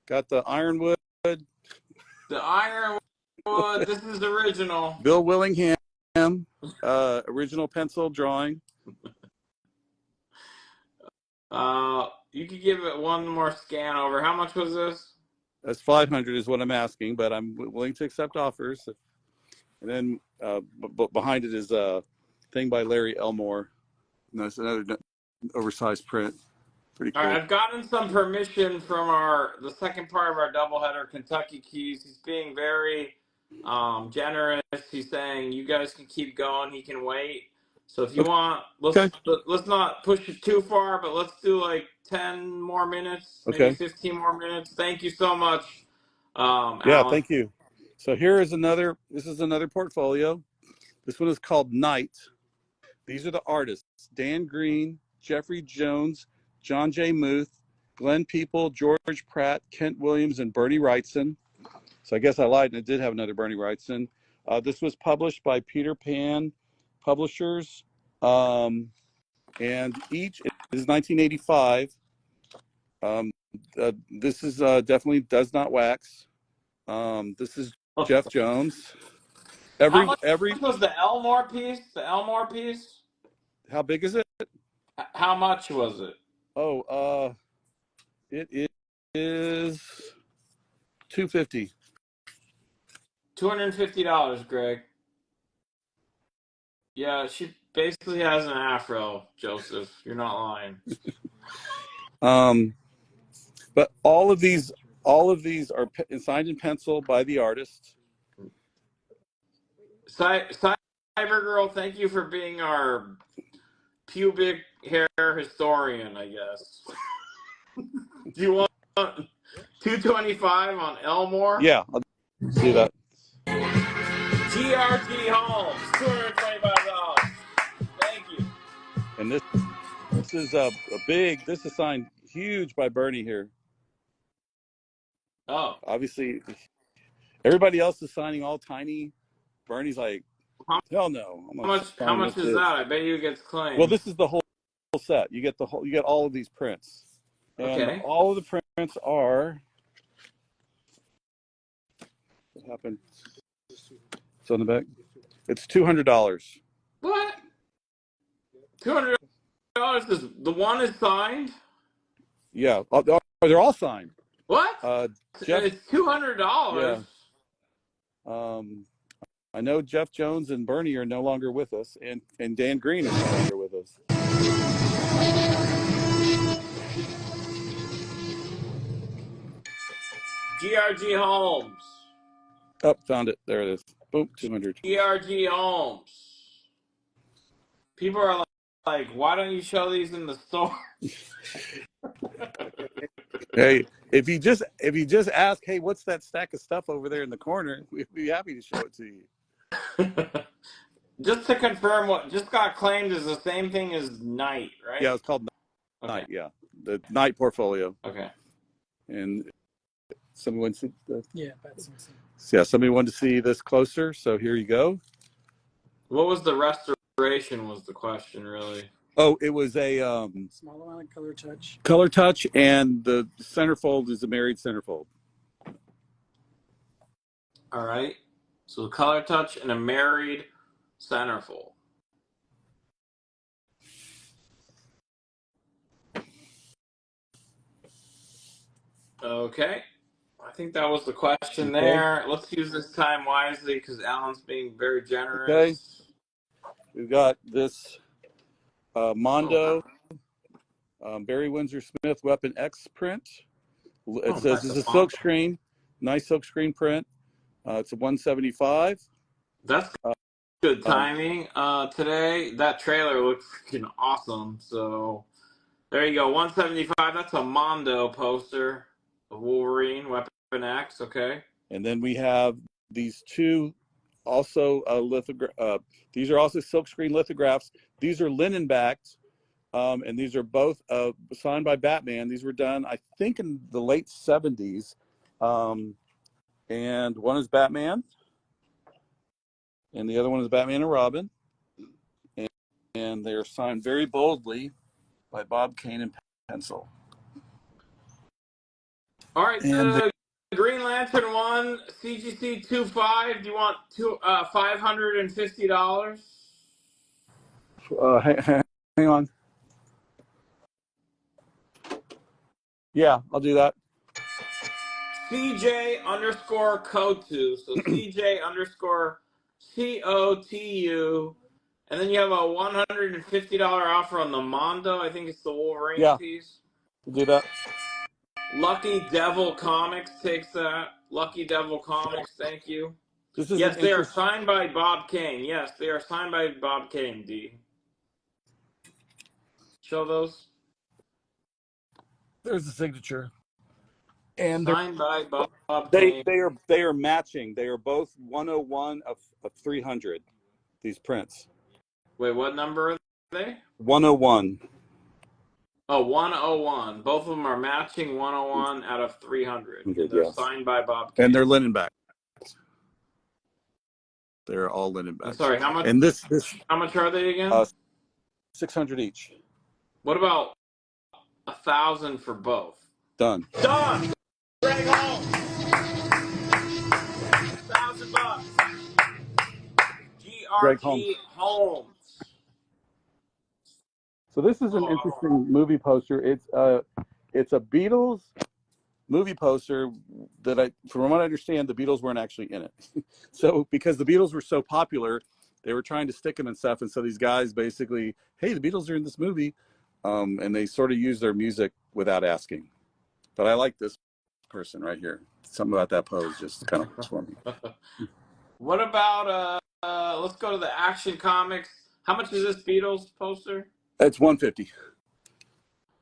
got the Ironwood. The Ironwood. This is original. Bill Willingham, original pencil drawing. You could give it one more scan over. How much was this? That's 500 is what I'm asking, but I'm willing to accept offers. And then behind it is a thing by Larry Elmore. And that's another oversized print. Pretty cool. All right, I've gotten some permission from the second part of our doubleheader, Kentucky Keys. He's being very generous. He's saying you guys can keep going. He can wait. So if you want, let's not push it too far, but let's do like 10 more minutes, maybe 15 more minutes. Thank you so much. Yeah, Alan. thank you. So here is another. This is another portfolio. This one is called Night. These are the artists: Dan Green, Jeffrey Jones, John J. Muth, Glenn People, George Pratt, Kent Williams, and Bernie Wrightson. So I guess I lied, and it did have another Bernie Wrightson. This was published by Peter Pan Publishers, and each is 1985. This is definitely does not wax. This is Jeff Jones. How much was the Elmore piece? The Elmore piece? How big is it? How much was it? Oh, it is $250. $250, Greg. Yeah, she basically has an afro, Joseph. You're not lying. But all of these are signed in pencil by the artist. Cyber Girl, thank you for being our pubic hair historian, I guess. Do you want 225 on Elmore? Yeah, I'll do that. GRG Holmes, $225. Thank you. And this is a big. This is signed huge by Bernie here. Oh, Obviously, everybody else is signing all tiny. Bernie's like, hell no. how much is that? I bet you it gets claimed. Well, this is the whole set. You get all of these prints, and all of the prints are What happened? It's on the back. It's $200. What? $200 is the one is signed? Yeah, they're all signed. What? Jeff, It's $200. I know Jeff Jones and Bernie are no longer with us, and Dan Green is no longer with us. GRG Holmes. Oh, found it. There it is. Boom, 200. GRG Holmes. People are like, why don't you show these in the store? Hey, if you just ask, hey, what's that stack of stuff over there in the corner? We'd be happy to show it to you. Just to confirm, what just got claimed is the same thing as Night, right? Yeah, it's called Night. Yeah, the Night portfolio. Okay. And someone said, Yeah, Pat Simpson. yeah, somebody wanted to see this closer, so here you go. What was the restoration? Was the question really? Oh, it was a Small amount of color touch. color touch, and the centerfold is a married centerfold. All right. So color touch and a married centerfold. Okay. I think that was the question there. Let's use this time wisely because Alan's being very generous. Okay. We've got this Mondo Barry Windsor Smith Weapon X print. It says it's a silk screen, nice silk screen print. It's a 175. That's good timing. Today that trailer looks freaking awesome. So there you go, 175. That's a Mondo poster of Wolverine Weapon X. Okay. And then we have these two, also these are also silkscreen lithographs. These are linen backed, and these are both signed by Batman. These were done, I think, in the late 70s. And one is Batman, and the other one is Batman and Robin. And they are signed very boldly by Bob Kane in pencil. All right. And Green Lantern 1, CGC 25. Do you want $550? Hang on. Yeah, I'll do that. CJ_Kotu. So CJ_COTU. And then you have a $150 offer on the Mondo. I think it's the Wolverine piece. We'll do that. Lucky Devil Comics takes that. Lucky Devil Comics, thank you. Yes, they are signed by Bob Kane. Yes, they are signed by Bob Kane, D. Show those. There's the signature. And signed by Bob Kane. They are matching. They are both 101 of 300, these prints. Wait, what number are they? 101. Oh, 101. Both of them are matching 101 out of 300. They're signed by Bob Kane. And they're linen back. They're all linen back. I'm sorry, how much? And this how much are they again? 600 each. What about 1,000 for both? Done. Done. Greg Holmes. $1,000. GRG Holmes. So this is an interesting movie poster. It's a Beatles movie poster that from what I understand, the Beatles weren't actually in it. So because the Beatles were so popular, they were trying to stick them and stuff. And so these guys basically, hey, the Beatles are in this movie. And they sort of use their music without asking. But I like this person right here. Something about that pose just kind of works for me. What about, let's go to the Action Comics. How much is this Beatles poster? It's 150.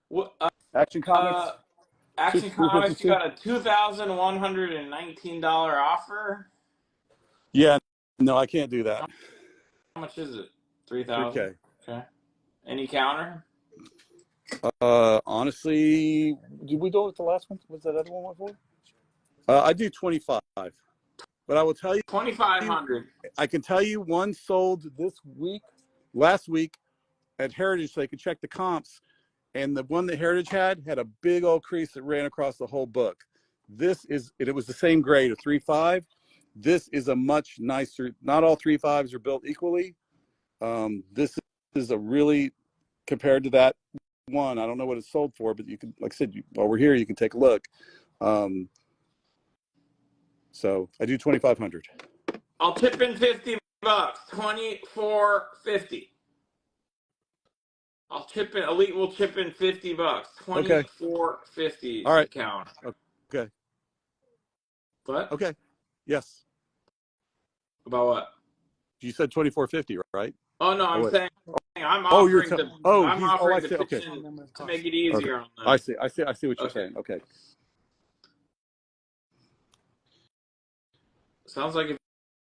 What, Action Comics? Action Comics, you got a $2,119 offer? Yeah, no, I can't do that. How much is it? $3,000? Okay. Any counter? Honestly, did we do it with the last one? Was that other one for? I do 25. But I will tell you, 2,500. I can tell you one sold last week at Heritage, so they could check the comps. And the one that Heritage had a big old crease that ran across the whole book. It was the same grade, a 3.5, This is a much nicer. Not all 3.5s are built equally. This is a really, compared to that one, I don't know what it's sold for, but you can, like I said, while we're here, you can take a look. So I do 2,500. I'll chip in $50. 24.50. I'll chip in. Elite will chip in $50. Okay. 24.50. All right. Count. Okay. What? Okay. Yes. About what? You said 24.50, right? Oh no, Oh, I'm wait. saying I'm Oh, you're offering to. oh, I'm he's. Oh, I offering to see. pitch Okay. in Number of to make costs. it easier on them. I see what you're Okay. saying. Okay. Sounds like if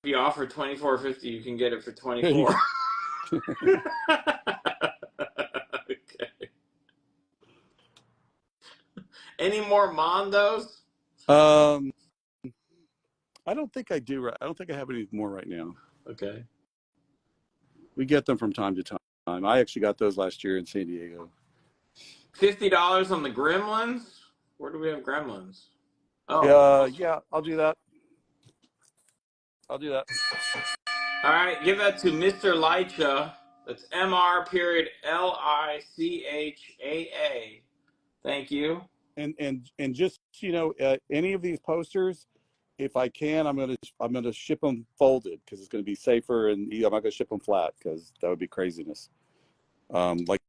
you offer 24.50, you can get it for 24. Okay. Any more Mondos? I don't think I do. I don't think I have any more right now. Okay. We get them from time to time. I actually got those last year in San Diego. $50 on the Gremlins? Where do we have Gremlins? Oh. Yeah, I'll do that. All right, give that to Mr. Licha. That's MR.LICHAA. Thank you. And just any of these posters, if I can, I'm gonna ship them folded because it's gonna be safer, and I'm not gonna ship them flat because that would be craziness. Like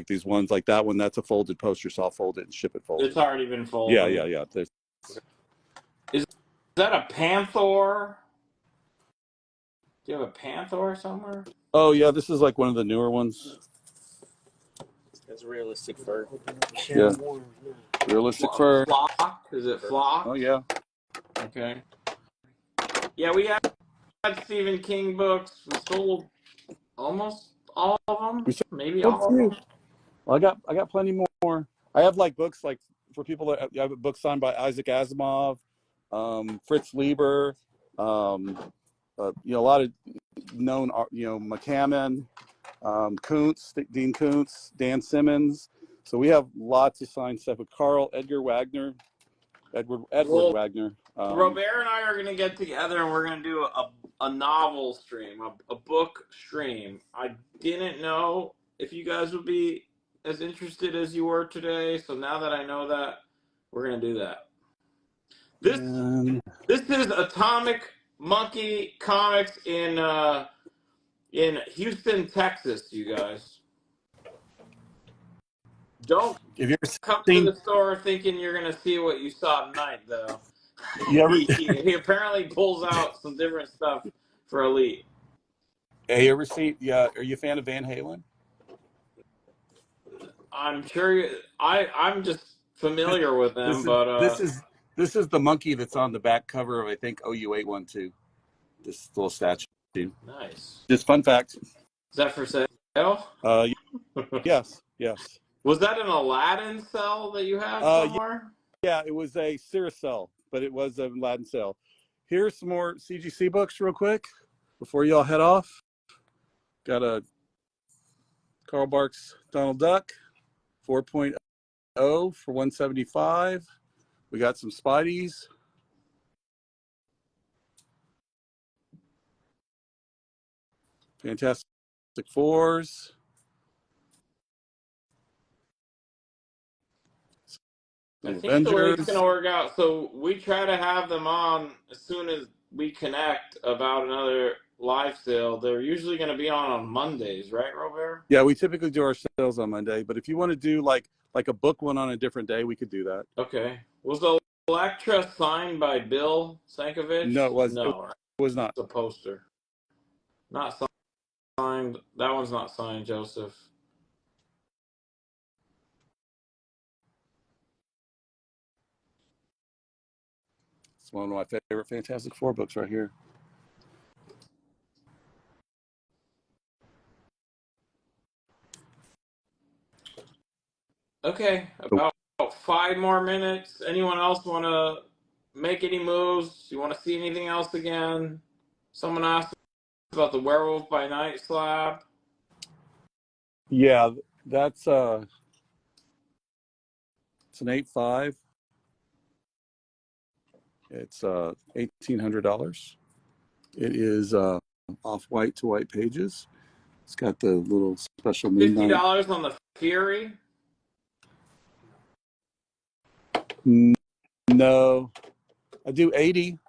these ones, like that one, that's a folded poster, so I'll fold it and ship it folded. It's already been folded. Yeah. Is that a Panther? Do you have a Panther somewhere? Oh yeah, this is like one of the newer ones. That's realistic fur. Yeah. Realistic fur. Flock? Is it Flock? Oh yeah. Okay. Yeah, we had Stephen King books. We sold almost all of them. Maybe all of them. Well, I got plenty more. I have like books like for people that I have a book signed by Isaac Asimov, Fritz Lieber, a lot of known, McCammon, Kuntz, Dean Kuntz, Dan Simmons. So we have lots of signed stuff with Edward Wagner. Robert and I are going to get together and we're going to do a novel stream, a book stream. I didn't know if you guys would be as interested as you were today. So now that I know that, we're going to do that. This is Atomic Monkey Comics in Houston, Texas, you guys. Don't come to the store thinking you're going to see what you saw tonight, though. He apparently pulls out some different stuff for Elite. Hey, you ever see? Yeah, are you a fan of Van Halen? I'm sure. I'm just familiar with them, this is the monkey that's on the back cover of I think OU812. This little statue. Nice. Just fun fact. Is that for sale? Yes. Was that an Aladdin cell that you have somewhere? Yeah, it was a Cirrus cell, but it was an Aladdin cell. Here's some more CGC books real quick before y'all head off. Got a Carl Barks Donald Duck 4.0 for $175. We got some Spideys. Fantastic Fours. I think the way it's going to work out, so we try to have them on as soon as we connect about another live sale. They're usually going to be on Mondays, right, Robert? Yeah, we typically do our sales on Monday, but if you want to do like a book one on a different day, we could do that. Okay. Was the Electra signed by Bill Sankovich? No, it was. No, It was not. It's a poster. Not signed. That one's not signed, Joseph. It's one of my favorite Fantastic Four books right here. Okay, about 5 more minutes. Anyone else want to make any moves? You want to see anything else again? Someone asked about the Werewolf by Night slab. Yeah, that's it's an 8.5. It's $1,800. It is off-white to white pages. It's got the little special midnight. $50 on the Fury. No, I do 80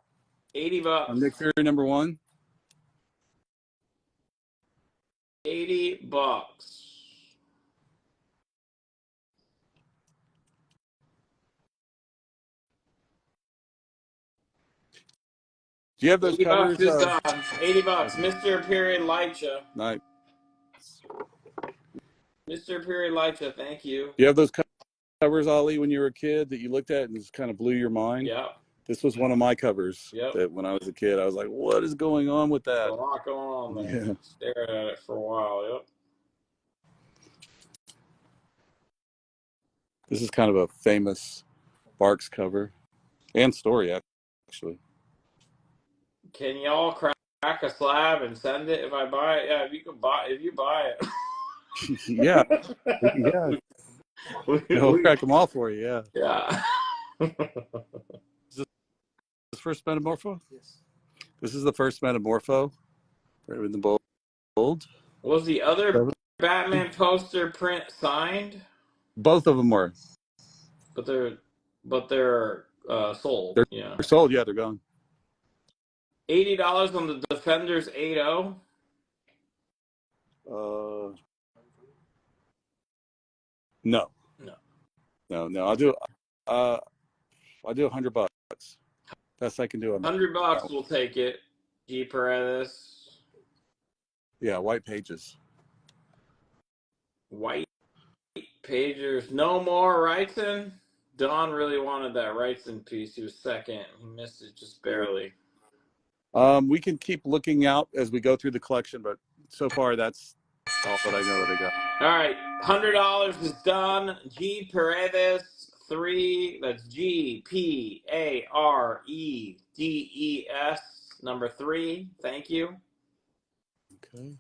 $80. on Nick Fury #1. $80. Do you have those $80 covers? is done. $80. Mr. Period Licha. Nice. Mr. Period Licha, thank you. Do you have those covers, Ollie, when you were a kid that you looked at and just kind of blew your mind? Yeah. This was one of my covers. Yep. That when I was a kid, I was like, "What is going on with There's that?" a lot going on there. Yeah. Stared at it for a while. Yep. This is kind of a famous Barks cover and story, actually. Can y'all crack a slab and send it if I buy it? Yeah, if you buy it. Yeah, yeah. We'll crack them all for you. Yeah. Yeah. This first Metamorpho? Yes. This is the first Metamorpho. Right in the bold. Was the other Batman poster print signed? Both of them were. But they're sold. They're sold. Yeah, they're gone. $80 on the Defenders 8.0. No. I'll do $100. Best I can do. $100 will take it. G. Paredes. Yeah, white pages. White pagers. No more Wrightson. Don really wanted that Wrightson piece. He was second. He missed it just barely. We can keep looking out as we go through the collection, but so far that's all that I know that I got. All right, $100 is done. G. Paredes 3. That's GPAREDES number 3. Thank you. Okay.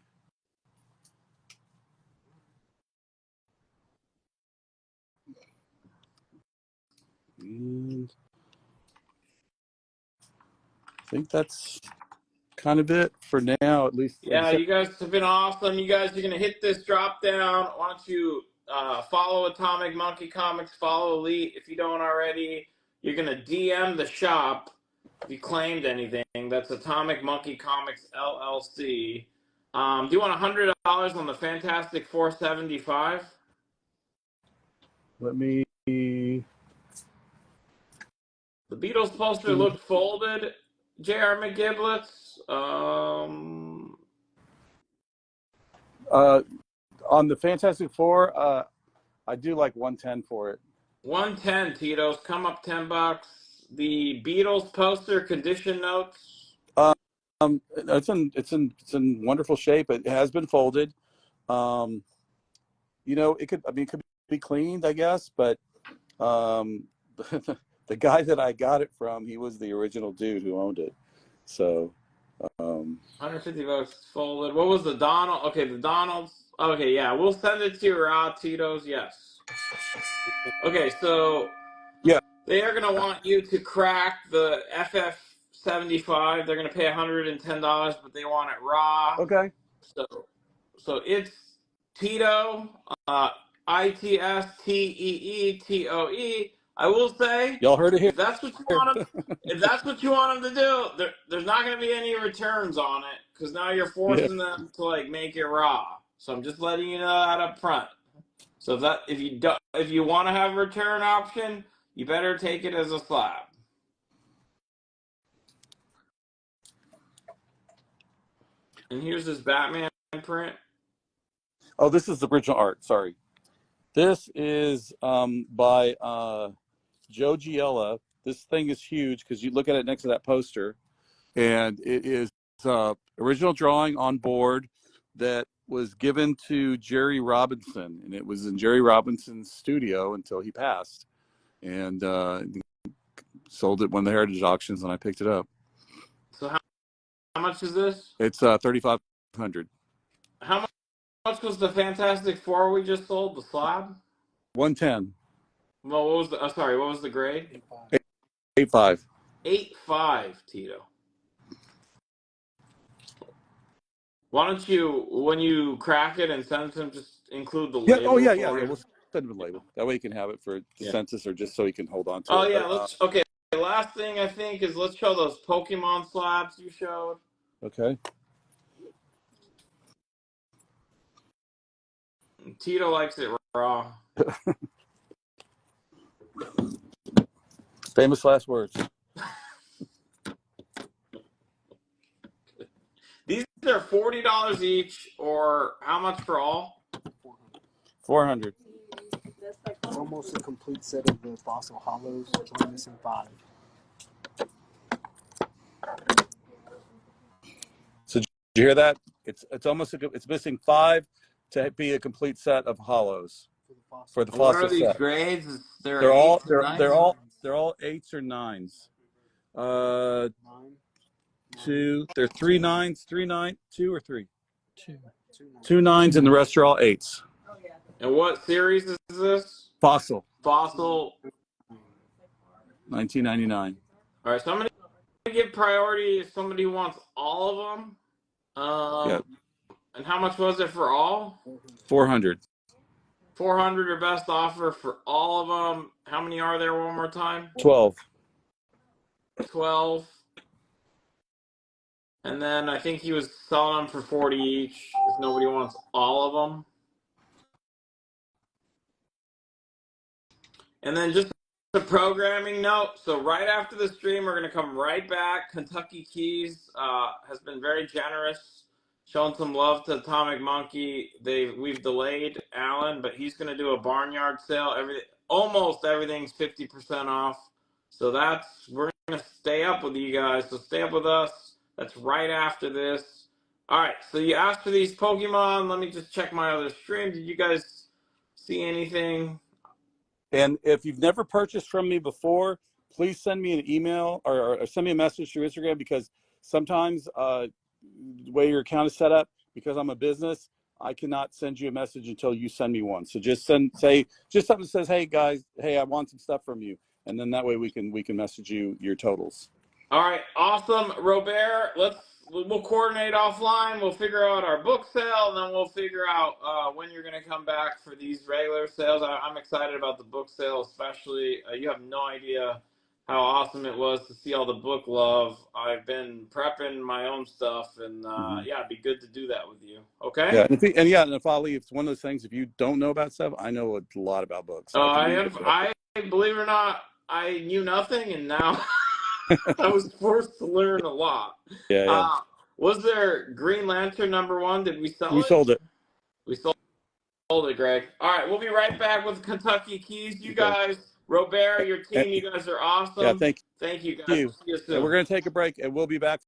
And I think that's kind of it for now, at least. Yeah, you guys have been awesome. You guys are going to hit this drop down. Why don't you follow Atomic Monkey Comics, follow Elite if you don't already. You're going to DM the shop if you claimed anything. That's Atomic Monkey Comics, LLC. Do you want $100 on the Fantastic 475? Let me. The Beatles poster looked folded. J.R. McGiblets. On the Fantastic Four, I do like 110 for it. 110, Tito's. Come up $10. The Beatles poster condition notes. It's in wonderful shape. It has been folded. It could be cleaned, I guess, but the guy that I got it from, he was the original dude who owned it. So $150 folded. What was the Donald? Okay, the Donald's. Okay, yeah, we'll send it to your Tito's. Yes. Okay, so yeah, they are gonna want you to crack the FF75. They're gonna pay $110, but they want it raw. Okay. So it's Tito, ITSTEETOE. I will say, y'all heard it here. If that's what you want them to do, there's not going to be any returns on it because now you're forcing them to make it raw. So I'm just letting you know that up front. So if you want to have a return option, you better take it as a slab. And here's this Batman print. Oh, this is the original art. Sorry, this is by Joe Giella. This thing is huge because you look at it next to that poster, and it is original drawing on board that was given to Jerry Robinson, and it was in Jerry Robinson's studio until he passed, and sold it one of the Heritage auctions, and I picked it up. So how much is this? It's $3,500. How much was the Fantastic Four we just sold? The slab? 110. Well, what was the grade? 8.5. 8.5, Tito. Why don't you, when you crack it and send them, just include the Yeah. label? Oh, yeah, for yeah, yeah. him? We'll send him a label. That way you can have it for the Yeah. census or just so he can hold on to Oh it. yeah, But, okay. The last thing I think is let's show those Pokemon slabs you showed. okay. Tito likes it raw. Famous last words. These are $40 each, or how much for all? 400. Almost a complete set of the Fossil Hollows. We're missing 5. So did you hear that? It's almost it's missing 5 to be a complete set of hollows for the And what are fossil these set. grades? They're all 8s or 9s. 2. They're 3 9s, 3 9, 2 or 3. 2 9s, and the rest are all 8s. And what series is this? Fossil. Fossil. 1999. All right, so I'm gonna give priority if somebody wants all of them. Yep. And how much was it for all? 400. 400 or best offer for all of them. How many are there one more time? 12. 12. And then I think he was selling them for 40 each if nobody wants all of them. And then just a programming note. So right after the stream, we're going to come right back. Kentucky Keys has been very generous, showing some love to Atomic Monkey. We've delayed Alan, but he's going to do a barnyard sale. Almost everything's 50% off. So we're going to stay up with you guys. So stay up with us. That's right after this. All right. So you asked for these Pokemon. Let me just check my other stream. Did you guys see anything? And if you've never purchased from me before, please send me an email or send me a message through Instagram, because sometimes the way your account is set up, because I'm a business, I cannot send you a message until you send me one. So just say something that says, "Hey guys, hey, I want some stuff from you," and then that way we can message you your totals. All right, awesome, Robert. We'll coordinate offline. We'll figure out our book sale, and then we'll figure out when you're going to come back for these regular sales. I'm excited about the book sale, especially. You have no idea how awesome it was to see all the book love. I've been prepping my own stuff, and yeah, it'd be good to do that with you. Okay? Yeah, and if Ali, it's one of those things. If you don't know about stuff, I know a lot about books. I believe it or not, I knew nothing, and now I was forced to learn a lot. Yeah. Was there Green Lantern #1? Did we sell it? We sold it. We sold it, Greg. All right, we'll be right back with Kentucky Keys. You guys, Robert, your team, you guys are awesome. Yeah, thank you guys. you. See you soon. And we're going to take a break, and we'll be back